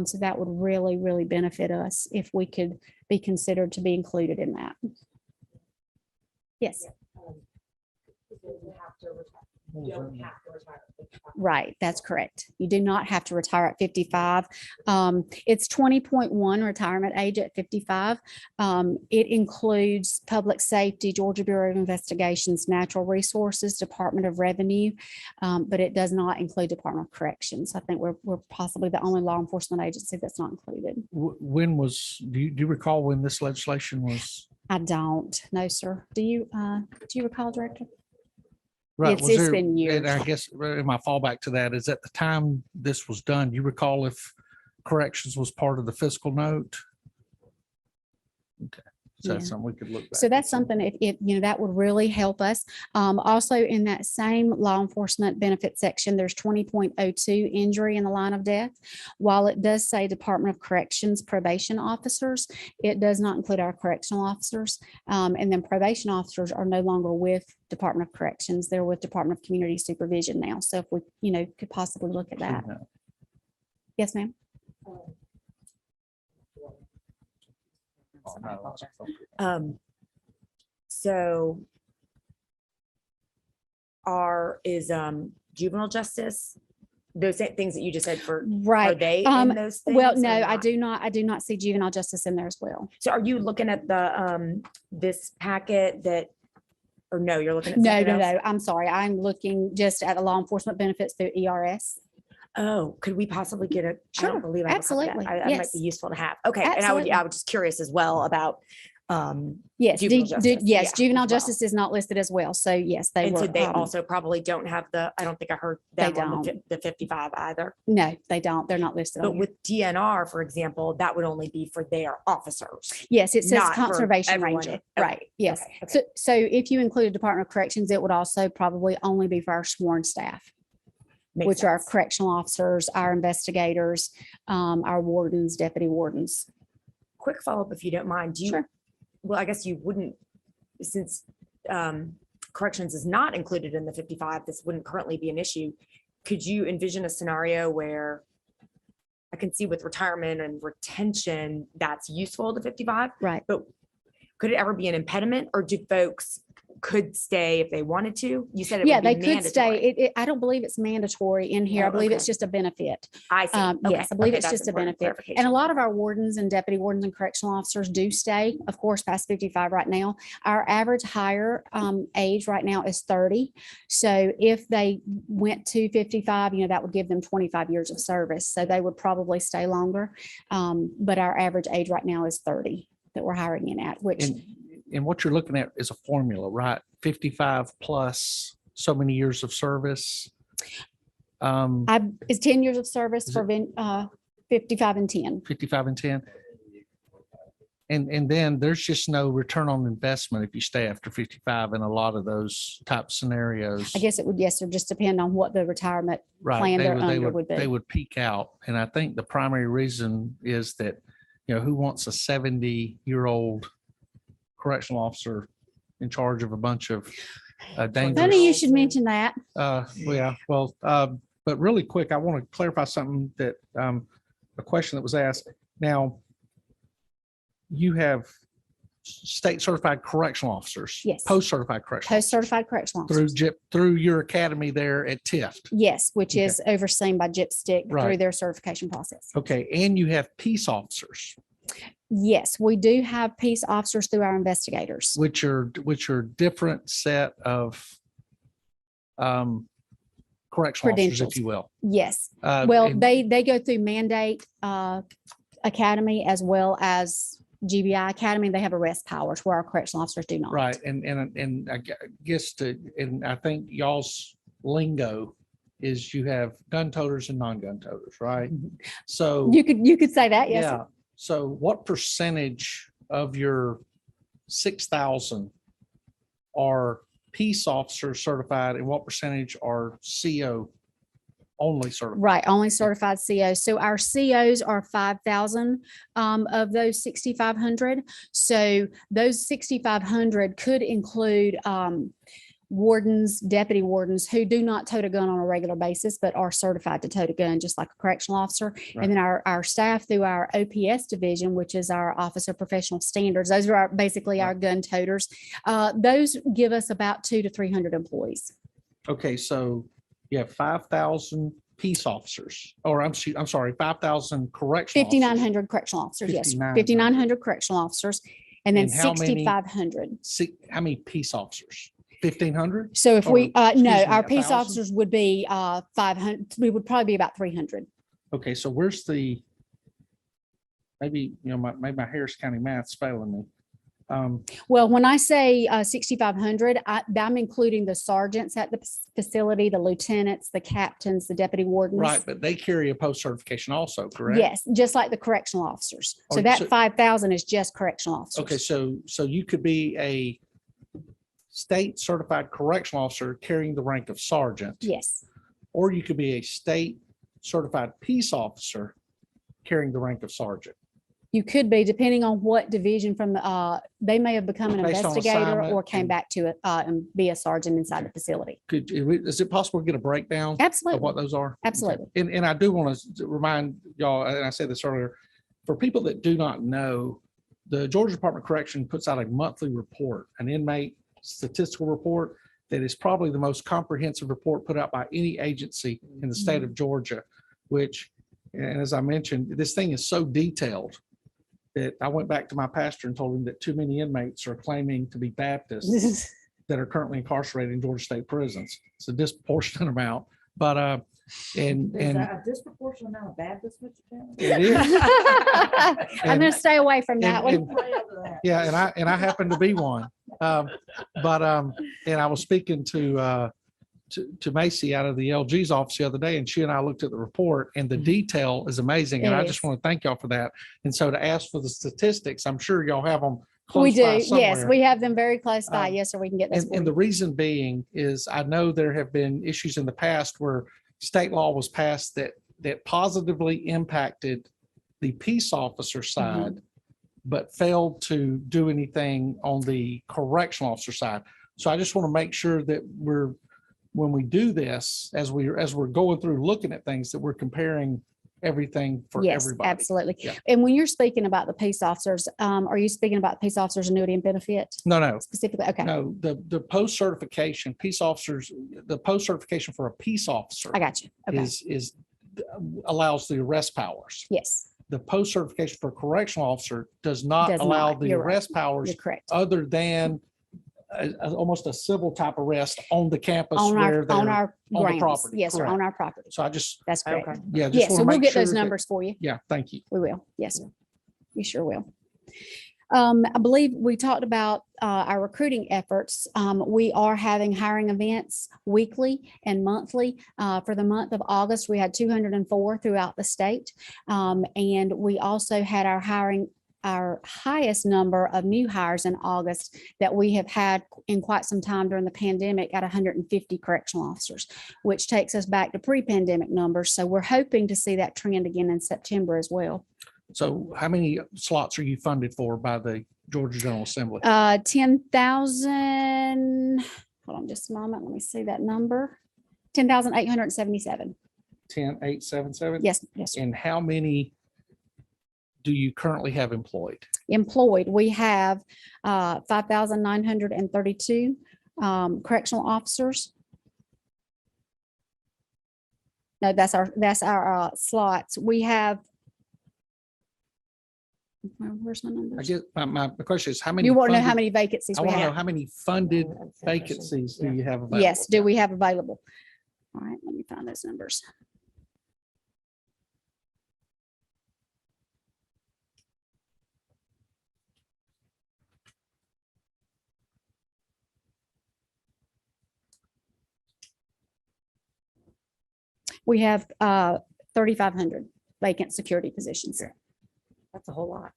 So that would really, really benefit us if we could be considered to be included in that. Yes. Right, that's correct. You do not have to retire at 55. It's 20.1 retirement age at 55. It includes public safety, Georgia Bureau of Investigations, natural resources, Department of Revenue, but it does not include Department of Corrections. I think we're possibly the only law enforcement agency that's not included. When was, do you recall when this legislation was? I don't, no, sir. Do you recall, Director? Right. It's was there- been years. And I guess my fallback to that is at the time this was done, you recall if corrections was part of the fiscal note? Okay. So that's Yeah. something we could look back. So that's something if that would really help us. Also in that same law enforcement benefit section, there's 20.02 injury in the line of death. While it does say Department of Corrections probation officers, it does not include our correctional officers. And then probation officers are no longer with Department of Corrections. They're with Department of Community Supervision now. So if we, could possibly look at that. Yes, ma'am. So is juvenile justice, those things that you just said are Right. they in those things? Well, or no, I not? do not see juvenile justice in there as well. So are you looking at the, this packet that, or no, you're looking at No, something no, else? no. I'm sorry. I'm looking just at the law enforcement benefits through ERS. Oh, could we possibly get a? I Sure, don't believe I have a copy of that. absolutely, That might yes. be useful to have. Okay, and Absolutely. I was just curious as well about, Yes, juvenile justice, yes, yeah, juvenile as well. justice is not listed as well. So yes, they and were. so they also probably don't have I don't think I heard They them on don't. the 55 either. No, they don't. They're not listed. But on here. with DNR, for example, that would only be for their officers. Yes, it says not for conservation everyone. ranger. Okay, Right. Yes. okay, okay. So if you include Department of Corrections, it would also probably only be for our sworn staff, Makes which are sense. correctional officers, our investigators, our wardens, deputy wardens. Quick follow-up, if you don't mind. Do you, Sure. well, I guess you wouldn't, since corrections is not included in the 55, this wouldn't currently be an issue. Could you envision a scenario where I can see with retirement and retention, that's useful to 55? Right. But could it ever be an impediment, or do folks could stay if they wanted to? You said it Yeah, would be they could stay. mandatory. I don't believe it's mandatory in here. I Oh, believe it's okay. just a benefit. I see. Okay, Yes, I believe okay, it's that's just a important benefit. clarification. And a lot of our wardens and deputy wardens and correctional officers do stay, of course, past 55 right now. Our average hire age right now is 30. So if they went to 55, that would give them 25 years of service. So they would probably stay longer. But our average age right now is 30 that we're hiring in at, which And what you're looking at is a formula, right? 55 plus so many years of service. is 10 years of service Is for 55 and 10. 55 and 10. And then there's just no return on investment if you stay after 55 in a lot of those type scenarios. I guess it would, yes, or just depend on what the retirement Right. plan They they're would, they under would, would they be. would peak out. And I think the primary reason is that, who wants a 70-year-old correctional officer in charge of a bunch of dangerous. Funny you should mention that. Yeah, well, but really quick, I want to clarify something that, a question that was asked. Now, you have state certified correctional officers. Yes. Post-certified correctional. officers Post-certified correctional Through officers. through your academy there at TIFT. Yes, which Okay. is overseen by GIPSTIC through Right. their certification process. Okay, and you have peace officers, Yes, we do have peace officers through our investigators. which are different set of correctional officers, if Credentials. you will. Yes. Uh, Well, and- they go through Mandate Academy as well as GBI Academy. They have arrest powers where our correctional officers do not. Right, and I guess and I think y'all's lingo is you have gun toters and non-gun toters, right? So. You could say that, yes. sir. Yeah, so what percentage of your 6,000 are peace officers certified and what percentage are CO only certified. Right, only certified COs. So our COs are 5,000 of those 6,500. So those 6,500 could include wardens, deputy wardens who do not tote a gun on a regular basis, but are certified to tote a gun, just like a correctional officer. Right. And then our staff through our OPS division, which is our Office of Professional Standards, those are basically our gun toters. Those give us about 200 to 300 employees. Okay, so you have 5,000 peace officers, or I'm sorry, 5,000 correctional. 5,900 correctional officers, yes. 5,900. 5,900 correctional officers, and then And how many- 6,500. How many peace officers? 1,500? So if we, Or, excuse no, me, our peace 1,000? officers would be 500, we would probably be about 300. Okay, so where's the, maybe, maybe my Harris County math's failing me. Well, when I say 6,500, I'm including the sergeants at the facility, the lieutenants, the captains, the deputy wardens. Right, but they carry a post certification also, correct? Yes, just like the correctional officers. So Oh, that so- 5,000 is just correctional officers. Okay, so you could be a state certified correctional officer carrying the rank of sergeant. Yes, Or you could be a state certified peace officer carrying the rank of sergeant. you could be, depending on what division from, they may have become an Based on investigator assignment or came and- back to it and be a sergeant inside the facility. Is it possible to get a breakdown of Absolutely. what those are? Absolutely. And I do want to remind y'all, and I said this earlier, for people that do not know, the Georgia Department of Correction puts out a monthly report, an inmate statistical report that is probably the most comprehensive report put out by any agency in the state of Georgia, which, and as I mentioned, this thing is so detailed that I went back to my pastor and told him that too many inmates are claiming to be Baptists that are currently incarcerated in Georgia state prisons. It's a disproportionate amount, but and a disproportionate amount of Baptists, Mr. Chairman? it is. I'm going to stay away from that and- one. Yeah, and I happen to be one. And I was speaking to Macy out of the LG's office the other day, and she and I looked at the report, and the detail is amazing. And It I is. just want to thank y'all for that. And so to ask for the statistics, I'm sure y'all have them We close do, by yes, somewhere. we have them very close by. Um, Yes, sir, we can get this. And the reason being is I know there have been issues in the past where state law was passed that positively impacted the peace officer Mm-hmm. side, but failed to do anything on the correctional officer side. So I just want to make sure that when we do this, as we're going through looking at things, that we're comparing everything for Yes, everybody. absolutely. Yeah. And when you're speaking about the peace officers, are you speaking about peace officers annuity and benefit No, specifically? Okay, no, the post certification, peace officers, the post certification for a peace officer I got you. Okay, is allows the arrest powers. yes, The post certification for a correctional officer does not Does allow not. the You're right. arrest powers you're correct. other than almost a civil type arrest on the campus On where our, they're on our on the grounds. property. Yes, sir, on Correct. our property. So I just, That's correct. yeah, just Yes, want so to we'll make get sure those that- numbers for you. Yeah, thank you. We will. Yes, sir. We sure will. I believe we talked about our recruiting efforts. We are having hiring events weekly and monthly. For the month of August, we had 204 throughout the state. And we also had our highest number of new hires in August that we have had in quite some time during the pandemic at 150 correctional officers, which takes us back to pre-pandemic numbers. So we're hoping to see that trend again in September as well. So how many slots are you funded for by the Georgia General Assembly? 10,000, hold on just a moment, let me see that number. 10,877. 10,877? Yes, yes, sir. And how many do you currently have employed? Employed, we have 5,932 correctional officers. No, that's our slots. We have, where's my I numbers? guess my question is how many? You want to know how funded- many vacancies I we want to know have? how many funded vacancies do you have available? Yes, do we have available? All right, let me find those numbers. We have 3,500 vacant security positions. That's a whole lot.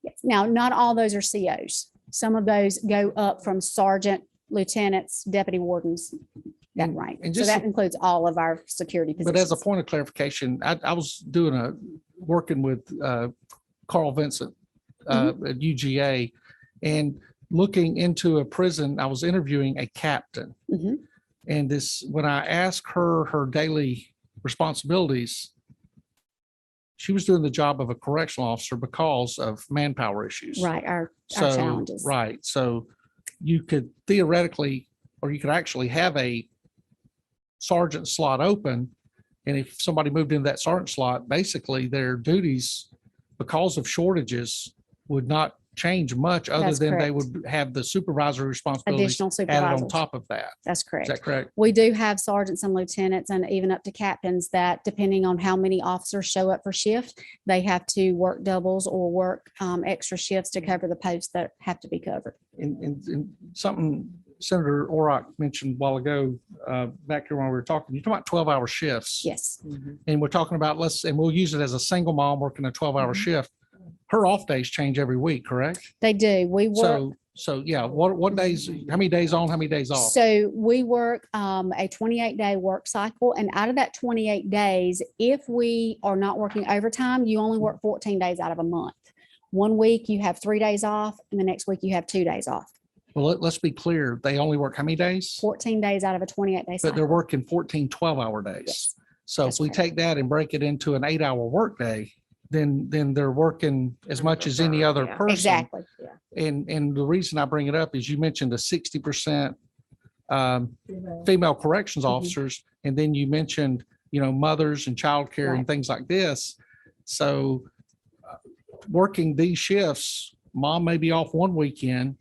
Yes. Now, not all those are COs. Some of those go up from sergeant, lieutenants, deputy wardens, that And- rank. and So just that a- includes all of our security But as a positions. point of clarification, I was working with Carl Vincent at UGA and looking into a prison, I was interviewing a captain. Mhm. And when I asked her daily responsibilities, she was doing the job of a correctional officer because of manpower issues. Right, our So, challenges. right, so you could theoretically, or you could actually have a sergeant slot open. And if somebody moved into that sergeant slot, basically their duties, because of shortages, would not change much other That's than they correct. would have the supervisory responsibilities Additional added on supervisors. top of that. That's Is correct. that correct? We do have sergeants and lieutenants and even up to captains that depending on how many officers show up for shift, they have to work doubles or work extra shifts to cover the posts that have to be covered. And something Senator Orrock mentioned a while ago, back here when we were talking, you're talking about 12-hour shifts. Yes. And we're talking about, and we'll use it as a single mom working a 12-hour shift. Her off days change every week, correct? They do. We work. So yeah, what days, how many days on, how many days off? So we work a 28-day work cycle. And out of that 28 days, if we are not working overtime, you only work 14 days out of a month. 1 week you have 3 days off and the next week you have 2 days off. Well, let's be clear. They only work how many days? 14 days out of a 28-day But they're cycle. working 14, 12-hour days. Yes, So if that's we correct. take that and break it into an 8-hour workday, then they're working as much as any other person. Exactly. And the reason I bring it up is you mentioned a 60% female corrections officers, and then you mentioned, mothers and childcare and Right. things like this. So working these shifts, mom may be off one weekend.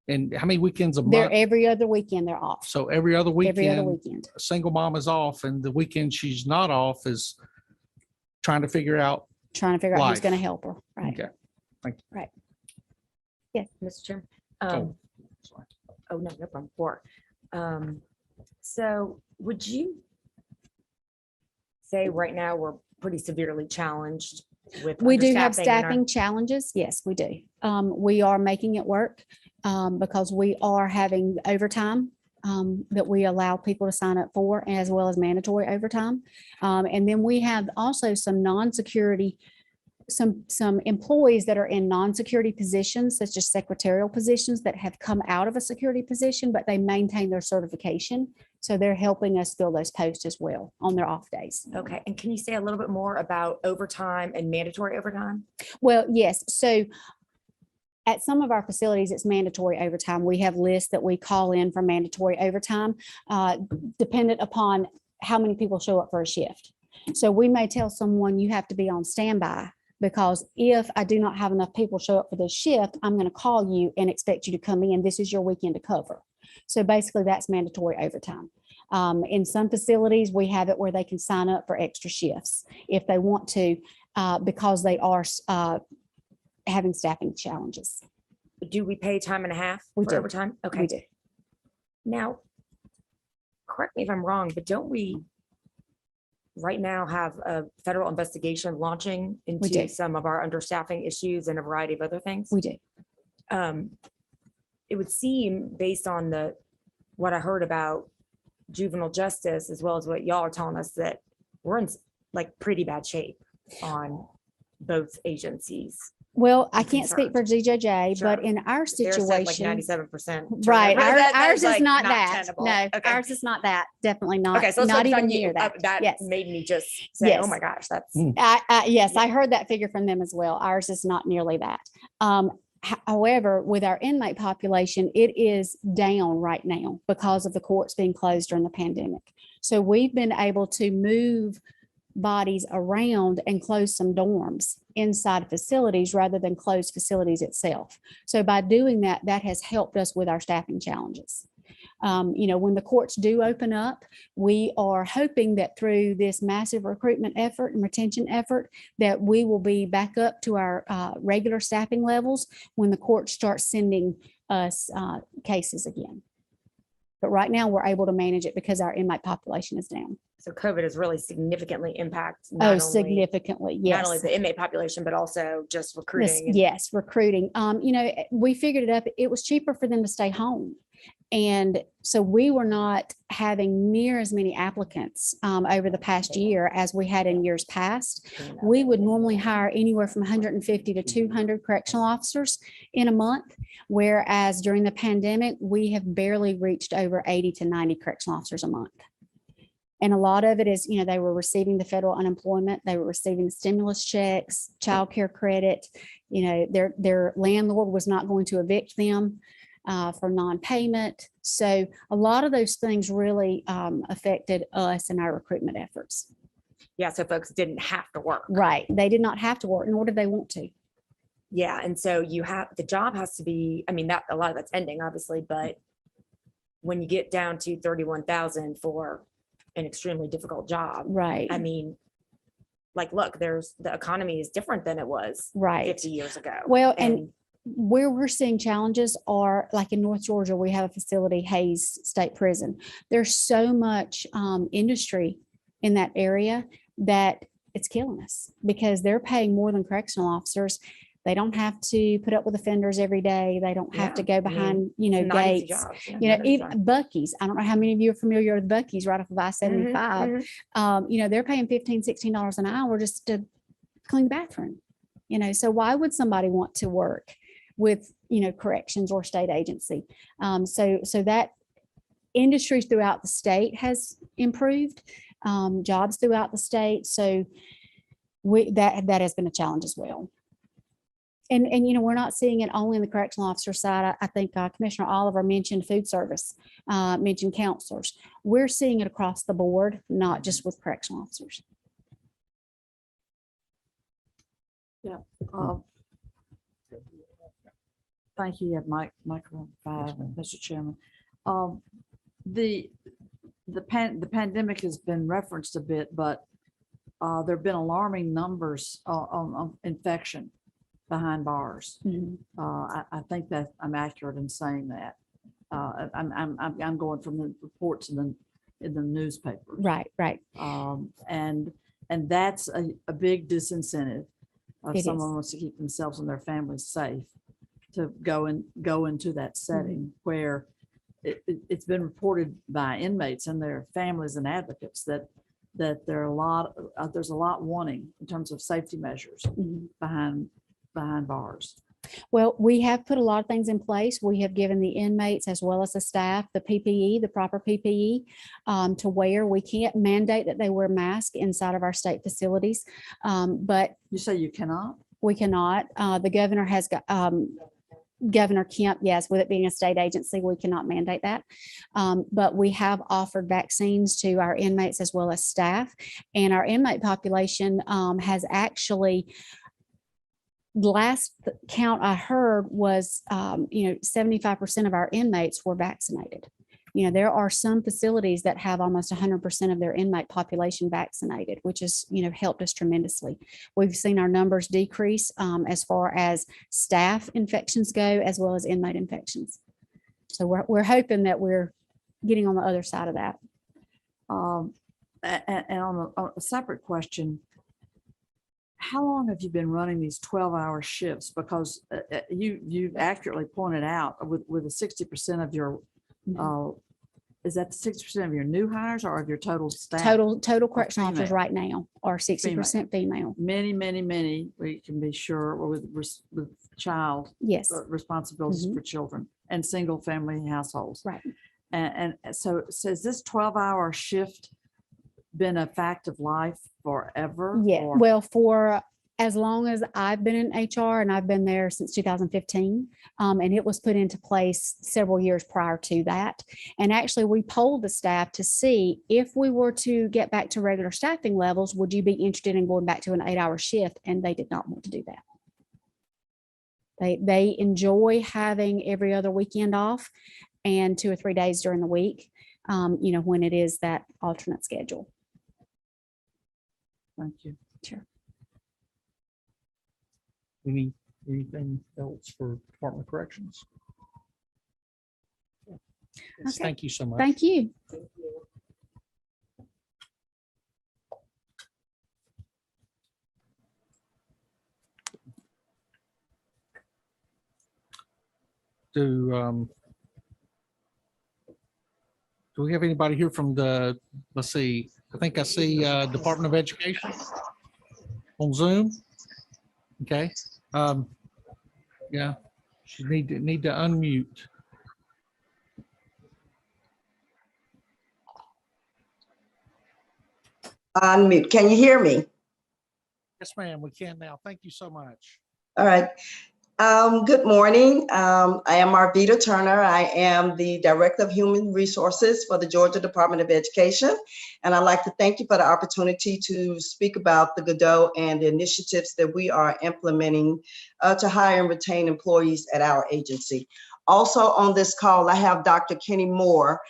And how many weekends a They're month? every other weekend they're off. So every other Every other weekend, weekend. a single mom is off, and the weekend she's not off is trying to figure out. Trying to figure out who's Life. going to help her. Right. Okay. Thank you. Right. Yes, Mr. Chairman. Sorry. Oh, no, no problem. Four. So would you say right now we're pretty severely challenged with We do have understaffing in our- staffing challenges. Yes, we do. We are making it work because we are having overtime that we allow people to sign up for, as well as mandatory overtime. And then we have also some non-security, some employees that are in non-security positions, such as secretarial positions that have come out of a security position, but they maintain their certification. So they're helping us fill those posts as well on their off days. Okay, and can you say a little bit more about overtime and mandatory overtime? Well, yes. So at some of our facilities, it's mandatory overtime. We have lists that we call in for mandatory overtime, dependent upon how many people show up for a shift. So we may tell someone you have to be on standby because if I do not have enough people show up for this shift, I'm going to call you and expect you to come in. This is your weekend to cover. So basically that's mandatory overtime. In some facilities, we have it where they can sign up for extra shifts if they want to, because they are having staffing challenges. Do we pay time and a half We for do. overtime? We Okay. do. Now, correct me if I'm wrong, but don't we right now have a federal investigation launching do. into some of our understaffing issues and a variety of other things? We do. It would seem based on what I heard about juvenile justice, as well as what y'all are telling us, that we're in like pretty bad shape on both agencies. Well, I can't speak for GJJ, but Sure. in our They're said like situation. 97%. Right, That ours is, is like, not that. tenable. No, Okay. ours is not that. Definitely not. Okay, so let's Not focus even on you. near that. That Yes. made me just say, oh Yes. my gosh, that's. Yes, I heard that figure from them as well. Ours is not nearly that. However, with our inmate population, it is down right now because of the courts being closed during the pandemic. So we've been able to move bodies around and close some dorms inside facilities rather than close facilities itself. So by doing that, that has helped us with our staffing challenges. When the courts do open up, we are hoping that through this massive recruitment effort and retention effort, that we will be back up to our regular staffing levels when the courts start sending us cases again. But right now, we're able to manage it because our inmate population is down. So COVID has really significantly impacted Oh, significantly, yes. not only the inmate population, but also just This- recruiting. Yes, recruiting. We figured it up. It was cheaper for them to stay home. And so we were not having near as many applicants over the past year as we had in years past. We would normally hire anywhere from 150 to 200 correctional officers in a month, whereas during the pandemic, we have barely reached over 80 to 90 correctional officers a month. And a lot of it is, they were receiving the federal unemployment, they were receiving the stimulus checks, childcare credit. Their landlord was not going to evict them for non-payment. So a lot of those things really affected us and our recruitment efforts. Yeah, so folks didn't have to work. Right. They did not have to work, nor did they want to. Yeah, and so the job has to be, that a lot of that's ending, obviously, but when you get down to 31,000 for an extremely difficult job. Right. Look, the economy is different than it was right 50 years ago. Well, and where we're seeing challenges are like in North Georgia, we have a facility, Hayes State Prison. There's so much industry in that area that it's killing us because they're paying more than correctional officers. They don't have to put up with offenders every day. They don't have to go behind, gates. Even Buc-ee's. I don't know how many of you are familiar with Buc-ee's right off of I-75. They're paying $15, $16 an hour just to clean the bathroom. So why would somebody want to work with, corrections or state agency? So that industries throughout the state has improved, jobs throughout the state. So that has been a challenge as well. And we're not seeing it only in the correctional officer side. I think Commissioner Oliver mentioned food service, mentioned counselors. We're seeing it across the board, not just with correctional officers. Yeah. Thank you. You have microphone 5, Mr. Chairman. The pandemic has been referenced a bit, but there have been alarming numbers on infection behind bars. I think that I'm accurate in saying that. I'm going from the reports in the newspapers. Right. And that's a big disincentive. If someone wants to keep themselves and their families safe, to go into that setting where it's been reported by inmates and their families and advocates that there's a lot wanting in terms of safety measures behind bars. Well, we have put a lot of things in place. We have given the inmates as well as the staff the PPE, the proper PPE to wear. We can't mandate that they wear masks inside of our state facilities, but you say you cannot? We cannot. The governor has got Governor Kemp, yes, with it being a state agency, we cannot mandate that. But we have offered vaccines to our inmates as well as staff, and our inmate population has actually, the last count I heard was, 75% of our inmates were vaccinated. There are some facilities that have almost 100% of their inmate population vaccinated, which has, helped us tremendously. We've seen our numbers decrease as far as staff infections go, as well as inmate infections. So we're hoping that we're getting on the other side of that. And on a separate question, how long have you been running these 12-hour shifts? Because you accurately pointed out with the 60% of your is that 60% of your new hires or of your total staff? Total correctional officers right now are 60% female. Many, we can be sure, with child responsibilities for children and single family households. Right. And so has this 12-hour shift been a fact of life forever? Yeah, well, for as long as I've been in HR, and I've been there since 2015, and it was put into place several years prior to that. And actually, we polled the staff to see if we were to get back to regular staffing levels, would you be interested in going back to an 8-hour shift? And they did not want to do that. They enjoy having every other weekend off and 2 or 3 days during the week, when it is that alternate schedule. Thank you. Sure. Anything else for Department of Corrections? Yes, Okay. Thank you so much. Thank you. Do we have anybody here from the, let's see, I think I see Department of Education on Zoom? Okay. Yeah, you need to unmute. Unmute. Can you hear me? Yes, ma'am, we can now. Thank you so much. All right. Good morning. I am Marvita Turner. I am the Director of Human Resources for the Georgia Department of Education. And I'd like to thank you for the opportunity to speak about the Godot and the initiatives that we are implementing to hire and retain employees at our agency. Also on this call, I have Dr. Kenny Moore.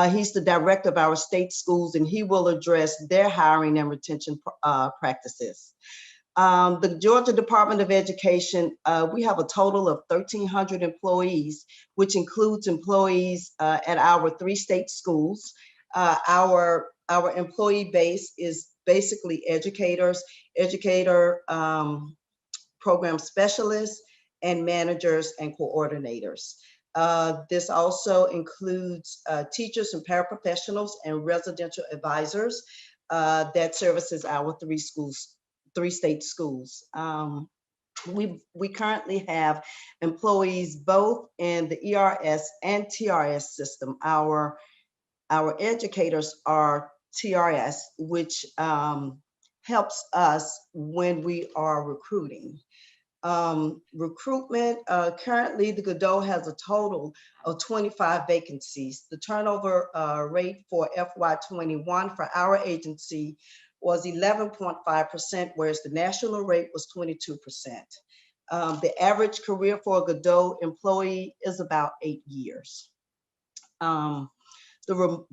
He's the director of our state schools, and he will address their hiring and retention practices. The Georgia Department of Education, we have a total of 1,300 employees, which includes employees at our 3 state schools. Our employee base is basically educators, program specialists, and managers and coordinators. This also includes teachers and paraprofessionals and residential advisors that services our 3 state schools. We currently have employees both in the ERS and TRS system. Our educators are TRS, which helps us when we are recruiting. Recruitment, currently the Godot has a total of 25 vacancies. The turnover rate for FY21 for our agency was 11.5%, whereas the national rate was 22%. The average career for a Godot employee is about 8 years. The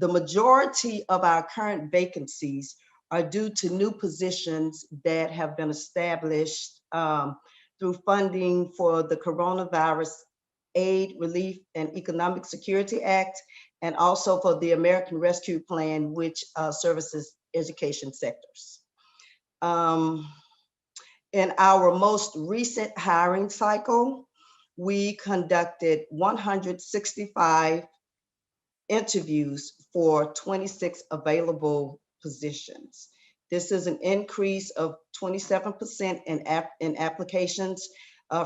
majority of our current vacancies are due to new positions that have been established through funding for the Coronavirus Aid, Relief, and Economic Security Act, and also for the American Rescue Plan, which services education sectors. In our most recent hiring cycle, we conducted 165 interviews for 26 available positions. This is an increase of 27% in applications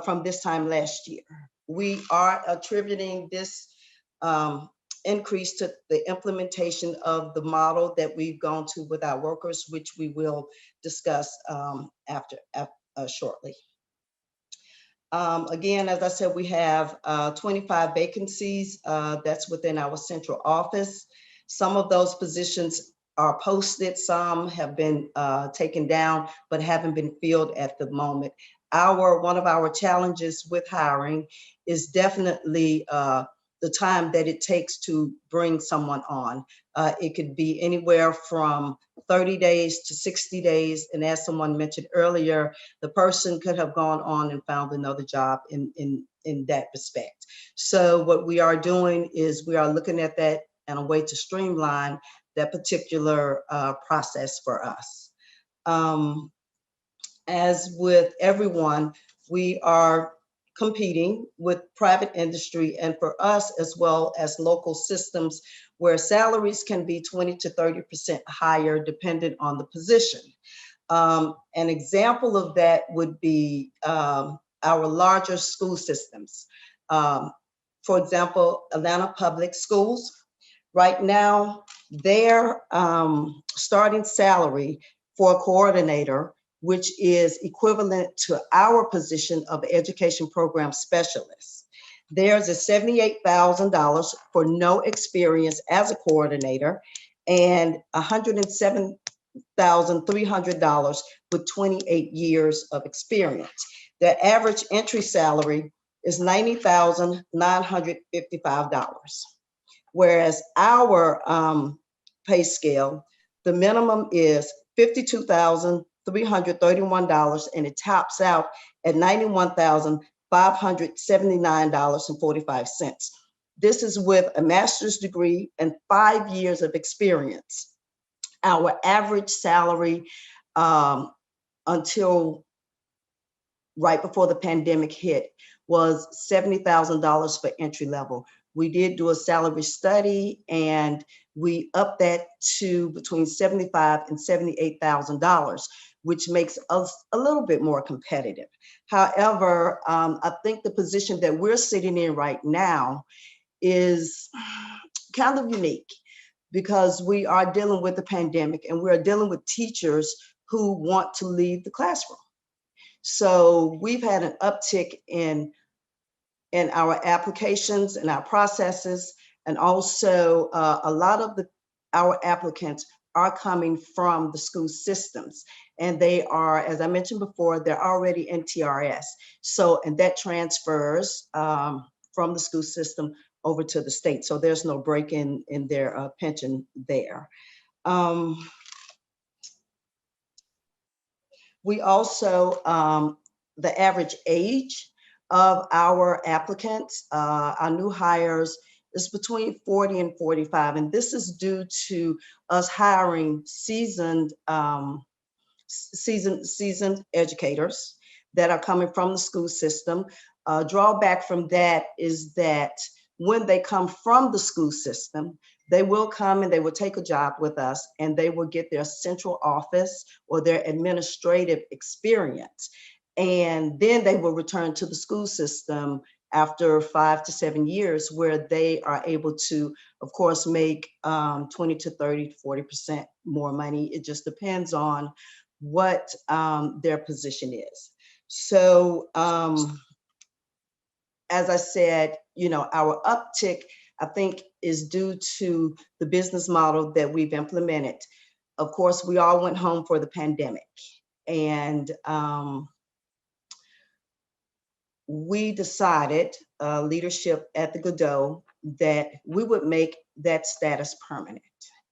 from this time last year. We are attributing this increase to the implementation of the model that we've gone to with our workers, which we will discuss shortly. Again, as I said, we have 25 vacancies that's within our central office. Some of those positions are posted, some have been taken down, but haven't been filled at the moment. One of our challenges with hiring is definitely the time that it takes to bring someone on. It could be anywhere from 30 days to 60 days. And as someone mentioned earlier, the person could have gone on and found another job in that respect. So what we are doing is we are looking at that and a way to streamline that particular process for us. As with everyone, we are competing with private industry, and for us as well as local systems where salaries can be 20 to 30% higher dependent on the position. An example of that would be our larger school systems. For example, Atlanta Public Schools. Right now, their starting salary for a coordinator, which is equivalent to our position of education program specialist. Theirs is $78,000 for no experience as a coordinator and $107,300 with 28 years of experience. Their average entry salary is $90,955. Whereas our pay scale, the minimum is $52,331 and it tops out at $91,579.45. This is with a master's degree and 5 years of experience. Our average salary until right before the pandemic hit was $70,000 for entry level. We did do a salary study and we upped that to between $75,000 and $78,000, which makes us a little bit more competitive. However, I think the position that we're sitting in right now is kind of unique because we are dealing with the pandemic and we're dealing with teachers who want to leave the classroom. So we've had an uptick in our applications and our processes, and also a lot of our applicants are coming from the school systems, and they are, as I mentioned before, they're already in TRS. So, and that transfers from the school system over to the state. So there's no break in their pension there. We also, the average age of our applicants, our new hires, is between 40 and 45. And this is due to us hiring seasoned educators that are coming from the school system. Drawback from that is that when they come from the school system, they will come and they will take a job with us and they will get their central office or their administrative experience. And then they will return to the school system after 5 to 7 years, where they are able to, of course, make 20 to 30 to 40% more money. It just depends on what their position is. So as I said, you know, our uptick, I think, is due to the business model that we've implemented. Of course, we all went home for the pandemic, and we decided, leadership at the Godot, that we would make that status permanent.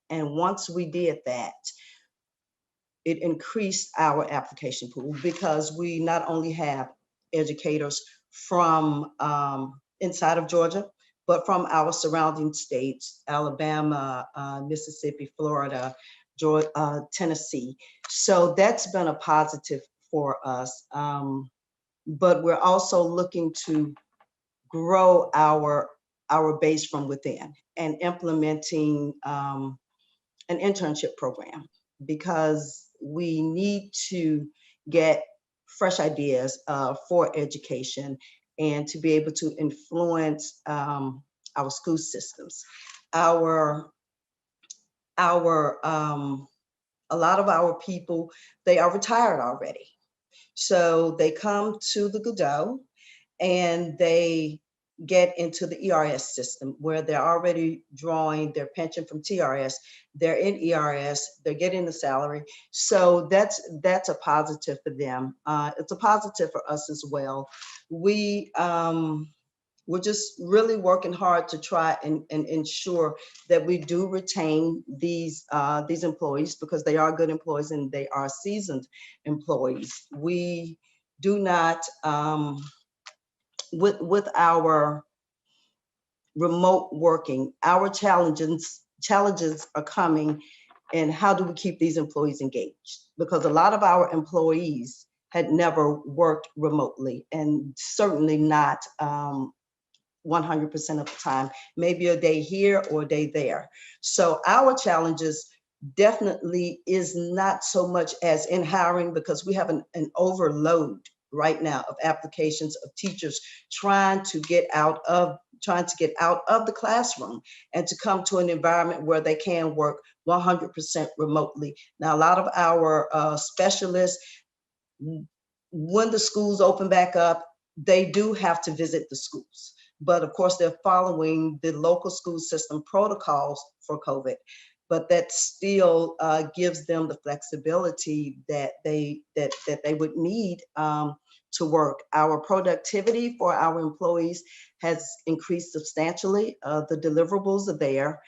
And once we did that, it increased our application pool because we not only have educators from inside of Georgia, but from our surrounding states, Alabama, Mississippi, Florida, Georgia, Tennessee. So that's been a positive for us. But we're also looking to grow our base from within and implementing an internship program, because we need to get fresh ideas for education and to be able to influence our school systems. A lot of our people, they are retired already. So they come to the Godot and they get into the ERS system where they're already drawing their pension from TRS. They're in ERS, they're getting the salary. So that's a positive for them. It's a positive for us as well. We're just really working hard to try and ensure that we do retain these employees, because they are good employees and they are seasoned employees. We do not, with our remote working, our challenges are coming, and how do we keep these employees engaged? Because a lot of our employees had never worked remotely, and certainly not 100% of the time, maybe a day here or a day there. So our challenges definitely is not so much as in hiring, because we have an overload right now of applications of teachers trying to get out of the classroom and to come to an environment where they can work 100% remotely. Now, a lot of our specialists, when the schools open back up, they do have to visit the schools. But of course, they're following the local school system protocols for COVID. But that still gives them the flexibility that they would need to work. Our productivity for our employees has increased substantially. The deliverables are there.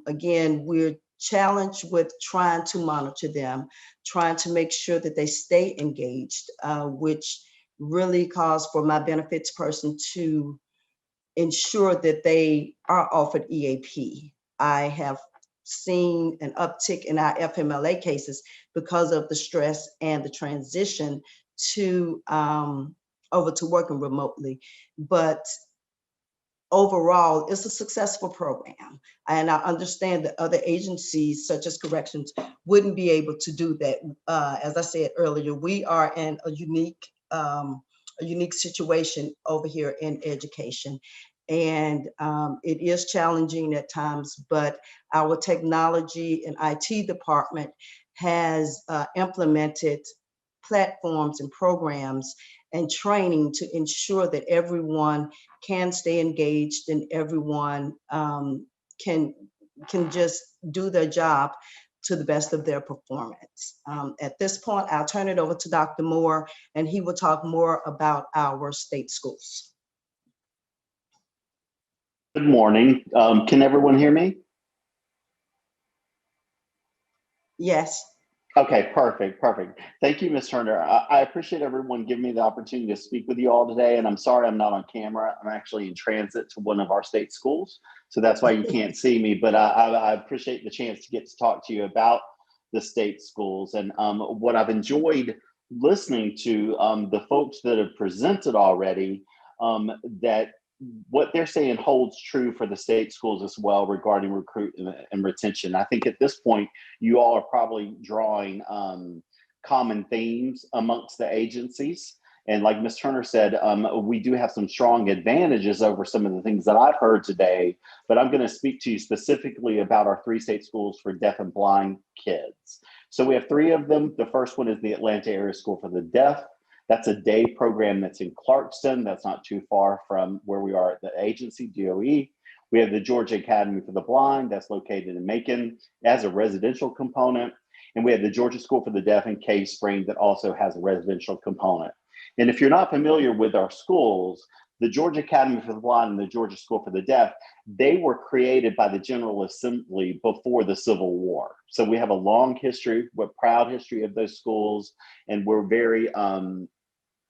Again, we're challenged with trying to monitor them, trying to make sure that they stay engaged, which really calls for my benefits person to ensure that they are offered EAP. I have seen an uptick in our FMLA cases because of the stress and the transition to over to working remotely. But overall, it's a successful program. And I understand that other agencies such as corrections wouldn't be able to do that. As I said earlier, we are in a unique situation over here in education. And it is challenging at times, but our technology and IT department has implemented platforms and programs and training to ensure that everyone can stay engaged and everyone can just do their job to the best of their performance. At this point, I'll turn it over to Dr. Moore, and he will talk more about our state schools. Good morning. Can everyone hear me? Yes. Okay, perfect. Thank you, Ms. Turner. I appreciate everyone giving me the opportunity to speak with you all today. And I'm sorry I'm not on camera. I'm actually in transit to one of our state schools. So that's why you can't see me. But I appreciate the chance to get to talk to you about the state schools. And what I've enjoyed listening to the folks that have presented already, that what they're saying holds true for the state schools as well regarding recruitment and retention. I think at this point, you all are probably drawing common themes amongst the agencies. And like Ms. Turner said, we do have some strong advantages over some of the things that I've heard today, but I'm gonna speak to you specifically about our 3 state schools for deaf and blind kids. So we have 3 of them. The first one is the Atlanta Area School for the Deaf. That's a day program that's in Clarkston. That's not too far from where we are at the agency, DOE. We have the Georgia Academy for the Blind. That's located in Macon. It has a residential component. And we have the Georgia School for the Deaf in Cave Spring that also has a residential component. And if you're not familiar with our schools, the Georgia Academy for the Blind and the Georgia School for the Deaf, they were created by the General Assembly before the Civil War. So we have a long history, a proud history of those schools, and we're very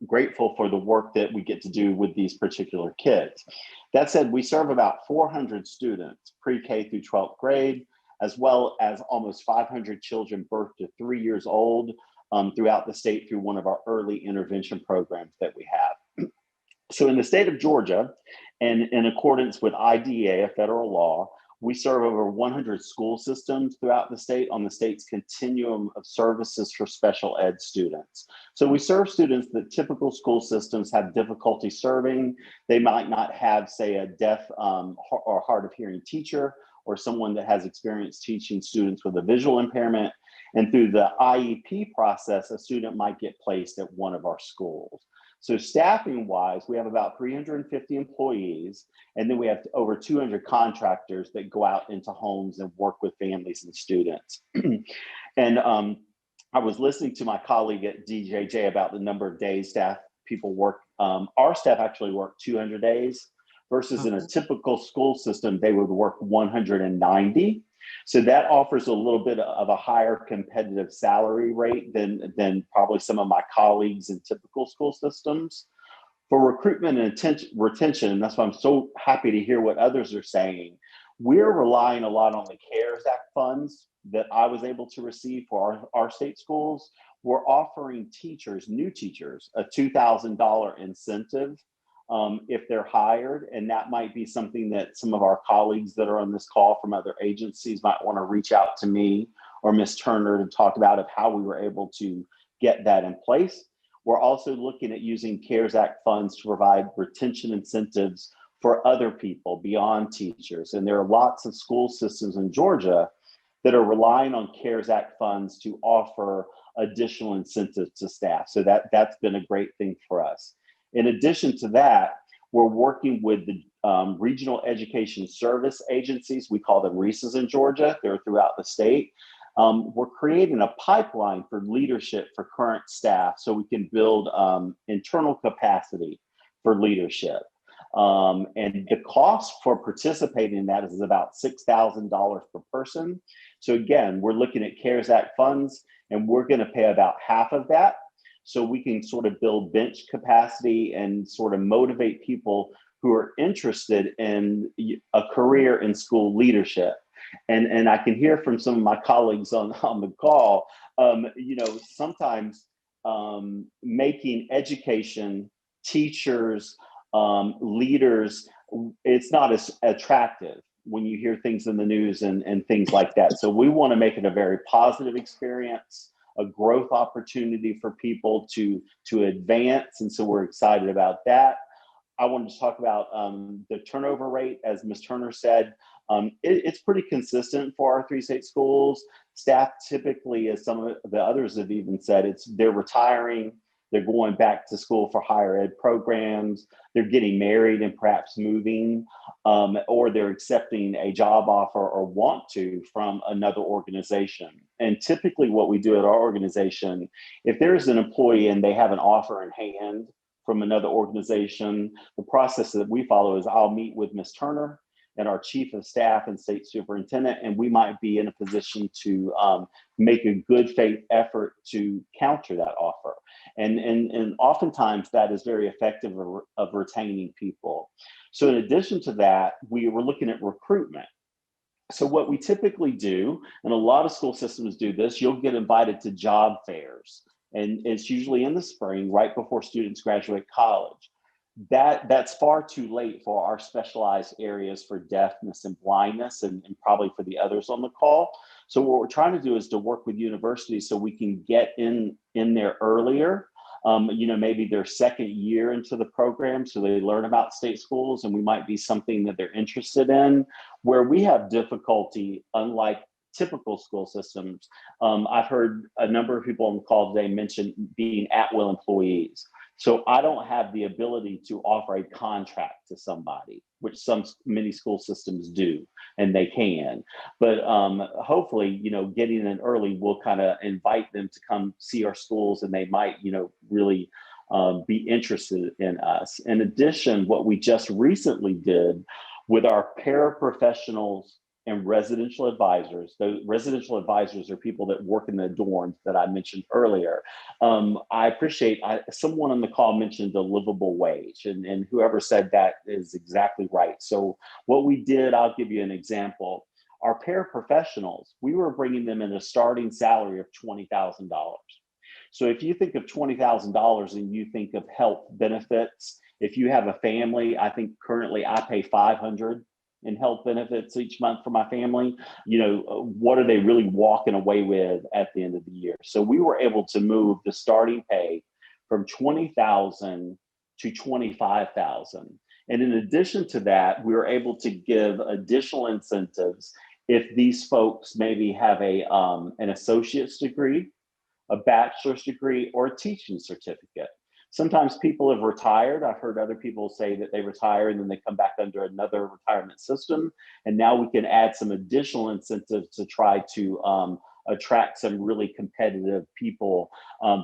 grateful for the work that we get to do with these particular kids. That said, we serve about 400 students, pre-K through 12th grade, as well as almost 500 children birth to 3 years old throughout the state through one of our early intervention programs that we have. So in the state of Georgia, and in accordance with IDEA, a federal law, we serve over 100 school systems throughout the state on the state's continuum of services for special ed students. So we serve students that typical school systems have difficulty serving. They might not have, say, a deaf or hard of hearing teacher, or someone that has experience teaching students with a visual impairment. And through the IEP process, a student might get placed at one of our schools. So staffing wise, we have about 350 employees, and then we have over 200 contractors that go out into homes and work with families and students. And I was listening to my colleague at DJJ about the number of days staff people work. Our staff actually work 200 days versus in a typical school system, they would work 190. So that offers a little bit of a higher competitive salary rate than probably some of my colleagues in typical school systems. For recruitment and retention, and that's why I'm so happy to hear what others are saying, we're relying a lot on the CARES Act funds that I was able to receive for our state schools. We're offering teachers, new teachers, a $2,000 incentive if they're hired. And that might be something that some of our colleagues that are on this call from other agencies might want to reach out to me or Ms. Turner to talk about of how we were able to get that in place. We're also looking at using CARES Act funds to provide retention incentives for other people beyond teachers. And there are lots of school systems in Georgia that are relying on CARES Act funds to offer additional incentives to staff. So that's been a great thing for us. In addition to that, we're working with the regional education service agencies. We call them RESAs in Georgia. They're throughout the state. We're creating a pipeline for leadership for current staff so we can build internal capacity for leadership. And the cost for participating in that is about $6,000 per person. So again, we're looking at CARES Act funds, and we're going to pay about half of that, so we can sort of build bench capacity and sort of motivate people who are interested in a career in school leadership. And I can hear from some of my colleagues on the call, you know, sometimes making education, teachers, leaders it's not as attractive when you hear things in the news and things like that. So we want to make it a very positive experience, a growth opportunity for people to advance. And so we're excited about that. I wanted to talk about the turnover rate, as Ms. Turner said. It's pretty consistent for our 3 state schools. Staff typically, as some of the others have even said, they're retiring, they're going back to school for higher ed programs, they're getting married and perhaps moving, or they're accepting a job offer or want to from another organization. And typically what we do at our organization, if there's an employee and they have an offer in hand from another organization, the process that we follow is I'll meet with Ms. Turner and our chief of staff and state superintendent, and we might be in a position to make a good faith effort to counter that offer. And oftentimes that is very effective of retaining people. So in addition to that, we were looking at recruitment. So what we typically do, and a lot of school systems do this, you'll get invited to job fairs. And it's usually in the spring, right before students graduate college. That's far too late for our specialized areas for deafness and blindness, and probably for the others on the call. So what we're trying to do is to work with universities so we can get in there earlier, maybe their second year into the program, so they learn about state schools, and we might be something that they're interested in. Where we have difficulty, unlike typical school systems, I've heard a number of people on the call today mention being at-will employees. So I don't have the ability to offer a contract to somebody, which many school systems do, and they can. But hopefully, getting in early will kind of invite them to come see our schools, and they might, really be interested in us. In addition, what we just recently did with our paraprofessionals and residential advisors. The residential advisors are people that work in the dorms that I mentioned earlier. I appreciate, someone on the call mentioned the livable wage, and whoever said that is exactly right. So what we did, I'll give you an example. Our paraprofessionals, we were bringing them in a starting salary of $20,000. So if you think of $20,000 and you think of health benefits, if you have a family, I think currently I pay $500 in health benefits each month for my family. What are they really walking away with at the end of the year? So we were able to move the starting pay from $20,000 to $25,000. And in addition to that, we were able to give additional incentives if these folks maybe have an associate's degree, a bachelor's degree, or a teaching certificate. Sometimes people have retired. I've heard other people say that they retire and then they come back under another retirement system. And now we can add some additional incentives to try to attract some really competitive people,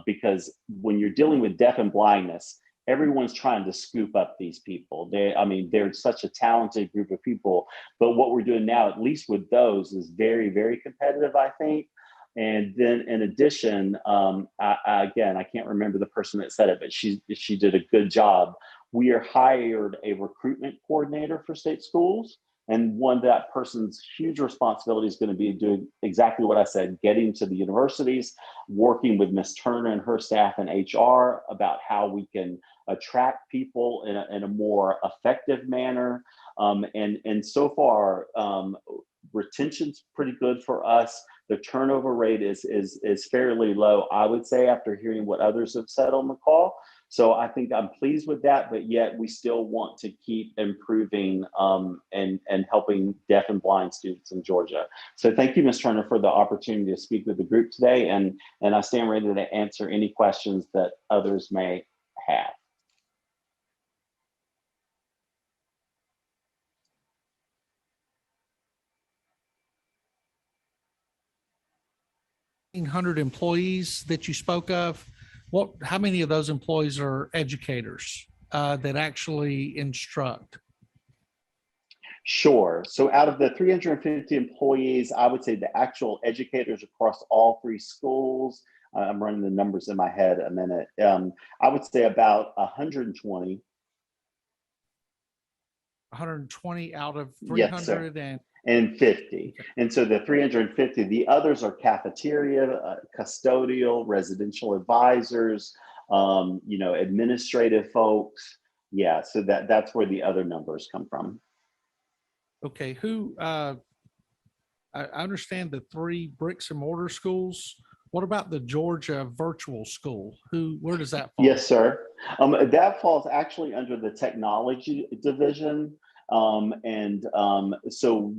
because when you're dealing with deaf and blindness, everyone's trying to scoop up these people. They're such a talented group of people. But what we're doing now, at least with those, is very, very competitive, I think. And then in addition, I can't remember the person that said it, but she did a good job. We are hired a recruitment coordinator for state schools. And one of that person's huge responsibility is going to be doing exactly what I said, getting to the universities, working with Ms. Turner and her staff and HR about how we can attract people in a more effective manner. And so far, retention's pretty good for us. The turnover rate is fairly low, I would say, after hearing what others have said on the call. So I think I'm pleased with that, but yet we still want to keep improving and helping deaf and blind students in Georgia. So thank you, Ms. Turner, for the opportunity to speak with the group today. And I stand ready to answer any questions that others may have. Employees that you spoke of, how many of those employees are educators that actually instruct? Sure. So out of the 350 employees, I would say the actual educators across all 3 schools, I'm running the numbers in my head a minute. I would say about 120. 120 out of 300 yes, and 50. And so the 350, the others are cafeteria, custodial, residential advisors, administrative folks, Yeah, so that's where the other numbers come from. Okay, I understand the 3 bricks and mortar schools. What about the Georgia virtual school? Where does that fall? Yes, sir. That falls actually under the technology division. So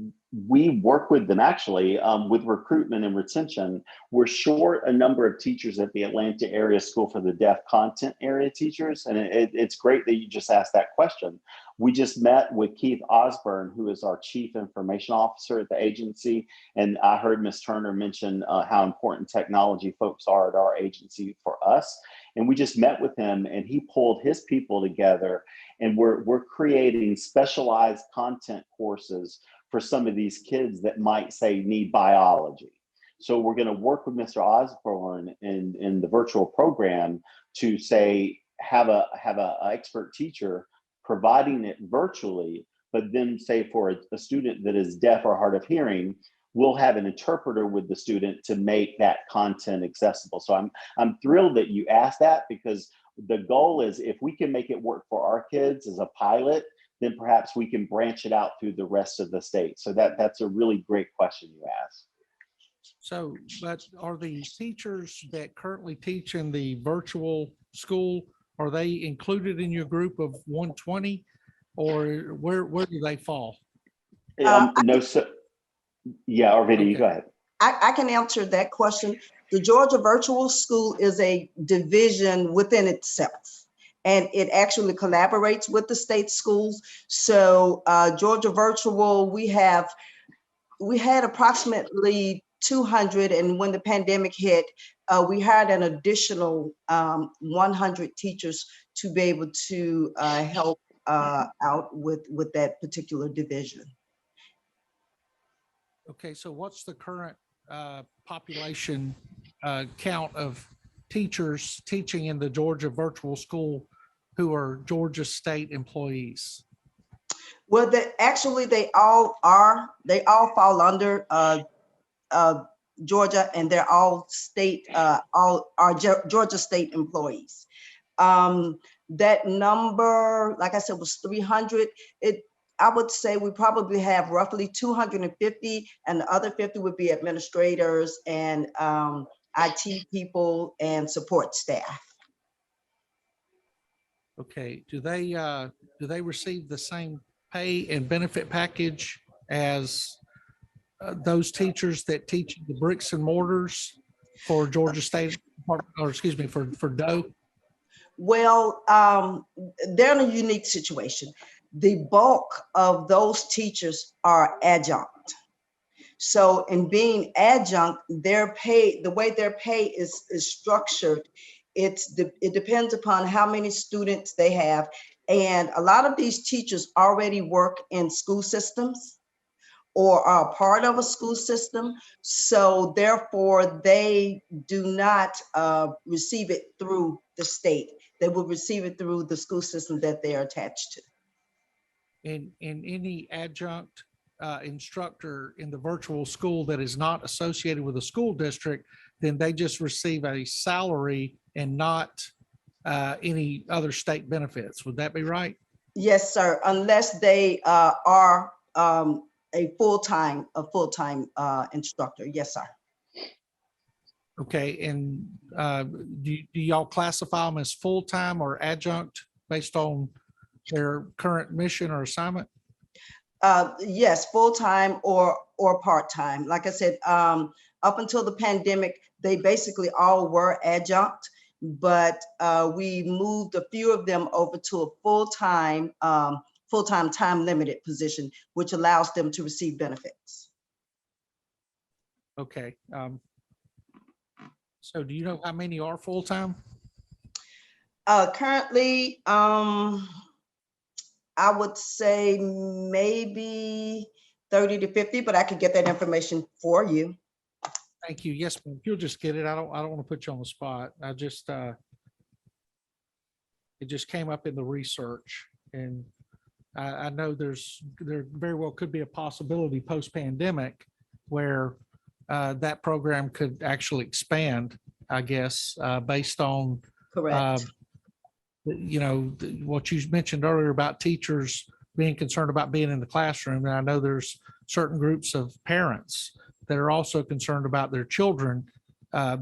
we work with them actually with recruitment and retention. We're short a number of teachers at the Atlanta area school for the deaf content area teachers. And it's great that you just asked that question. We just met with Keith Osborne, who is our chief information officer at the agency. And I heard Ms. Turner mention how important technology folks are at our agency for us. And we just met with him and he pulled his people together, and we're creating specialized content courses for some of these kids that might say need biology. So we're going to work with Mr. Osborne in the virtual program to say have a expert teacher providing it virtually, but then say for a student that is deaf or hard of hearing, we'll have an interpreter with the student to make that content accessible. So I'm thrilled that you asked that, because the goal is if we can make it work for our kids as a pilot, then perhaps we can branch it out through the rest of the state. So that's a really great question you asked. So, but are the teachers that currently teach in the virtual school, are they included in your group of 120, or where do they fall? No, sir. Yeah, Arvita, you go ahead. I can answer that question. The Georgia Virtual School is a division within itself, and it actually collaborates with the state schools. So Georgia Virtual, we had approximately 200, and when the pandemic hit, we hired an additional 100 teachers to be able to help out with that particular division. Okay, so what's the current population count of teachers teaching in the Georgia virtual school who are Georgia state employees? Well, they all fall under Georgia, and they're all state, all are Georgia state employees. That number, like I said, was 300. I would say we probably have roughly 250, and the other 50 would be administrators and IT people and support staff. Okay, do they receive the same pay and benefit package as those teachers that teach the bricks and mortars for Georgia State, or excuse me, for DOE? Well, they're in a unique situation. The bulk of those teachers are adjunct. So in being adjunct, their pay, the way their pay is structured, it depends upon how many students they have. And a lot of these teachers already work in school systems or are part of a school system. So therefore, they do not receive it through the state. They will receive it through the school system that they are attached to. In any adjunct instructor in the virtual school that is not associated with a school district, then they just receive a salary and not any other state benefits. Would that be right? Yes, sir. Unless they are a full-time instructor. Yes, sir. Okay, and do y'all classify them as full-time or adjunct based on their current mission or assignment? Yes, full-time or part-time. Like I said, up until the pandemic, they basically all were adjunct, but we moved a few of them over to a full-time time limited position, which allows them to receive benefits. Okay. So do you know how many are full-time? Currently, I would say maybe 30 to 50, but I could get that information for you. Thank you. Yes, ma'am. You'll just get it. I don't want to put you on the spot. I just it just came up in the research, and I know there very well could be a possibility post-pandemic where that program could actually expand, I guess, based on correct what you mentioned earlier about teachers being concerned about being in the classroom. And I know there's certain groups of parents that are also concerned about their children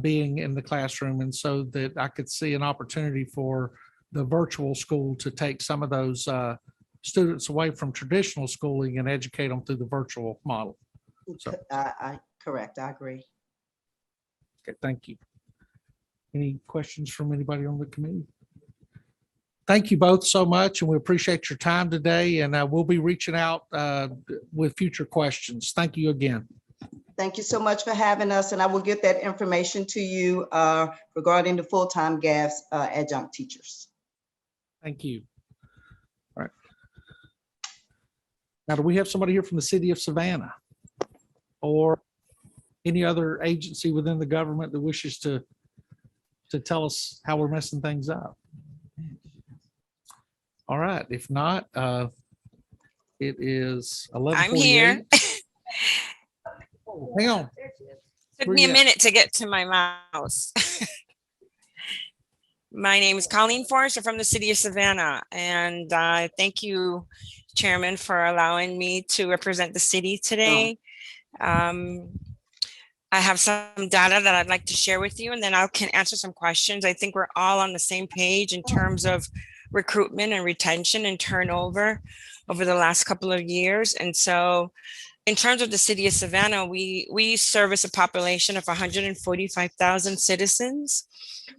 being in the classroom. And so that I could see an opportunity for the virtual school to take some of those students away from traditional schooling and educate them through the virtual model. So, Correct, I agree. okay, thank you. Any questions from anybody on the committee? Thank you both so much, and we appreciate your time today, and we'll be reaching out with future questions. Thank you again. Thank you so much for having us, and I will get that information to you regarding the full-time GAFs adjunct teachers. Thank you. All right. Now, do we have somebody here from the city of Savannah or any other agency within the government that wishes to tell us how we're messing things up? All right. If not, it is 11:48. I'm here. Oh, hang on. Took me a minute to get to my mouse. My name is Colleen Forrester from the city of Savannah, and thank you, Chairman, for allowing me to represent the city today. I have some data that I'd like to share with you, and then I can answer some questions. I think we're all on the same page in terms of recruitment and retention and turnover over the last couple of years. And so in terms of the city of Savannah, we service a population of 145,000 citizens.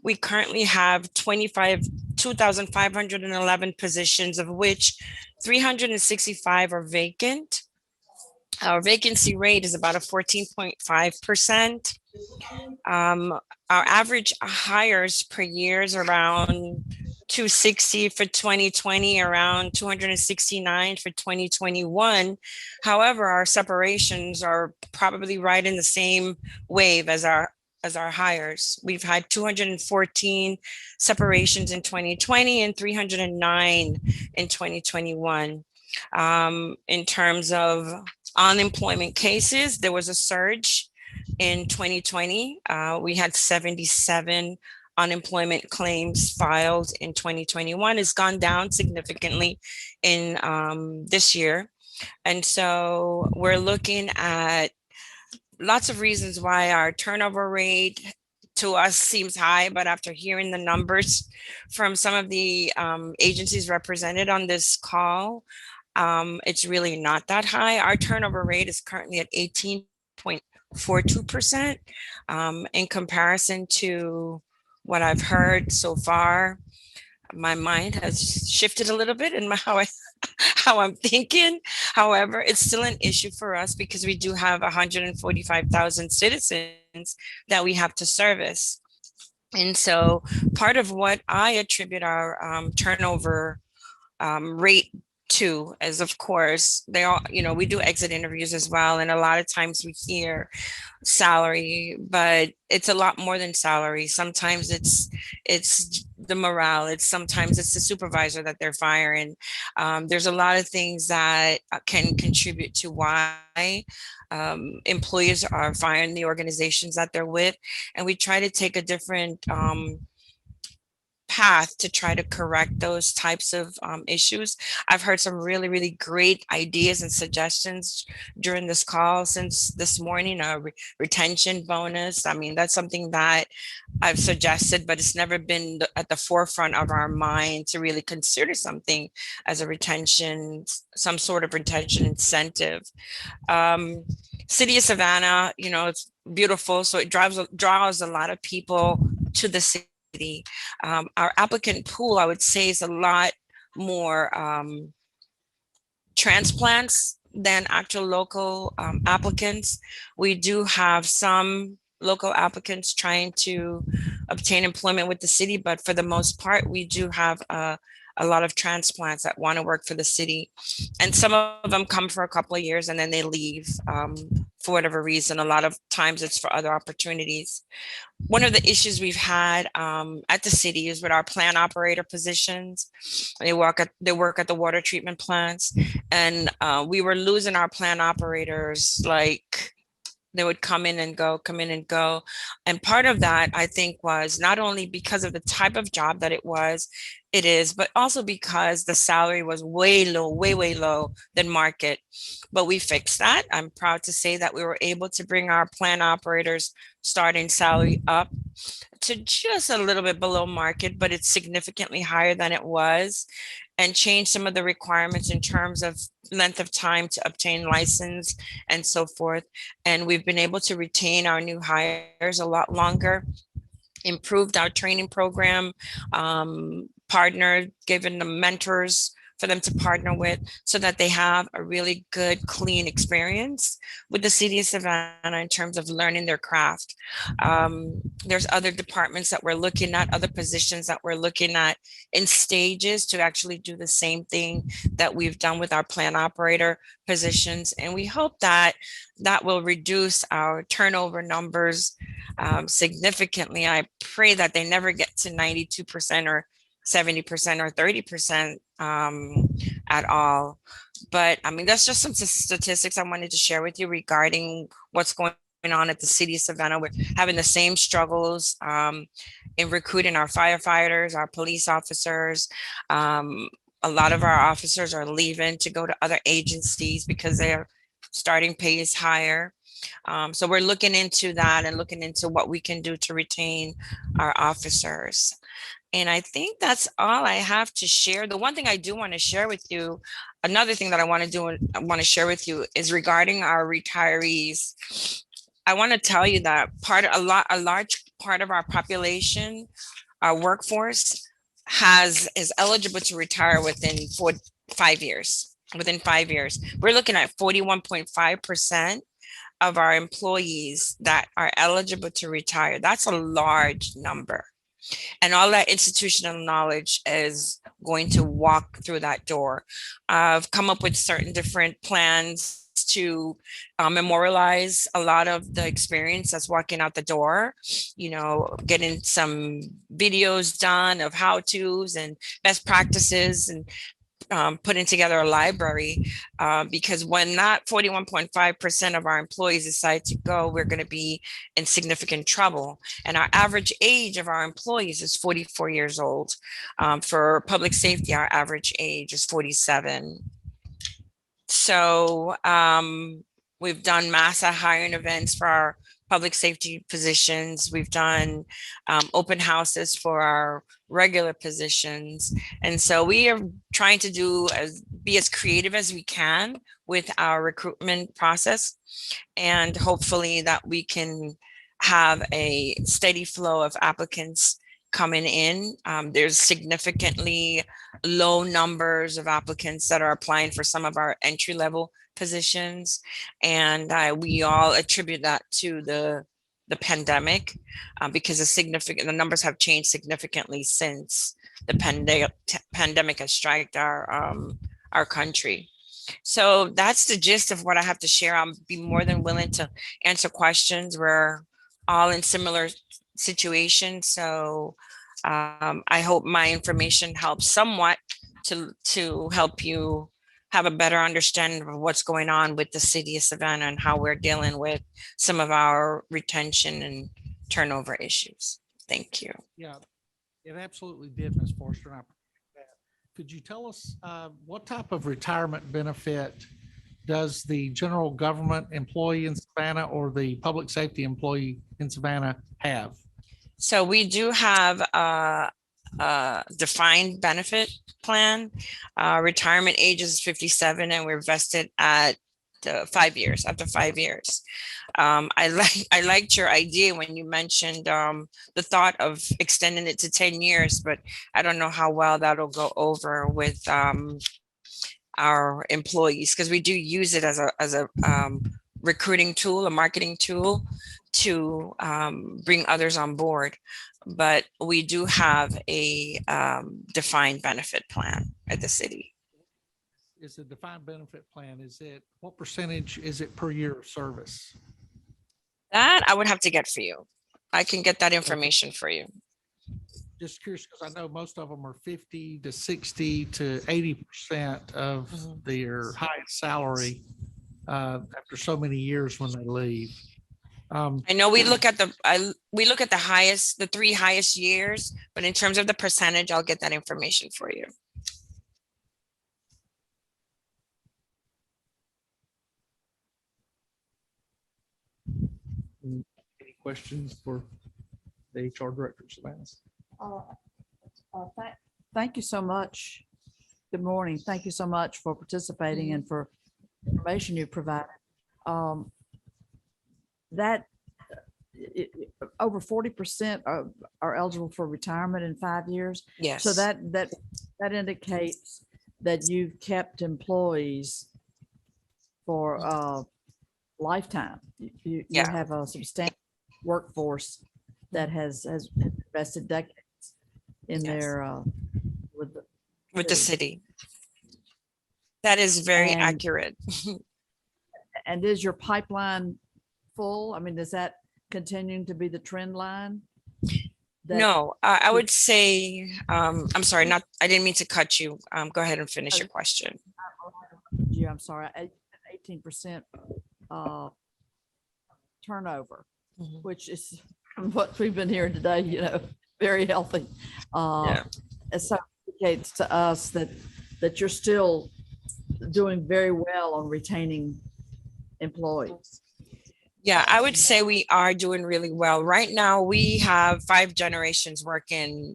We currently have 2,511 positions, of which 365 are vacant. Our vacancy rate is about a 14.5%. Our average hires per year is around 260 for 2020, around 269 for 2021. However, our separations are probably right in the same wave as our hires. We've had 214 separations in 2020 and 309 in 2021. In terms of unemployment cases, there was a surge in 2020. We had 77 unemployment claims filed in 2021. It's gone down significantly in this year. And so we're looking at lots of reasons why our turnover rate to us seems high, but after hearing the numbers from some of the agencies represented on this call, it's really not that high. Our turnover rate is currently at 18.42%. In comparison to what I've heard so far, my mind has shifted a little bit in how I'm thinking. However, it's still an issue for us because we do have 145,000 citizens that we have to service. And so part of what I attribute our turnover rate to is, of course, they all, we do exit interviews as well. And a lot of times we hear salary, but it's a lot more than salary. Sometimes it's the morale. Sometimes it's the supervisor that they're firing. There's a lot of things that can contribute to why employees are firing the organizations that they're with. And we try to take a different path to try to correct those types of issues. I've heard some really, really great ideas and suggestions during this call since this morning, a retention bonus. I mean, that's something that I've suggested, but it's never been at the forefront of our mind to really consider something as a retention, some sort of retention incentive. City of Savannah, it's beautiful. So it draws a lot of people to the city. Our applicant pool, I would say, is a lot more transplants than actual local applicants. We do have some local applicants trying to obtain employment with the city, but for the most part, we do have a lot of transplants that want to work for the city. And some of them come for a couple of years and then they leave for whatever reason. A lot of times it's for other opportunities. One of the issues we've had at the city is with our plant operator positions. They work at the water treatment plants, and we were losing our plant operators like They would come in and go, come in and go. And part of that, I think, was not only because of the type of job that it is, but also because the salary was way low, way low than market. But we fixed that. I'm proud to say that we were able to bring our plant operators starting salary up to just a little bit below market, but it's significantly higher than it was, and change some of the requirements in terms of length of time to obtain license and so forth. And we've been able to retain our new hires a lot longer, improved our training program, partnered, given them mentors for them to partner with so that they have a really good, clean experience with the city of Savannah in terms of learning their craft. There's other departments that we're looking at, other positions that we're looking at in stages to actually do the same thing that we've done with our plant operator positions. And we hope that that will reduce our turnover numbers significantly. I pray that they never get to 92% or 70% or 30% at all. But I mean, that's just some statistics I wanted to share with you regarding what's going on at the city of Savannah. We're having the same struggles in recruiting our firefighters, our police officers. A lot of our officers are leaving to go to other agencies because their starting pay is higher. So we're looking into that and looking into what we can do to retain our officers. And I think that's all I have to share. The one thing I do want to share with you, another thing that I want to share with you is regarding our retirees. I want to tell you that a large part of our population, our workforce, is eligible to retire within 5 years. Within 5 years, we're looking at 41.5% of our employees that are eligible to retire. That's a large number. And all that institutional knowledge is going to walk through that door. I've come up with certain different plans to memorialize a lot of the experience that's walking out the door, getting some videos done of how-tos and best practices, and putting together a library, because when that 41.5% of our employees decide to go, we're going to be in significant trouble. And our average age of our employees is 44 years old. For public safety, our average age is 47. So we've done massive hiring events for our public safety positions. We've done open houses for our regular positions. And so we are trying to be as creative as we can with our recruitment process. And hopefully that we can have a steady flow of applicants coming in. There's significantly low numbers of applicants that are applying for some of our entry-level positions. And we all attribute that to the pandemic, because the numbers have changed significantly since the pandemic has struck our country. So that's the gist of what I have to share. I'll be more than willing to answer questions. We're all in similar situations. So I hope my information helps somewhat to help you have a better understanding of what's going on with the city of Savannah and how we're dealing with some of our retention and turnover issues. Thank you. Yeah, it absolutely did, Ms. Forster. And I appreciate that. Could you tell us what type of retirement benefit does the general government employee in Savannah or the public safety employee in Savannah have? So we do have a defined benefit plan. Retirement age is 57 and we're vested at 5 years, after 5 years. I liked your idea when you mentioned the thought of extending it to 10 years, but I don't know how well that'll go over with our employees, because we do use it as a recruiting tool, a marketing tool to bring others on board. But we do have a defined benefit plan at the city. Is a defined benefit plan, what percentage is it per year of service? That I would have to get for you. I can get that information for you. Just curious, because I know most of them are 50 to 60 to 80% of their highest salary after so many years when they leave. I know we look at we look at the three highest years, but in terms of the percentage, I'll get that information for you. Any questions for the HR director, Savannah? Thank you so much. Good morning. Thank you so much for participating and for information you provided. That over 40% are eligible for retirement in 5 years. Yes. So that indicates that you've kept employees for lifetime. You have a substantial workforce that has invested decades in their with the city. That is very accurate. And is your pipeline full? I mean, is that continuing to be the trend line? No, I would say, I'm sorry, I didn't mean to cut you. Go ahead and finish your question. I'm sorry, 18% turnover, which is what we've been hearing today, very healthy. It so indicates to us that you're still doing very well on retaining employees. Yeah, I would say we are doing really well. Right now, we have 5 generations working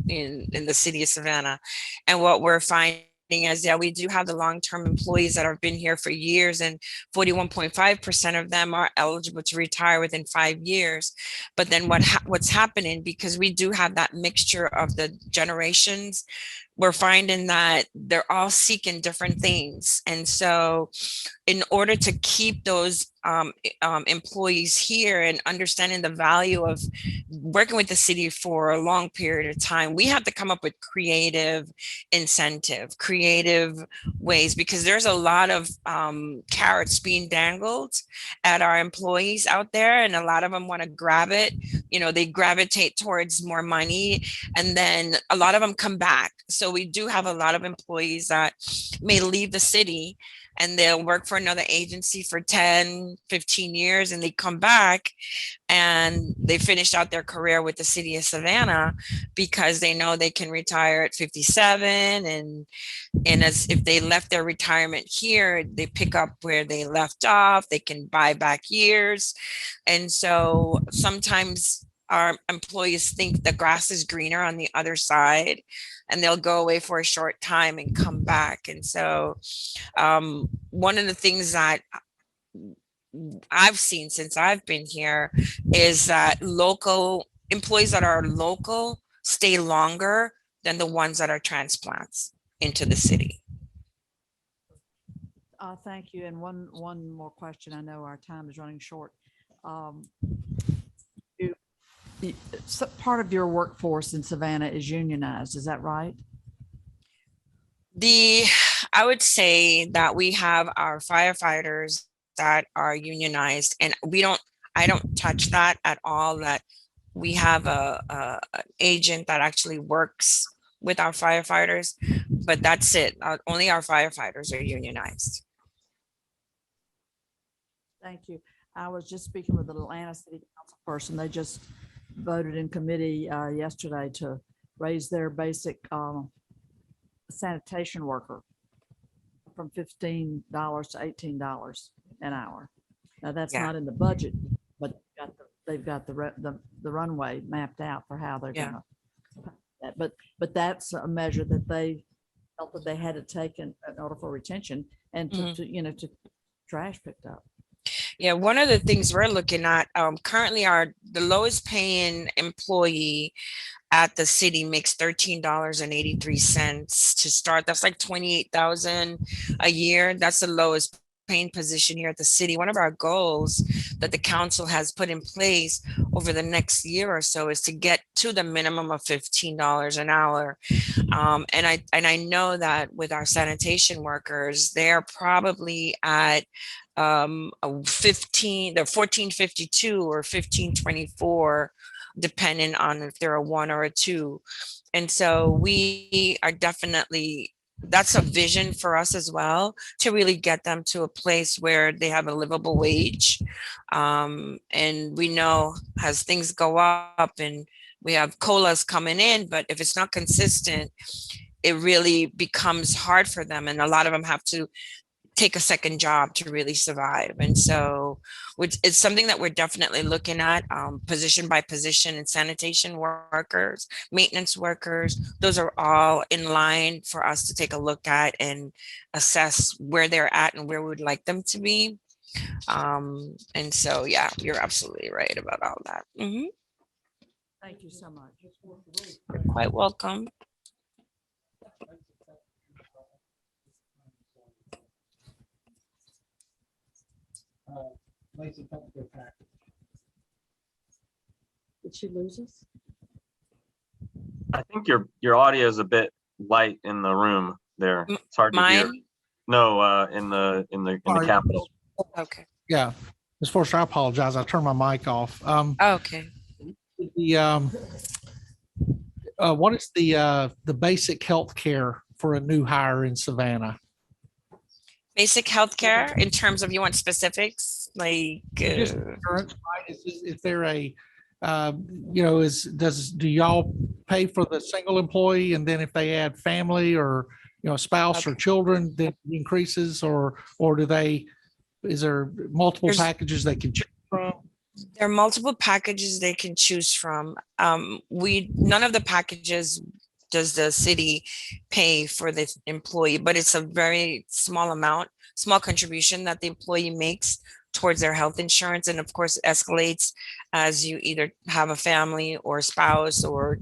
in the city of Savannah. And what we're finding is that we do have the long-term employees that have been here for years, and 41.5% of them are eligible to retire within 5 years. But then what's happening, because we do have that mixture of the generations, we're finding that they're all seeking different things. And so in order to keep those employees here and understanding the value of working with the city for a long period of time, we have to come up with creative ways, because there's a lot of carrots being dangled at our employees out there, and a lot of them want to grab it. They gravitate towards more money, and then a lot of them come back. So we do have a lot of employees that may leave the city and they'll work for another agency for 10, 15 years, and they come back and they finished out their career with the city of Savannah because they know they can retire at 57. And as if they left their retirement here, they pick up where they left off, they can buy back years. And so sometimes our employees think the grass is greener on the other side, and they'll go away for a short time and come back. And so one of the things that I've seen since I've been here is that local employees that are local stay longer than the ones that are transplants into the city. Thank you. And one more question. I know our time is running short. Part of your workforce in Savannah is unionized. Is that right? I would say that we have our firefighters that are unionized, and I don't touch that at all. That we have an agent that actually works with our firefighters, but that's it. Only our firefighters are unionized. Thank you. I was just speaking with the Atlanta City Council person. They just voted in committee yesterday to raise their basic sanitation worker from $15 to $18 an hour. Now that's not in the budget, but they've got the runway mapped out for how they're going to. But that's a measure that they felt that they had to take in order for retention and to trash picked up. Yeah, one of the things we're looking at currently the lowest paying employee at the city makes $13.83 to start. That's like $28,000 a year. That's the lowest paying position here at the city. One of our goals that the council has put in place over the next year or so is to get to the minimum of $15 an hour. And I know that with our sanitation workers, they're probably at they're 1452 or 1524, depending on if they're a 1 or a 2. And so we are definitely that's a vision for us as well, to really get them to a place where they have a livable wage. And we know as things go up and we have COLAs coming in, but if it's not consistent, it really becomes hard for them. And a lot of them have to take a second job to really survive. And so it's something that we're definitely looking at, position by position, and sanitation workers, maintenance workers. Those are all in line for us to take a look at and assess where they're at and where we would like them to be. And so, yeah, you're absolutely right about all that. Mhm. Thank you so much. You're quite welcome. Did she lose us? I think your audio is a bit light in the room there. It's hard to hear. Mine? No, in the Capitol. Okay. Yeah, Ms. Forster, I apologize. I turned my mic off. Okay. What is the basic health care for a new hire in Savannah? Basic healthcare in terms of, you want specifics, like Just insurance, right? Is there a, do y'all pay for the single employee, and then if they add family or, spouse or children, then it increases, or is there multiple packages they can choose from? there are multiple packages they can choose from. None of the packages does the city pay for the employee, but it's a very small amount, small contribution that the employee makes towards their health insurance. And of course, escalates as you either have a family or spouse or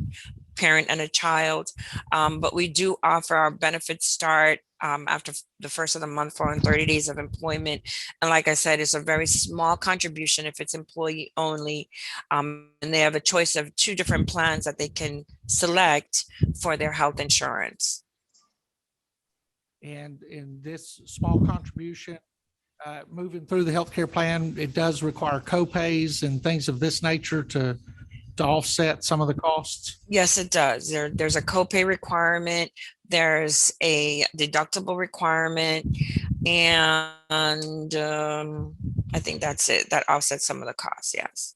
parent and a child. But we do offer our benefits start after the first of the month following 30 days of employment. And like I said, it's a very small contribution if it's employee only. And they have a choice of 2 different plans that they can select for their health insurance. And in this small contribution, moving through the healthcare plan, it does require co-pays and things of this nature to offset some of the costs? Yes, it does. There's a copay requirement. There's a deductible requirement. And I think that's it. That offsets some of the costs, yes.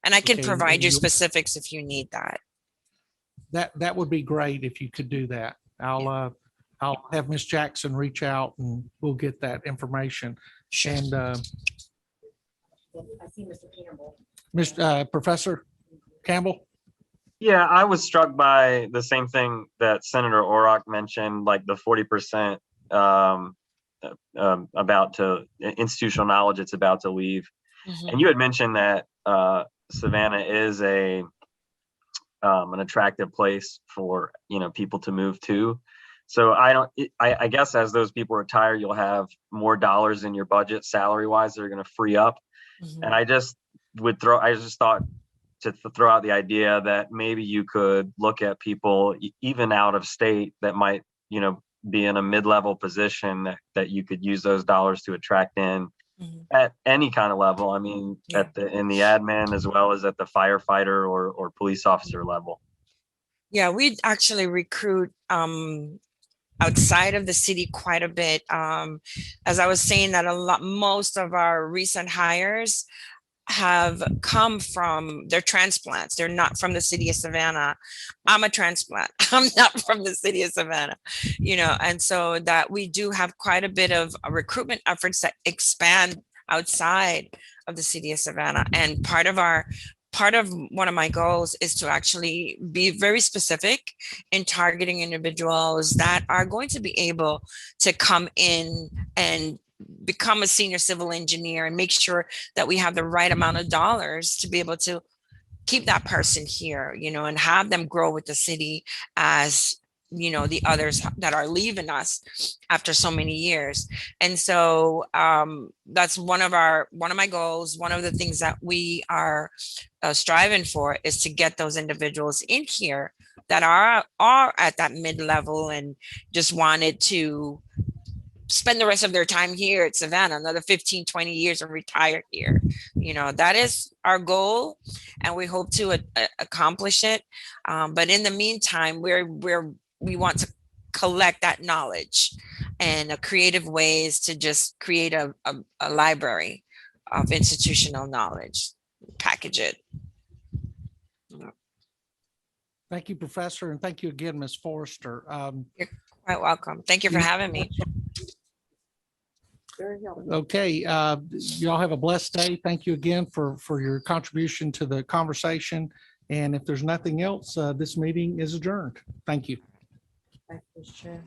And I can Okay, provide and you specifics if you need that. That would be great if you could do that. I'll have Ms. Jackson reach out and we'll get that information. And I see Mr. Campbell. Professor Campbell? Yeah, I was struck by the same thing that Senator Orrock mentioned, like the 40% about to institutional knowledge it's about to leave. And you had mentioned that Savannah is an attractive place for people to move to. So I guess as those people retire, you'll have more dollars in your budget salary wise that are going to free up. And I just thought to throw out the idea that maybe you could look at people even out of state that might, be in a mid-level position that you could use those dollars to attract in at any kind of level. I mean, in the admin as well as at the firefighter or police officer level. Yeah, we actually recruit outside of the city quite a bit. As I was saying, that most of our recent hires have come from their transplants. They're not from the city of Savannah. I'm a transplant. I'm not from the city of Savannah, and so that we do have quite a bit of recruitment efforts that expand outside of the city of Savannah. And part of one of my goals is to actually be very specific in targeting individuals that are going to be able to come in and become a senior civil engineer and make sure that we have the right amount of dollars to be able to keep that person here, and have them grow with the city as the others that are leaving us after so many years. And so that's one of my goals. One of the things that we are striving for is to get those individuals in here that are at that mid-level and just wanted to spend the rest of their time here at Savannah, another 15, 20 years and retire here. That is our goal and we hope to accomplish it. But in the meantime, we want to collect that knowledge and creative ways to just create a library of institutional knowledge, package it. Thank you, Professor, and thank you again, Ms. Forrester. You're quite welcome. Thank you for having me. Okay, y'all have a blessed day. Thank you again for your contribution to the conversation. And if there's nothing else, this meeting is adjourned. Thank you. Thank you, Chair.